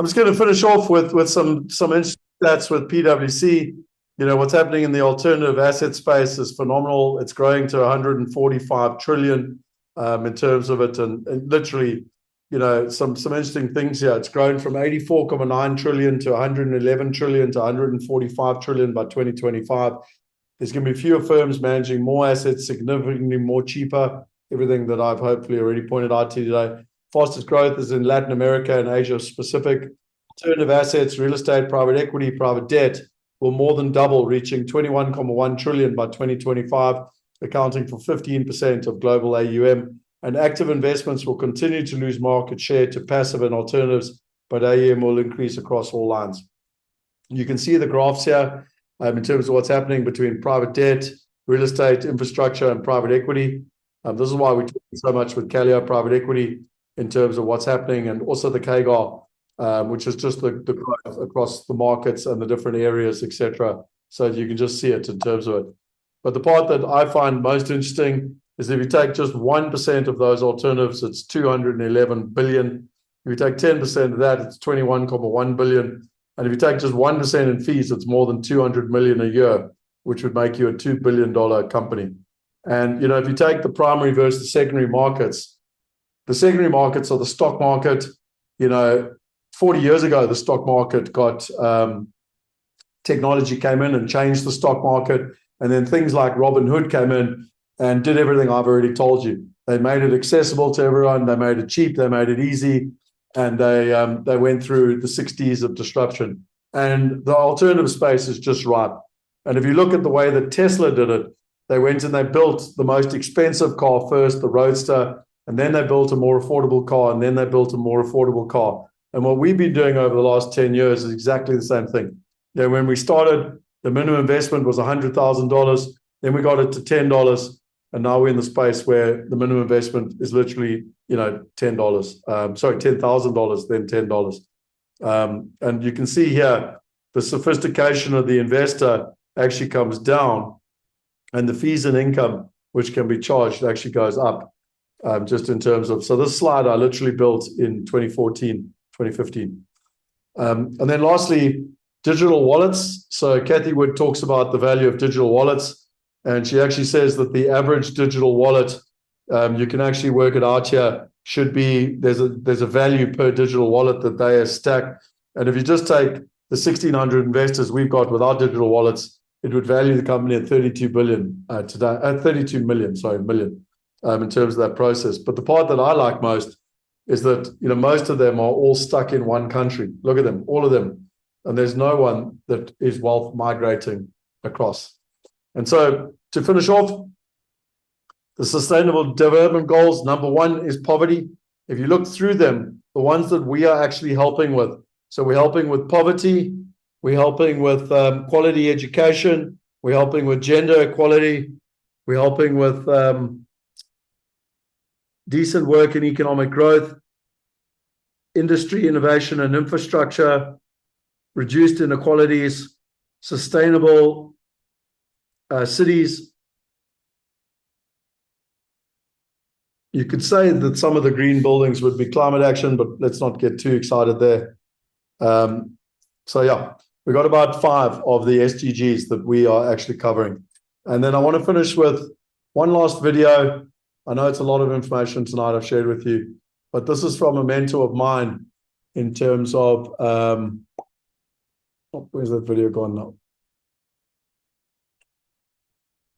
just going to finish off with some interesting stats with PwC. You know, what's happening in the alternative asset space is phenomenal. It's growing to 145 trillion in terms of it, and literally, you know, some interesting things here. It's grown from 84.9 trillion to 111 trillion to 145 trillion by 2025. There's going to be fewer firms managing more assets, significantly more cheaper. Everything that I've hopefully already pointed out to you today. Fastest growth is in Latin America and Asia Pacific. Alternative assets, real estate, private equity, private debt will more than double, reaching 21.1 trillion by 2025, accounting for 15% of global AUM. And active investments will continue to lose market share to passive and alternatives, but AUM will increase across all lines. You can see the graphs here in terms of what's happening between private debt, real estate, infrastructure, and private equity. This is why we talk so much with Calio private equity in terms of what's happening, and also the CAGR, which is just the growth across the markets and the different areas, etc. So you can just see it in terms of it. But the part that I find most interesting is if you take just 1% of those alternatives, it's 211 billion. If you take 10% of that, it's 21.1 billion. And if you take just 1% in fees, it's more than 200 million a year, which would make you a $2 billion company. And, you know, if you take the primary versus the secondary markets, the secondary markets are the stock market. You know, 40 years ago, the stock market got, technology came in and changed the stock market. And then things like Robinhood came in and did everything I've already told you. They made it accessible to everyone. They made it cheap. They made it easy. And they went through the 60s of disruption. And the alternative space is just ripe. And if you look at the way that Tesla did it, they went and they built the most expensive car first, the Roadster, and then they built a more affordable car, and then they built a more affordable car. And what we've been doing over the last 10 years is exactly the same thing. You know, when we started, the minimum investment was $100,000. Then we got it to $10. And now we're in the space where the minimum investment is literally, you know, $10. Sorry, $10,000, then $10. And you can see here, the sophistication of the investor actually comes down, and the fees and income, which can be charged, actually goes up, just in terms of, so this slide I literally built in 2014, 2015. And then lastly, digital wallets. So Kathy Wood talks about the value of digital wallets. And she actually says that the average digital wallet, you can actually work it out here, should be, there's a value per digital wallet that they stack. And if you just take the 1,600 investors we've got with our digital wallets, it would value the company at 32 billion today, 32 million, million, in terms of that process. But the part that I like most is that, you know, most of them are all stuck in one country. Look at them, all of them. And there's no one that is wealth migrating across. And so to finish off, the Sustainable Development Goals, number one is poverty. If you look through them, the ones that we are actually helping with. So we're helping with poverty, we're helping with quality education, we're helping with gender equality, we're helping with decent work and economic growth, industry, innovation and infrastructure, reduced inequalities, sustainable cities, you could say that some of the green buildings would be climate action, but let's not get too excited there. So yeah, we got about 5 of the SDGs that we are actually covering. And then I want to finish with one last video. I know it's a lot of information tonight I've shared with you, but this is from a mentor of mine in terms of, where's that video gone now?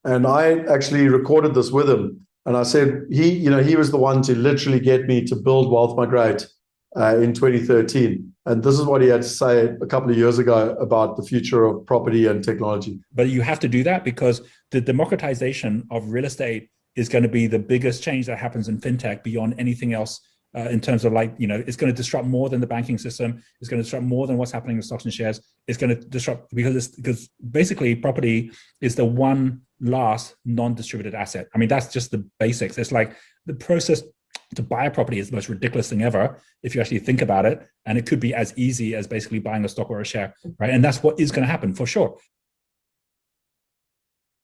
And I actually recorded this with him. And I said, he was the one to literally get me to build Wealth Migrate in 2013. And this is what he had to say a couple of years ago about the future of property and technology. But you have to do that because the democratization of real estate is going to be the biggest change that happens in fintech beyond anything else. In terms of it's going to disrupt more than the banking system. It's going to disrupt more than what's happening with stocks and shares. It's going to disrupt because basically property is the one last non-distributed asset. I mean, that's just the basics. It's like the process to buy a property is the most ridiculous thing ever if you actually think about it. And it could be as easy as basically buying a stock or a share, right? And that's what is going to happen for sure.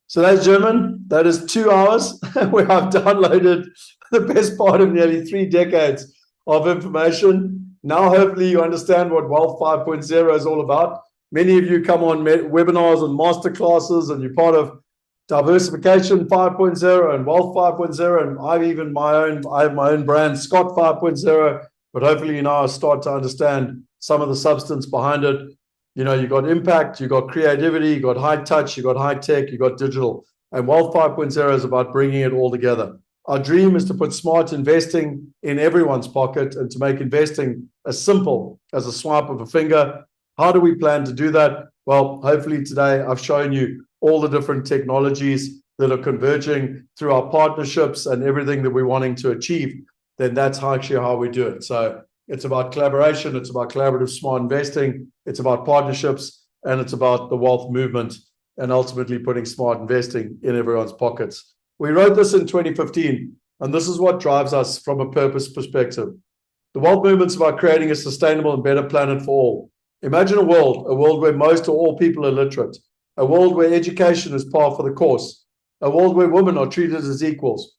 So that's German. That is 2 hours where I've downloaded the best part of nearly 3 decades of information. Now, hopefully you understand what Wealth 5.0 is all about. Many of you come on webinars and masterclasses and you're part of Diversification 5.0 and Wealth 5.0. And I have my own brand, Scott 5.0, but hopefully you now start to understand some of the substance behind it. You got impact, you got creativity, you got high touch, you got high tech, you got digital. And Wealth 5.0 is about bringing it all together. Our dream is to put smart investing in everyone's pocket and to make investing as simple as a swipe of a finger. How do we plan to do that? Well, hopefully today I've shown you all the different technologies that are converging through our partnerships and everything that we're wanting to achieve. Then that's actually how we do it. So it's about collaboration. It's about collaborative smart investing. It's about partnerships, and it's about the wealth movement and ultimately putting smart investing in everyone's pockets. We wrote this in 2015, and this is what drives us from a purpose perspective. The wealth movement's about creating a sustainable and better planet for all. Imagine a world where most or all people are literate, a world where education is par for the course, a world where women are treated as equals,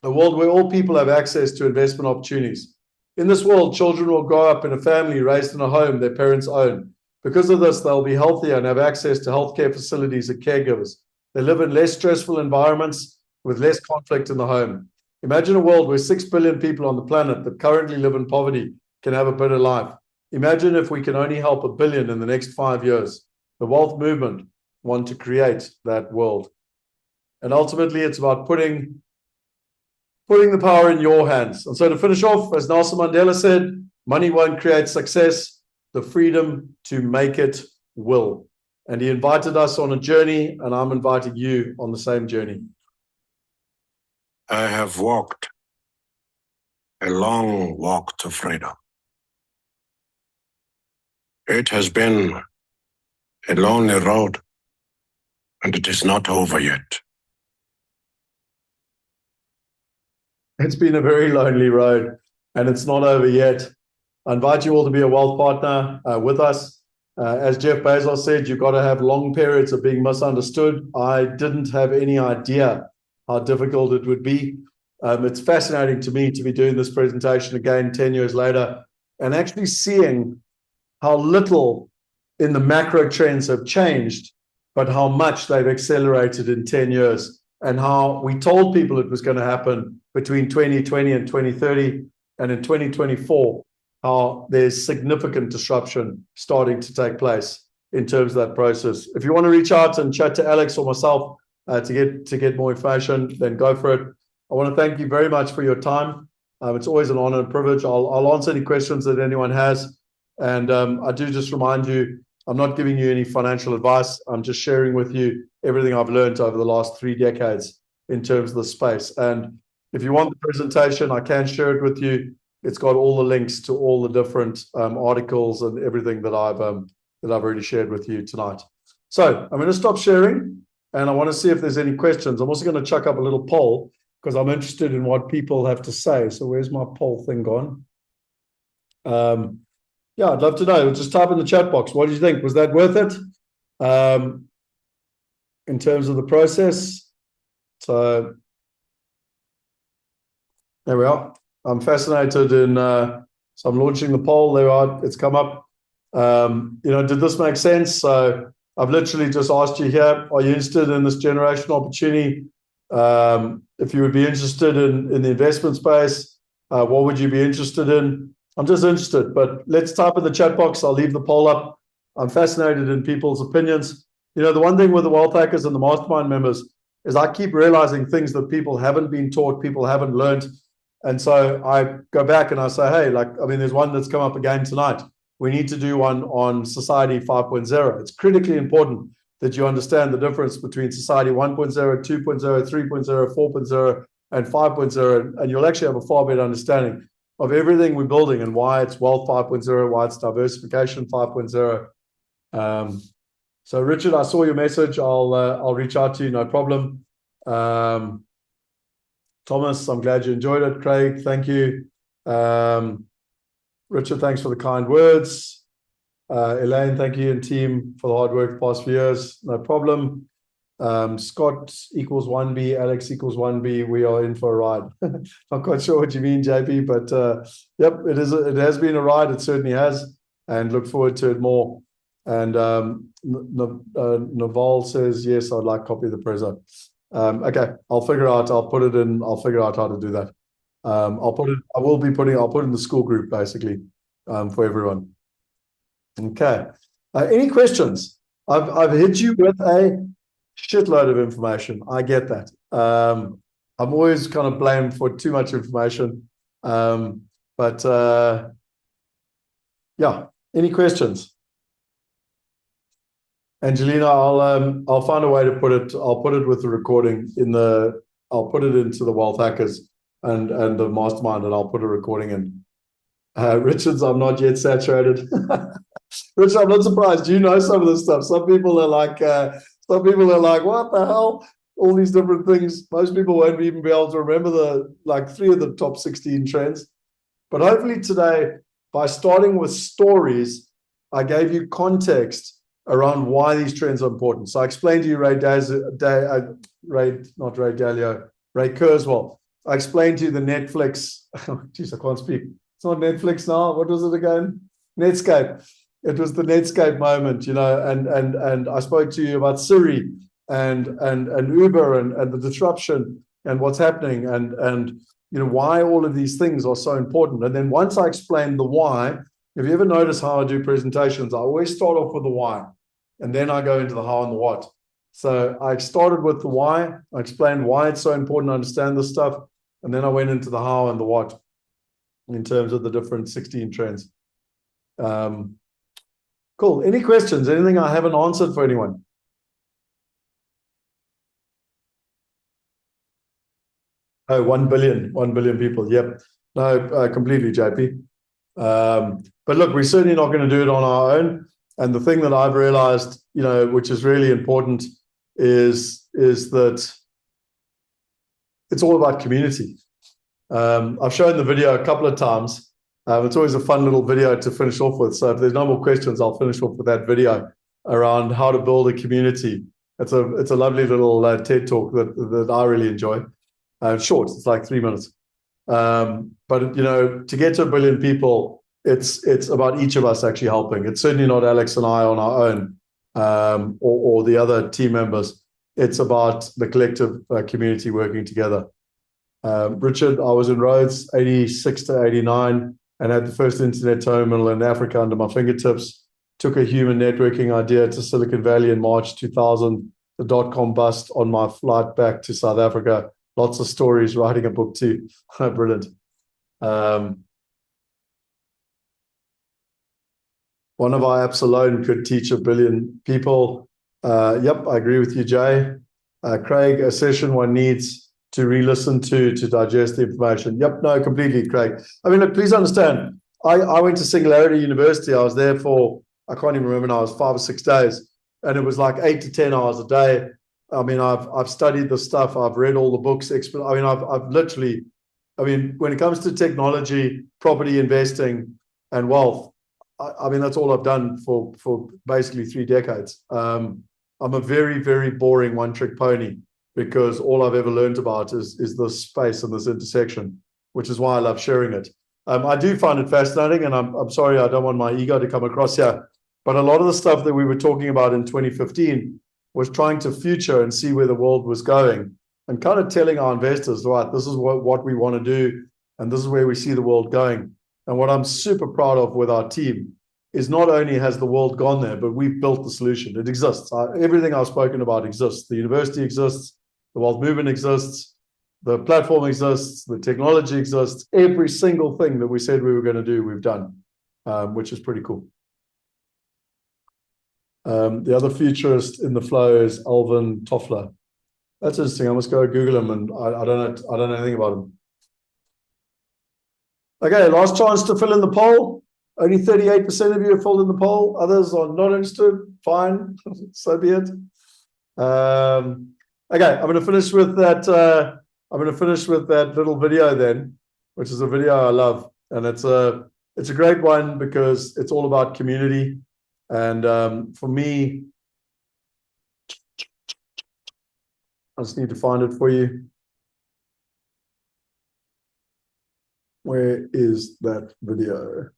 a world where all people have access to investment opportunities. In this world, children will grow up in a family raised in a home their parents own. Because of this, they'll be healthier and have access to healthcare facilities and caregivers. They live in less stressful environments with less conflict in the home. Imagine a world where 6 billion people on the planet that currently live in poverty can have a better life. Imagine if we can only help 1 billion in the next 5 years. The wealth movement want to create that world. And ultimately, it's about putting the power in your hands. And so to finish off, as Nelson Mandela said, money won't create success. The freedom to make it will. And he invited us on a journey, and I'm inviting you on the same journey. I have walked a long walk to freedom. It has been a lonely road, and it is not over yet. It's been a very lonely road, and it's not over yet. I invite you all to be a wealth partner with us. As Jeff Bezos said, you've got to have long periods of being misunderstood. I didn't have any idea how difficult it would be. It's fascinating to me to be doing this presentation again 10 years later and actually seeing how little in the macro trends have changed, but how much they've accelerated in 10 years, and how we told people it was going to happen between 2020 and 2030, and in 2024, how there's significant disruption starting to take place in terms of that process. If you want to reach out and chat to Alex or myself to get more information, then go for it. I want to thank you very much for your time. It's always an honor and privilege. I'll answer any questions that anyone has. And I do just remind you, I'm not giving you any financial advice. I'm just sharing with you everything I've learned over the last 3 decades in terms of the space. And if you want the presentation, I can share it with you. It's got all the links to all the different articles and everything that I've already shared with you tonight. So I'm going to stop sharing, and I want to see if there's any questions. I'm also going to chuck up a little poll because I'm interested in what people have to say. So where's my poll thing gone? Yeah, I'd love to know. Just type in the chat box. What do you think? Was that worth it? In terms of the process. So There we are. I'm fascinated in, so I'm launching the poll. There we are. It's come up. Did this make sense? So I've literally just asked you here, are you interested in this generational opportunity? If you would be interested in the investment space, what would you be interested in? I'm just interested, but let's type in the chat box. I'll leave the poll up. I'm fascinated in people's opinions. The one thing with the wealth hackers and the mastermind members is I keep realizing things that people haven't been taught, people haven't learned. And so I go back and I say, hey, there's one that's come up again tonight. We need to do one on Society 5.0. It's critically important that you understand the difference between Society 1.0, 2.0, 3.0, 4.0, and 5.0, and you'll actually have a far better understanding of everything we're building and why it's Wealth 5.0, why it's Diversification 5.0. So Richard, I saw your message. I'll reach out to you, no problem. Thomas, I'm glad you enjoyed it. Craig, thank you. Richard, thanks for the kind words. Elaine, thank you, and team for the hard work the past few years. No problem. Scott equals 1B, Alex equals 1B. We are in for a ride. Not quite sure what you mean, JP, but yep, it has been a ride. It certainly has, and look forward to it more. And Naval says, yes, I'd like a copy of the Prezzo. Okay, I'll figure out. I'll put it in. I'll figure out how to do that. I'll put it in the school group basically for everyone. Okay. Any questions? I've hit you with a shitload of information. I get that. I'm always kind of blamed for too much information. But yeah. Any questions? Angelina, I'll find a way to put it. I'll put it with the recording I'll put it into the Wealth Hackers and the mastermind, and I'll put a recording in. Richards, I'm not yet saturated. Richard, I'm not surprised. You know some of this stuff. Some people are like, what the hell? All these different things. Most people won't even be able to remember 3 of the top 16 trends. But hopefully today, by starting with stories, I gave you context around why these trends are important. So I explained to you Ray Kurzweil. I explained to you the Netflix. Geez, I can't speak. It's not Netflix now. What was it again? Netscape. It was the Netscape moment, and I spoke to you about Siri and Uber and the disruption and what's happening and why all of these things are so important. And then once I explained the why, if you ever notice how I do presentations, I always start off with the why, and then I go into the how and the what. So I started with the why. I explained why it's so important to understand this stuff, and then I went into the how and the what in terms of the different 16 trends. Cool. Any questions? Anything I haven't answered for anyone? Oh, 1 billion people. Yep. No, completely, JP. But look, we're certainly not going to do it on our own. And the thing that I've realized, which is really important, is that it's all about community. I've shown the video a couple of times. It's always a fun little video to finish off with. So if there's no more questions, I'll finish off with that video around how to build a community. It's a lovely little TED talk that I really enjoy. Short, it's like 3 minutes. But to get to 1 billion people, it's about each of us actually helping. It's certainly not Alex and I on our own, or the other team members. It's about the collective community working together. Richard, I was in Rhodes 86 to 89 and had the first internet terminal in Africa under my fingertips. Took a human networking idea to Silicon Valley in March 2000, the dot-com bust on my flight back to South Africa. Lots of stories, writing a book too. Brilliant. One of our apps alone could teach 1 billion people. Yep, I agree with you, Jay. Craig, a session one needs to re-listen to digest the information. Yep, no, completely, Craig. I mean, look, please understand, I went to Singularity University. I was there for, I can't even remember now, it was 5 or 6 days. And it was like 8 to 10 hours a day. I mean, I've studied the stuff. I've read all the books. I've literally, when it comes to technology, property investing, and wealth, that's all I've done for basically 3 decades. I'm a very, very boring one-trick pony because all I've ever learned about is this space and this intersection, which is why I love sharing it. I do find it fascinating, and I'm sorry, I don't want my ego to come across here, but a lot of the stuff that we were talking about in 2015 was trying to future and see where the world was going, and kind of telling our investors, right, this is what we want to do, and this is where we see the world going. And what I'm super proud of with our team is not only has the world gone there, but we've built the solution. It exists. Everything I've spoken about exists. The university exists, the wealth movement exists, the platform exists, the technology exists. Every single thing that we said we were going to do, we've done, which is pretty cool. The other futurist in the flow is Alvin Toffler. That's interesting. I must go Google him, and I don't know anything about him. Okay, last chance to fill in the poll. Only 38% of you have filled in the poll. Others are not interested. Fine, so be it. Okay, I'm going to finish with that. I'm going to finish with that little video then, which is a video I love, and it's a great one because it's all about community. And for me, I just need to find it for you. Where is that video?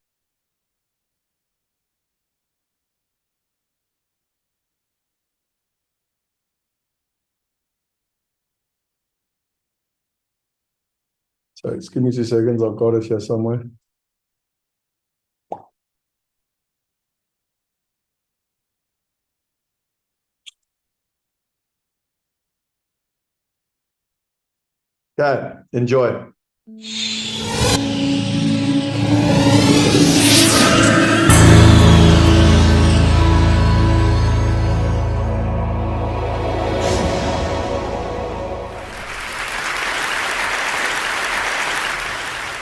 So just give me 2 seconds. I've got it here somewhere. Okay, enjoy.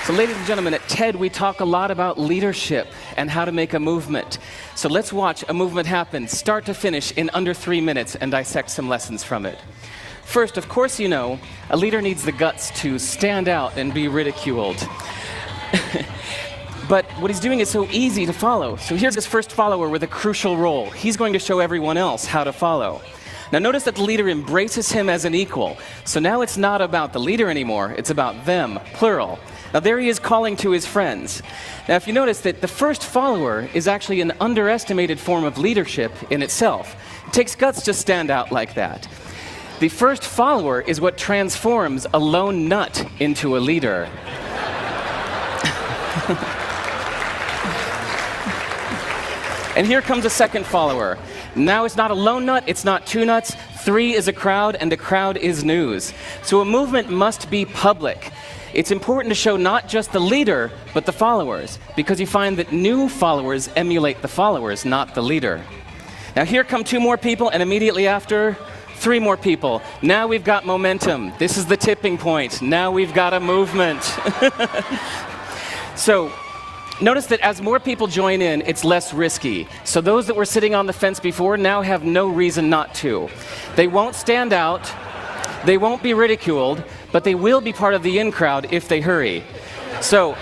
So ladies and gentlemen, at TED we talk a lot about leadership and how to make a movement. So let's watch a movement happen, start to finish, in under 3 minutes and dissect some lessons from it. First, of course you know, a leader needs the guts to stand out and be ridiculed. But what he's doing is so easy to follow. So here's his first follower with a crucial role. He's going to show everyone else how to follow. Now notice that the leader embraces him as an equal. So now it's not about the leader anymore, it's about them, plural. Now there he is calling to his friends. Now if you notice that the first follower is actually an underestimated form of leadership in itself. It takes guts to stand out like that. The first follower is what transforms a lone nut into a leader. And here comes a second follower. Now it's not a lone nut, it's not two nuts, 3 is a crowd, and a crowd is news. So a movement must be public. It's important to show not just the leader, but the followers, because you find that new followers emulate the followers, not the leader. Now here come 2 more people, and immediately after, 3 more people. Now we've got momentum. This is the tipping point. Now we've got a movement. So notice that as more people join in, it's less risky. So those that were sitting on the fence before now have no reason not to. They won't stand out. They won't be ridiculed, but they will be part of the in crowd if they hurry. So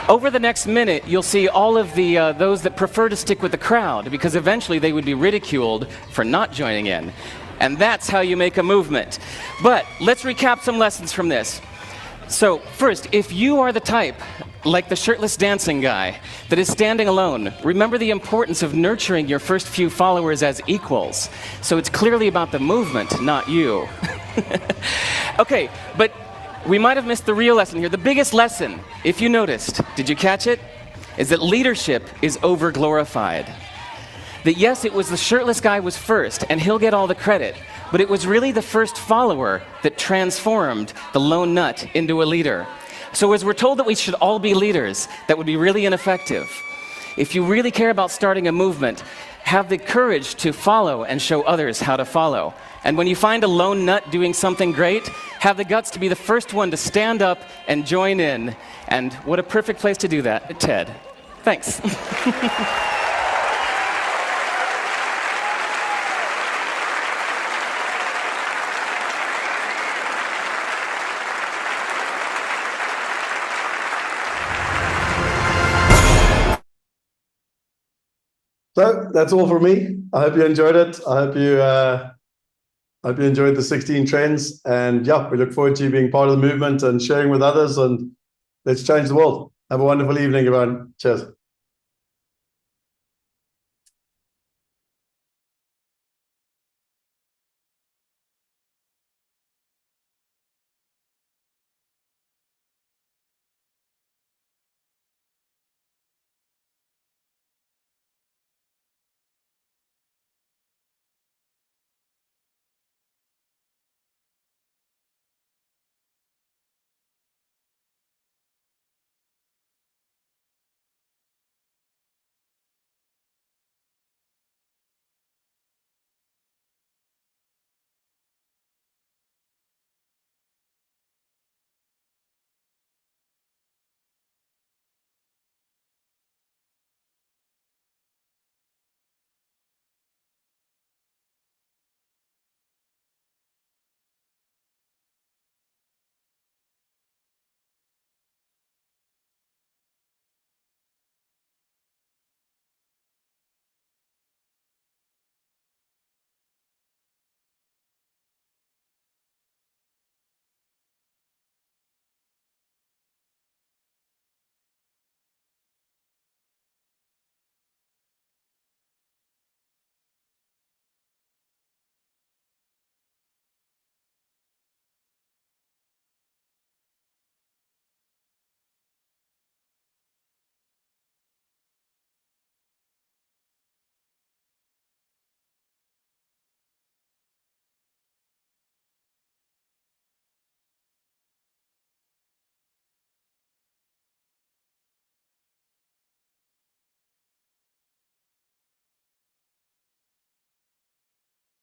over the next minute, you'll see all of the those that prefer to stick with the crowd, because eventually they would be ridiculed for not joining in. And that's how you make a movement. But let's recap some lessons from this. So first, if you are the type, like the shirtless dancing guy, that is standing alone, remember the importance of nurturing your first few followers as equals. So it's clearly about the movement, not you. Okay, but we might have missed the real lesson here. The biggest lesson, if you noticed, did you catch it? Is that leadership is over-glorified. That yes, it was the shirtless guy was first, and he'll get all the credit, but it was really the first follower that transformed the lone nut into a leader. So as we're told that we should all be leaders, that would be really ineffective. If you really care about starting a movement, have the courage to follow and show others how to follow. And when you find a lone nut doing something great, have the guts to be the first one to stand up and join in. And what a perfect place to do that at TED. Thanks. So that's all for me. I hope you enjoyed it. I hope you Hope you enjoyed the 16 trends. And yeah, we look forward to you being part of the movement and sharing with others. And let's change the world. Have a wonderful evening, everyone. Cheers.